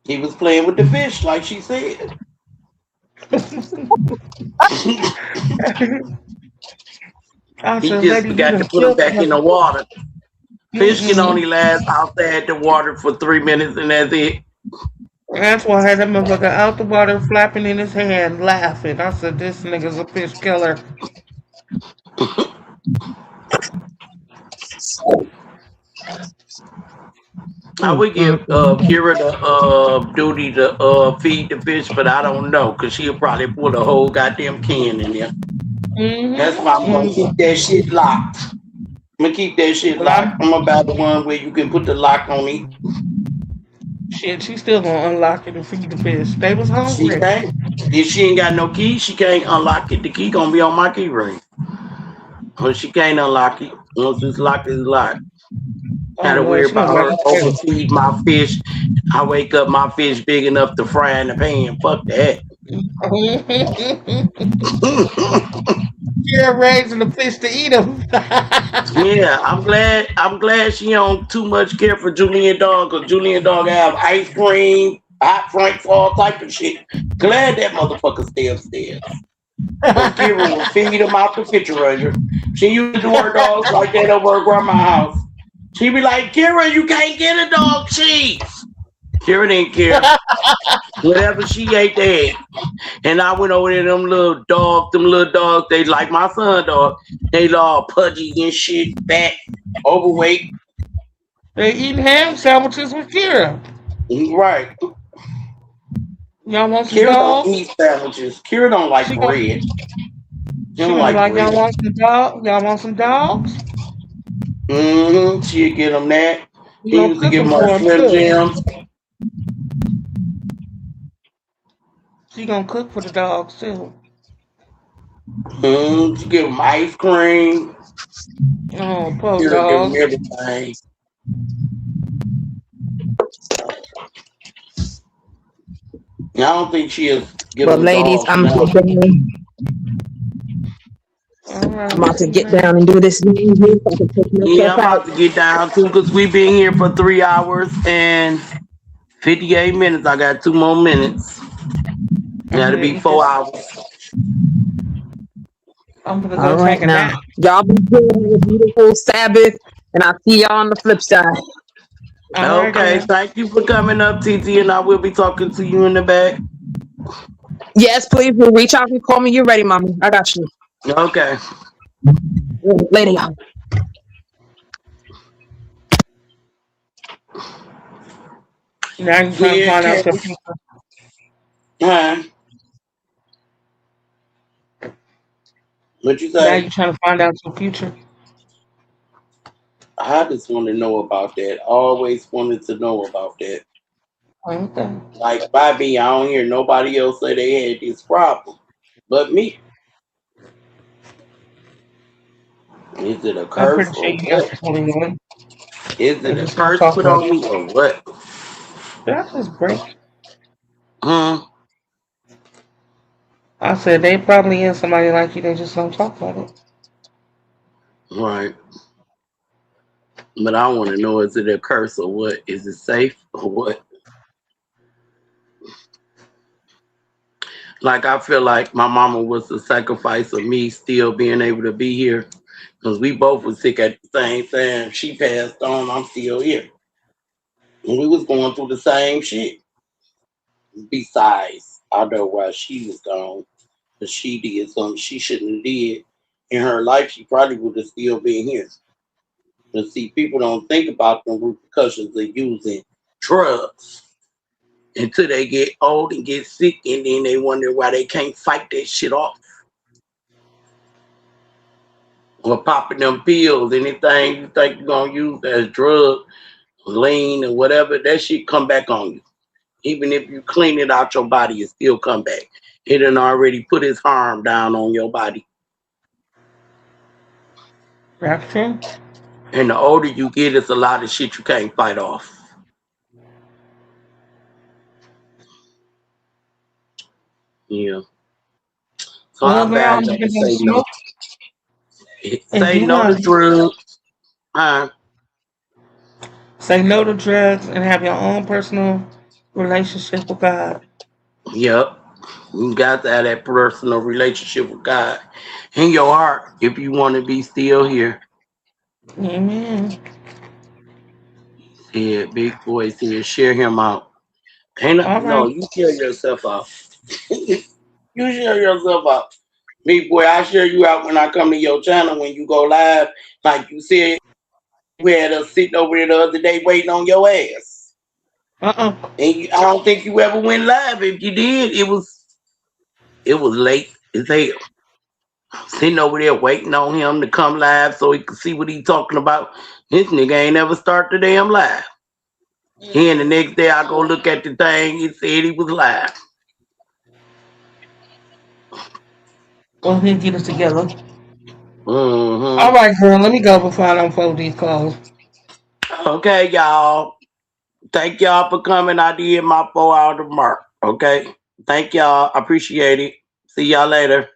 He was playing with the fish, like she said. He just forgot to put them back in the water. Fish can only last outside the water for 3 minutes, and that's it. Antoine had that motherfucker out the water, flapping in his hand, laughing. I said, "This nigga's a fish killer." I would give Kira the duty to feed the fish, but I don't know, because she'll probably put a whole goddamn can in there. That's why I'm gonna keep that shit locked. I'm gonna keep that shit locked. I'm about the one where you can put the lock on it. Shit, she still gonna unlock it and feed the fish. They was She hungry. can't. If she ain't got no key, she can't unlock it. The key gonna be on my key ring. But she can't unlock it. Once it's locked, it's locked. Gotta worry about her overfeed my fish. I wake up, my fish big enough to fry in the pan. Fuck that. You're raising the fish to eat them. Yeah, I'm glad she don't too much care for Julian Dog, because Julian Dog have ice cream, hot franks, all type of shit. Glad that motherfucker stay upstairs. But Kira will feed him out the refrigerator. She used to do her dogs like that over her grandma's house. She be like, "Kira, you can't get a dog cheese." Kira didn't care. Whatever she ate, they ate. And I went over there, them little dogs, they like my son dog. They all pudgy and shit, fat, overweight. They eating ham sandwiches with Kira. Right. Y'all want some Kira dogs? don't eat sandwiches. Kira don't like bread. She don't like bread. Y'all want some dog? Y'all want some dogs? She'll get them that. He used to give them her Slim Jims. She gonna cook for the dogs too. She give them ice cream. Oh, poor Kira dog. give them everything. I don't think she'll give But them ladies, dogs I'm now. about to get down and do this. Yeah, I'm about to get down too, because we've been here for 3 hours and 58 minutes. I got 2 more minutes. That'll be 4 hours. I'm gonna go All right take a now, nap. y'all be good. Have a beautiful Sabbath, and I'll see y'all on the flip side. Okay, thank you for coming up, TT, and I will be talking to you in the back. Yes, please. We'll reach out and call me. You're ready, mommy. I got you. Okay. Later, y'all. Now you trying to find out some people. Huh? What you Now say? you trying to find out your future. I just want to know about that. Always wanted to know about that. Okay. Like by me, I don't hear nobody else say they had this problem, but me. Is it a I'm pretty curse sure or you what? answered 21. Is They it a just don't curse talk put about on it. me or what? Did I just break? Hmm. I said they probably is somebody like you. They just don't talk about it. Right. But I want to know, is it a curse or what? Is it safe or what? Like, I feel like my mama was the sacrifice of me still being able to be here. Because we both was sick at the same time. She passed on, I'm still here. And we was going through the same shit. Besides, I know why she was gone. Because she did something she shouldn't have did. In her life, she probably would have still been here. But see, people don't think about the repercussions of using drugs until they get old and get sick, and then they wonder why they can't fight that shit off. Or popping them pills, anything you think you're gonna use as drug, lean or whatever, that shit come back on you. Even if you clean it out your body, it still come back. It done already put its harm down on your body. That's true. And the older you get, it's a lot of shit you can't fight off. Yeah. So Well, I girl, I'm badge just up and gonna say no. smoke and Say do no to one. drugs. Huh? Say no to drugs and have your own personal relationship with God. Yep. You got to have that personal relationship with God in your heart if you want to be still here. Amen. Yeah, big boy said, share him out. Ain't All no, right. you share yourself out. You share yourself out. Big boy, I share you out when I come to your channel when you go live. Like you said, we had us sitting over there the other day waiting on your ass. And I don't think you ever went live. If you did, it was late as hell. Sitting over there waiting on him to come live so he could see what he talking about. This nigga ain't ever start the damn live. And the next day I go look at the thing, it said he was live. Well, he'll get it together. Mm-hmm. All right, girl. Let me go before I unfold these clothes. Okay, y'all. Thank y'all for coming. I did my 4 hour mark. Okay. Thank y'all. I appreciate it. See y'all later.